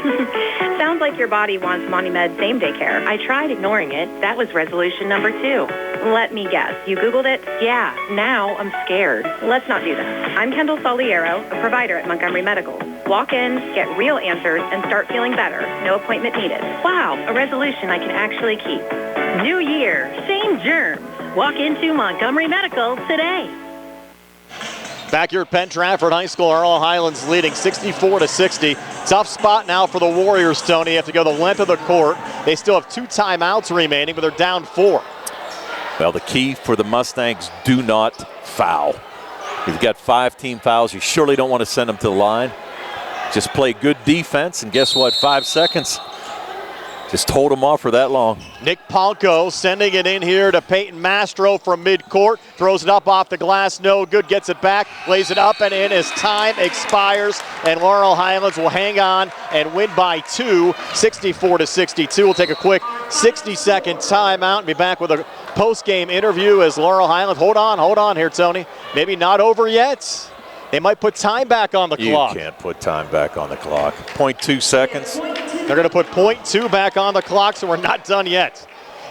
Sounds like your body wants MontyMed same-day care. I tried ignoring it. That was resolution number 2. Let me guess. You Googled it? Yeah. Now I'm scared. Let's not do this. I'm Kendall Soliero, a provider at Montgomery Medical. Walk in, get real answers, and start feeling better. No appointment needed. Wow, a resolution I can actually keep. New year, same germs. Walk into Montgomery Medical today. Back here at Penn Trafford High School, Laurel Highlands leading 64-60. Tough spot now for the Warriors, Tony. You have to go the length of the court. They still have 2 timeouts remaining, but they're down 4. Well, the key for the Mustangs, do not foul. You've got 5 team fouls. You surely don't want to send them to the line. Just play good defense, and guess what? 5 seconds. Just hold them off for that long. Nick Palco sending it in here to Peyton Mastro from midcourt. Throws it up off the glass, no good. Gets it back, lays it up and in as time expires. And Laurel Highlands will hang on and win by 2, 64-62. We'll take a quick 60-second timeout and be back with a post-game interview as Laurel Highlands. Hold on here, Tony. Maybe not over yet. They might put time back on the clock. You can't put time back on the clock. 0.2 seconds. They're going to put 0.2 back on the clock, so we're not done yet.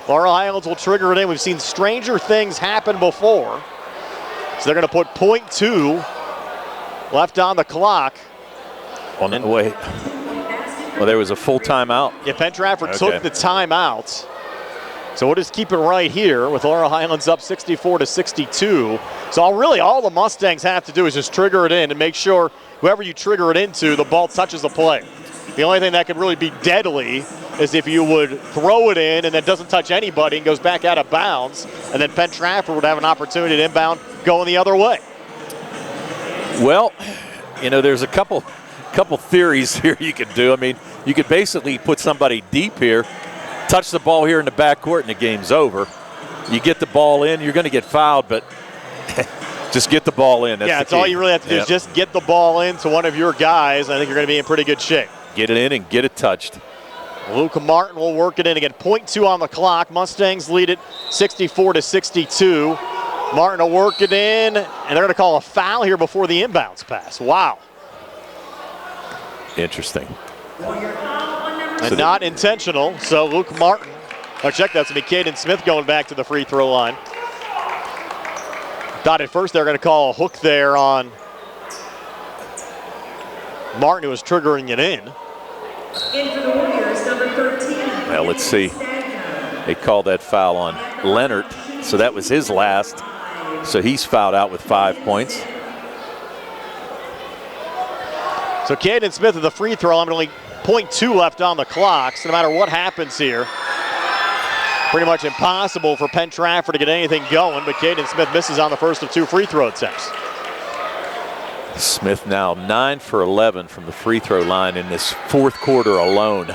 Laurel Highlands will trigger it in. We've seen stranger things happen before. So they're going to put 0.2 left on the clock. Wait. Well, there was a full timeout. Yeah, Penn Trafford took the timeout. So we'll just keep it right here with Laurel Highlands up 64-62. So all the Mustangs have to do is just trigger it in and make sure whoever you trigger it into, the ball touches the play. The only thing that could really be deadly is if you would throw it in and it doesn't touch anybody and goes back out of bounds, and then Penn Trafford would have an opportunity to inbound going the other way. Well, there's a couple theories here you could do. I mean, you could basically put somebody deep here, touch the ball here in the backcourt, and the game's over. You get the ball in, you're going to get fouled, but just get the ball in. That's all you really have to do is just get the ball in to one of your guys. I think you're going to be in pretty good shape. Get it in and get it touched. Luke Martin will work it in again. 0.2 on the clock. Mustangs lead it 64-62. Martin will work it in, and they're going to call a foul here before the inbounds pass. Wow. Interesting. And not intentional, so Luke Martin. Check that's going to be Caden Smith going back to the free throw line. Thought at first they're going to call a hook there on Martin, who was triggering it in. In for the Warriors, number 13. Well, let's see. They called that foul on Leonard, so that was his last. So he's fouled out with 5 points. So Caden Smith at the free throw line, only 0.2 left on the clock. So no matter what happens here, pretty much impossible for Penn Trafford to get anything going, but Caden Smith misses on the first of 2 free throw attempts. Smith now 9 for 11 from the free throw line in this fourth quarter alone.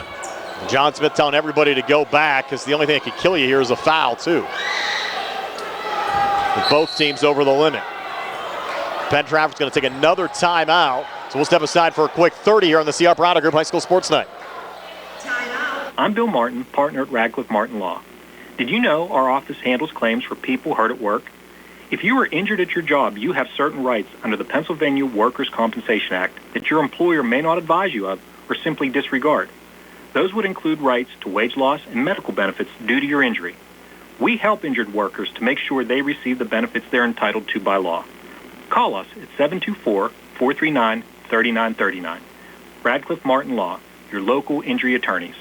John Smith telling everybody to go back because the only thing that could kill you here is a foul too. With both teams over the limit. Penn Trafford's going to take another timeout. So we'll step aside for a quick 30 here on the CR Prada Group High School Sports Night. I'm Bill Martin, partner at Radcliffe Martin Law. Did you know our office handles claims for people hurt at work? If you are injured at your job, you have certain rights under the Pennsylvania Workers' Compensation Act that your employer may not advise you of or simply disregard. Those would include rights to wage loss and medical benefits due to your injury. We help injured workers to make sure they receive the benefits they're entitled to by law. Call us at 724-439-3939. Radcliffe Martin Law, your local injury attorneys.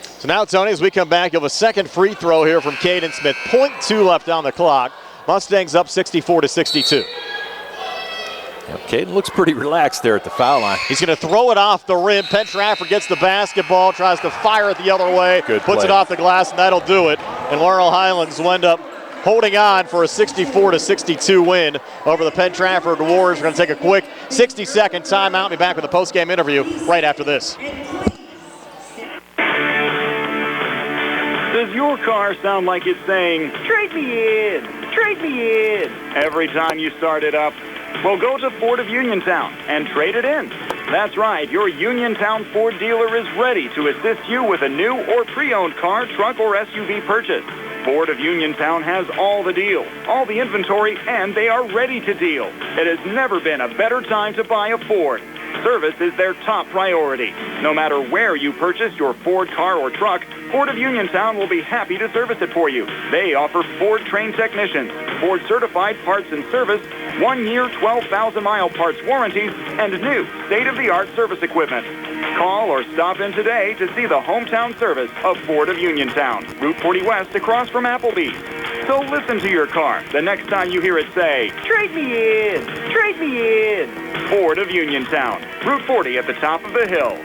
So now, Tony, as we come back, you have a second free throw here from Caden Smith. 0.2 left on the clock. Mustangs up 64-62. Caden looks pretty relaxed there at the foul line. He's going to throw it off the rim. Penn Trafford gets the basketball, tries to fire it the other way, puts it off the glass, and that'll do it. And Laurel Highlands will end up holding on for a 64-62 win over the Penn Trafford Warriors. We're going to take a quick 60-second timeout. Be back with a post-game interview right after this. Does your car sound like it's saying, "Trade me in, trade me in," every time you start it up? Well, go to Ford of Uniontown and trade it in. That's right, your Uniontown Ford dealer is ready to assist you with a new or pre-owned car, truck, or SUV purchase. Ford of Uniontown has all the deals, all the inventory, and they are ready to deal. It has never been a better time to buy a Ford. Service is their top priority. No matter where you purchase your Ford car or truck, Ford of Uniontown will be happy to service it for you. They offer Ford-trained technicians, Ford-certified parts and service, 1-year, 12,000-mile parts warranties, and new state-of-the-art service equipment. Call or stop in today to see the hometown service of Ford of Uniontown, Route 40 West across from Applebee's. So listen to your car the next time you hear it say, "Trade me in, trade me in." Ford of Uniontown, Route 40 at the top of the hill.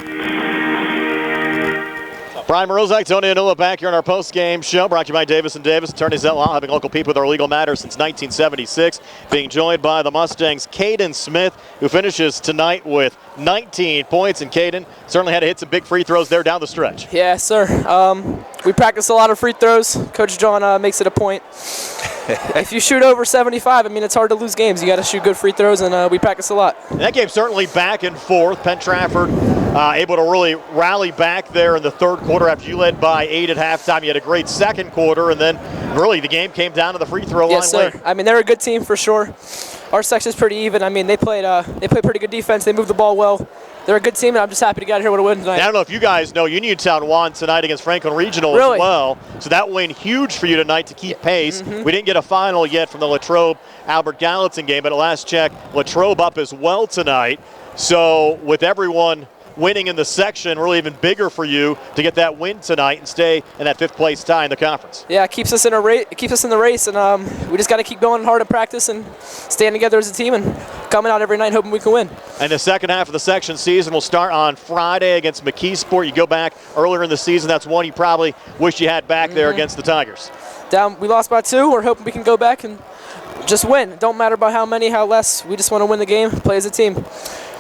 Brian Morozak, Tony Anula back here on our post-game show, brought to you by Davis & Davis, attorneys at law, helping local people with their legal matters since 1976. Being joined by the Mustangs' Caden Smith, who finishes tonight with 19 points. And Caden certainly had to hit some big free throws there down the stretch. Yeah, sir. We practice a lot of free throws. Coach John makes it a point. If you shoot over 75, I mean, it's hard to lose games. You got to shoot good free throws, and we practice a lot. And that game certainly back and forth. Penn Trafford able to really rally back there in the third quarter after you led by 8 at halftime. You had a great second quarter, and then really the game came down to the free throw line. Yes, sir. Late. I mean, they're a good team for sure. our section's pretty even. I mean, they played pretty good defense. They moved the ball well. They're a good team, and I'm just happy to get out here with a win tonight. I don't know if you guys know, Uniontown won tonight against Franklin Regional Really? as well. So that win huge for you tonight to keep pace. We didn't get a final yet from the Latrobe Albert Gallatin game, but at last check, Latrobe up as well tonight. So with everyone winning in the section, really even bigger for you to get that win tonight and stay in that 5th place tie in the conference. Yeah, it keeps us in a race. It keeps us in the race, and we just got to keep going hard in practice and staying together as a team and coming out every night hoping we can win. And the second half of the section season will start on Friday against McKeesport. You go back earlier in the season, that's one you probably wish you had back there against the Tigers. We lost by 2. We're hoping we can go back and just win. It don't matter about how many, how less. We just want to win the game, play as a team.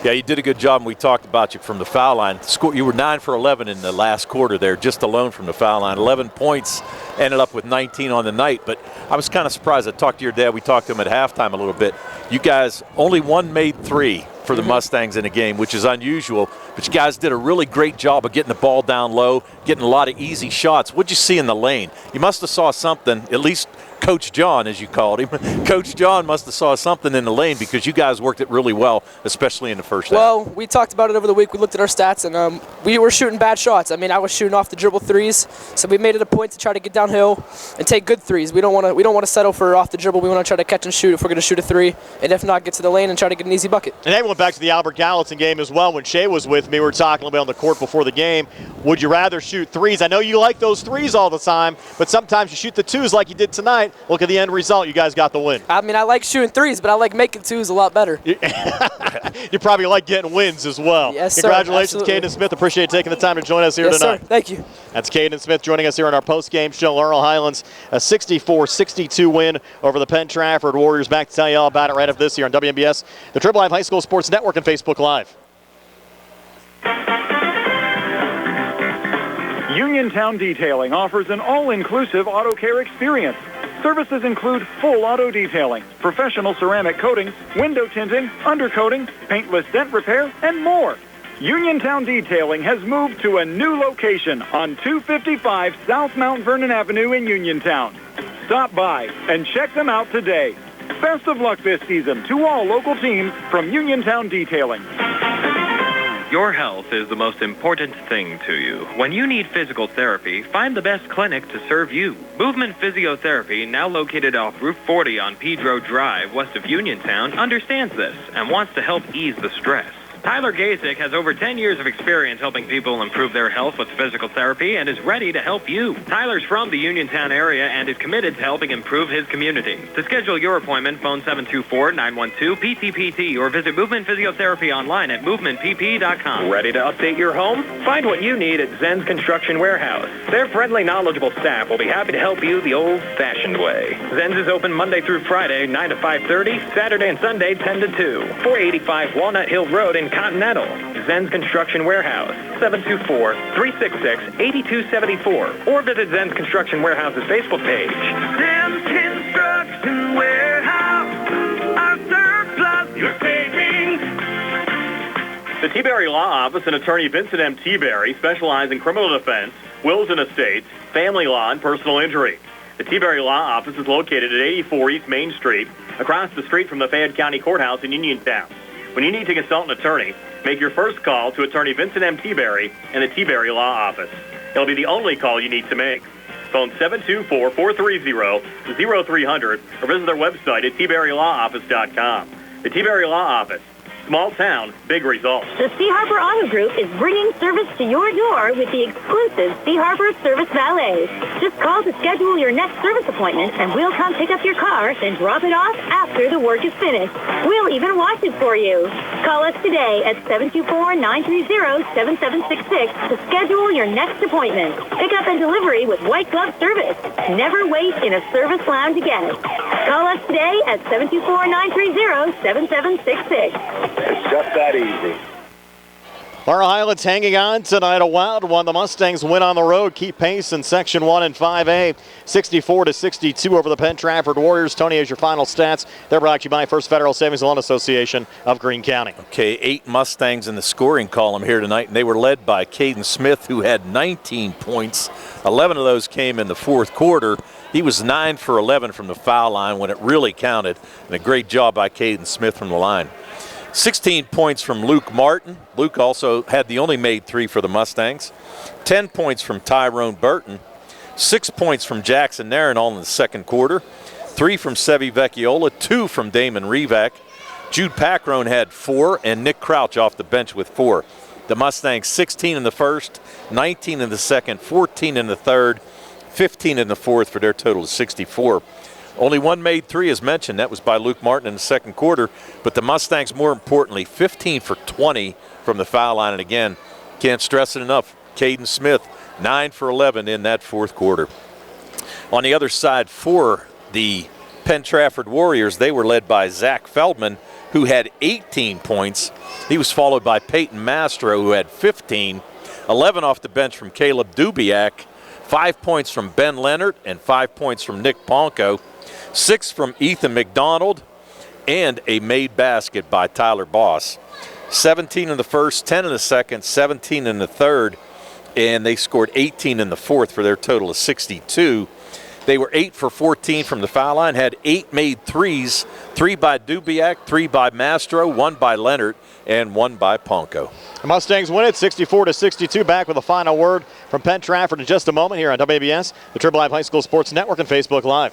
Yeah, you did a good job, and we talked about you from the foul line. You were 9 for 11 in the last quarter there, just alone from the foul line. 11 points, ended up with 19 on the night. But I was kind of surprised. I talked to your dad. We talked to him at halftime a little bit. You guys, only one made 3 for the Mustangs in a game, which is unusual. But you guys did a really great job of getting the ball down low, getting a lot of easy shots. What'd you see in the lane? You must have saw something, at least Coach John, as you called him. Coach John must have saw something in the lane because you guys worked it really well, especially in the first half. Well, we talked about it over the week. We looked at our stats, and we were shooting bad shots. I mean, I was shooting off the dribble 3s, so we made it a point to try to get downhill and take good 3s. We don't want to settle for off the dribble. We want to try to catch and shoot if we're going to shoot a 3, and if not, get to the lane and try to get an easy bucket. And then went back to the Albert Gallatin game as well. When Shea was with me, we were talking about on the court before the game. Would you rather shoot 3s? I know you like those 3s all the time, but sometimes you shoot the 2s like you did tonight. Look at the end result. You guys got the win. I mean, I like shooting 3s, but I like making 2s a lot better. You probably like getting wins as well. Yes, sir. Congratulations, Absolutely. Caden Smith. Appreciate taking the time to join us here Yes, tonight. sir. Thank you. That's Caden Smith joining us here on our post-game show. Laurel Highlands, a 64-62 win over the Penn Trafford Warriors. Back to tell you all about it right after this here on WMBS, the Triple Live High School Sports Network, and Facebook Live. Uniontown Detailing offers an all-inclusive auto care experience. Services include full auto detailing, professional ceramic coatings, window tinting, undercoating, paintless dent repair, and more. Uniontown Detailing has moved to a new location on 255 South Mount Vernon Avenue in Uniontown. Stop by and check them out today. Best of luck this season to all local teams from Uniontown Detailing. Your health is the most important thing to you. When you need physical therapy, find the best clinic to serve you. Movement Physiotherapy, now located off Route 40 on Pedro Drive, west of Uniontown, understands this and wants to help ease the stress. Tyler Gasick has over 10 years of experience helping people improve their health with physical therapy and is ready to help you. Tyler's from the Uniontown area and is committed to helping improve his community. To schedule your appointment, phone 724-912-PTPT or visit Movement Physiotherapy online at movementpp.com. Ready to update your home? Find what you need at Zen's Construction Warehouse. Their friendly, knowledgeable staff will be happy to help you the old-fashioned way. Zen's is open Monday through Friday, 9 to 5:30, Saturday and Sunday, 10 to 2. 485 Walnut Hill Road in Continental. Zen's Construction Warehouse, 724-366-8274. Or visit Zen's Construction Warehouse's Facebook page. Zen's Construction Warehouse, our surplus, your savings. The T-Berry Law Office and attorney Vincent M. T-Berry specialize in criminal defense, wills and estates, family law, and personal injury. The T-Berry Law Office is located at 84 East Main Street, across the street from the Fayette County Courthouse in Uniontown. When you need to consult an attorney, make your first call to attorney Vincent M. T-Berry and the T-Berry Law Office. It'll be the only call you need to make. Phone 724-430-0300 or visit their website at tberrylawoffice.com. The T-Berry Law Office. Small town, big results. The Sea Harbor Auto Group is bringing service to your door with the exclusive Sea Harbor Service Valet. Just call to schedule your next service appointment, and we'll come pick up your car, then drop it off after the work is finished. We'll even wash it for you. Call us today at 724-930-7766 to schedule your next appointment. Pickup and delivery with white glove service. Never wait in a service lounge again. Call us today at 724-930-7766. It's just that easy. Laurel Highlands hanging on tonight, a wild one. The Mustangs win on the road, keep pace in Section 1 and 5A, 64-62 over the Penn Trafford Warriors. Tony, has your final stats. They're brought to you by First Federal Savings and Loan Association of Greene County. Okay, 8 Mustangs in the scoring column here tonight, and they were led by Caden Smith, who had 19 points. 11 of those came in the fourth quarter. He was 9 for 11 from the foul line when it really counted, and a great job by Caden Smith from the line. 16 points from Luke Martin. Luke also had the only made 3 for the Mustangs. 10 points from Tyrone Burton. 6 points from Jackson Nairn all in the second quarter. 3 from Sevi Vecchiola, 2 from Damon Revac. Jude Packrone had 4, and Nick Crouch off the bench with 4. The Mustangs 16 in the first, 19 in the second, 14 in the third, 15 in the fourth for their total of 64. Only one made 3 as mentioned. That was by Luke Martin in the second quarter. But the Mustangs, more importantly, 15 for 20 from the foul line. And again, can't stress it enough, Caden Smith, 9 for 11 in that fourth quarter. On the other side for the Penn Trafford Warriors, they were led by Zach Feldman, who had 18 points. He was followed by Peyton Mastro, who had 15. 11 off the bench from Caleb Dubiak. 5 points from Ben Leonard and 5 points from Nick Ponko. 6 from Ethan McDonald and a made basket by Tyler Boss. 17 in the first, 10 in the second, 17 in the third, and they scored 18 in the fourth for their total of 62. They were 8 for 14 from the foul line, had 8 made threes, 3 by Dubiak, 3 by Mastro, 1 by Leonard, and 1 by Ponko. The Mustangs win it 64-62. Back with a final word from Penn Trafford in just a moment here on WBS, the Triple I High School Sports Network, and Facebook Live.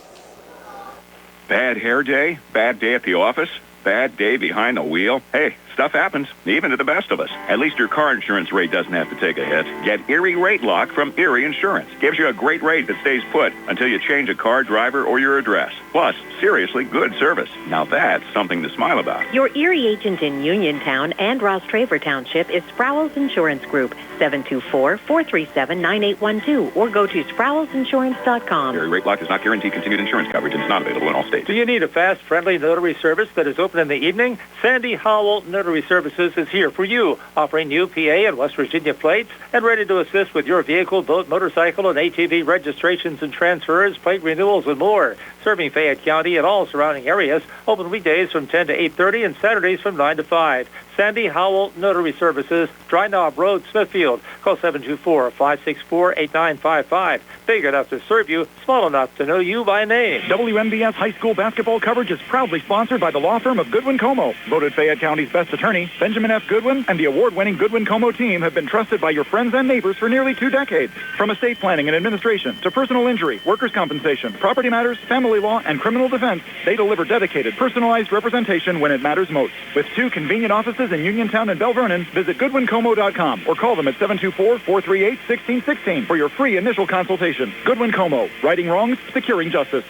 Bad hair day, bad day at the office, bad day behind the wheel. Hey, stuff happens, even to the best of us. At least your car insurance rate doesn't have to take a hit. Get Erie Rate Lock from Erie Insurance. Gives you a great rate that stays put until you change a car, driver, or your address. Plus, seriously good service. Now that's something to smile about. Your Erie agent in Uniontown and Ross Traver Township is Sprowell's Insurance Group, 724-437-9812, or go to sprowellsinsurance.com. Erie Rate Lock does not guarantee continued insurance coverage and is not available in all states. Do you need a fast, friendly notary service that is open in the evening? Sandy Howell Notary Services is here for you, offering new PA and West Virginia plates and ready to assist with your vehicle, boat, motorcycle, and ATV registrations and transfers, plate renewals, and more. Serving Fayette County and all surrounding areas, open weekdays from 10 to 8:30 and Saturdays from 9 to 5. Sandy Howell Notary Services, Dry Knob Road, Smithfield. Call 724-564-8955. Big enough to serve you, small enough to know you by name. WMBS high school basketball coverage is proudly sponsored by the law firm of Goodwin Como. Voted Fayette County's best attorney, Benjamin F. Goodwin, and the award-winning Goodwin Como team have been trusted by your friends and neighbors for nearly 2 decades. From estate planning and administration to personal injury, workers' compensation, property matters, family law, and criminal defense, they deliver dedicated, personalized representation when it matters most. With 2 convenient offices in Uniontown and Bell Vernon, visit GoodwinComo.com or call them at 724-438-1616 for your free initial consultation. Goodwin Como, righting wrongs, securing justice.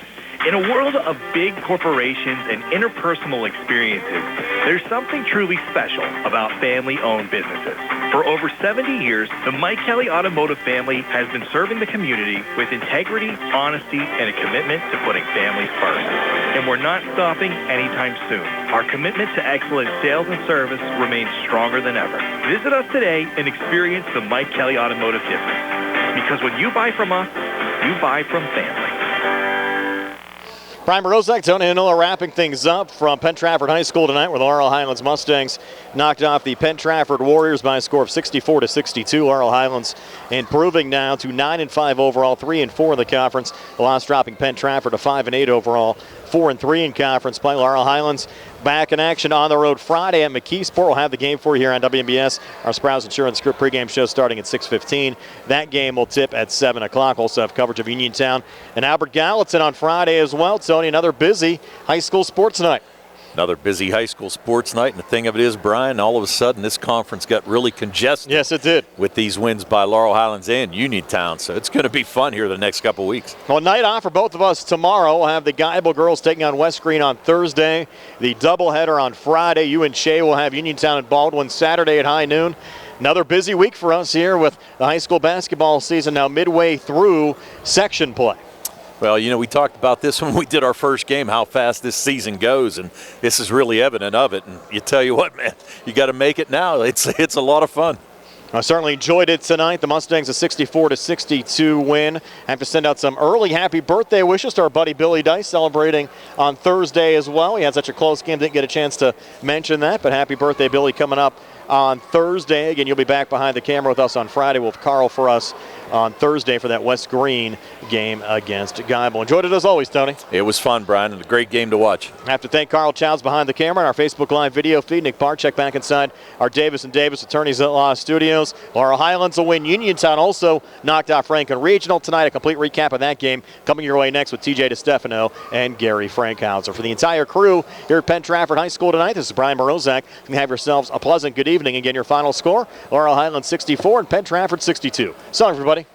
In a world of big corporations and interpersonal experiences, there's something truly special about family-owned businesses. For over 70 years, the Mike Kelly Automotive family has been serving the community with integrity, honesty, and a commitment to putting families first. And we're not stopping anytime soon. Our commitment to excellent sales and service remains stronger than ever. Visit us today and experience the Mike Kelly Automotive difference. Because when you buy from us, you buy from family. Brian Morozek, Tony Hanilla wrapping things up from Penn Trafford High School tonight, where the Laurel Highlands Mustangs knocked off the Penn Trafford Warriors by a score of 64-62. Laurel Highlands improving now to 9-5 overall, 3-4 in the conference. The loss dropping Penn Trafford to 5-8 overall, 4-3 in conference play. Laurel Highlands back in action on the road Friday at McKeesport. We'll have the game for you here on WMBS. Our Sprouse Insurance Group pregame show starting at 6:15. That game will tip at 7 o'clock. Also have coverage of Uniontown and Albert Gallatin on Friday as well. Tony, another busy high school sports night. Another busy high school sports night, and the thing of it is, Brian, all of a sudden this conference got really congested. Yes, it did. With these wins by Laurel Highlands and Uniontown, so it's going to be fun here the next couple weeks. Well, night off for both of us tomorrow. We'll have the Geibel girls taking on West Green on Thursday. The doubleheader on Friday. You and Shea will have Uniontown and Baldwin Saturday at high noon. Another busy week for us here with the high school basketball season now midway through section play. Well, you know, we talked about this when we did our first game, how fast this season goes, and this is really evident of it. And you tell you what, man, you got to make it now. It's a lot of fun. I certainly enjoyed it tonight. The Mustangs a 64-62 win. I have to send out some early happy birthday wishes to our buddy Billy Dice, celebrating on Thursday as well. He had such a close game, didn't get a chance to mention that, but happy birthday, Billy, coming up on Thursday. Again, you'll be back behind the camera with us on Friday. We'll have Carl for us on Thursday for that West Green game against Geibel. Enjoyed it as always, Tony. It was fun, Brian, and a great game to watch. I have to thank Carl Childs behind the camera and our Facebook Live video feed. Nick Barczyk back inside our Davis & Davis Attorneys at Law studios. Laurel Highlands will win. Uniontown also knocked out Franklin Regional tonight. A complete recap of that game coming your way next with TJ DeStefano and Gary Frankhauser. For the entire crew here at Penn Trafford High School tonight, this is Brian Morozak. You have yourselves a pleasant good evening. Again, your final score, Laurel Highlands 64 and Penn Trafford 62. So, everybody.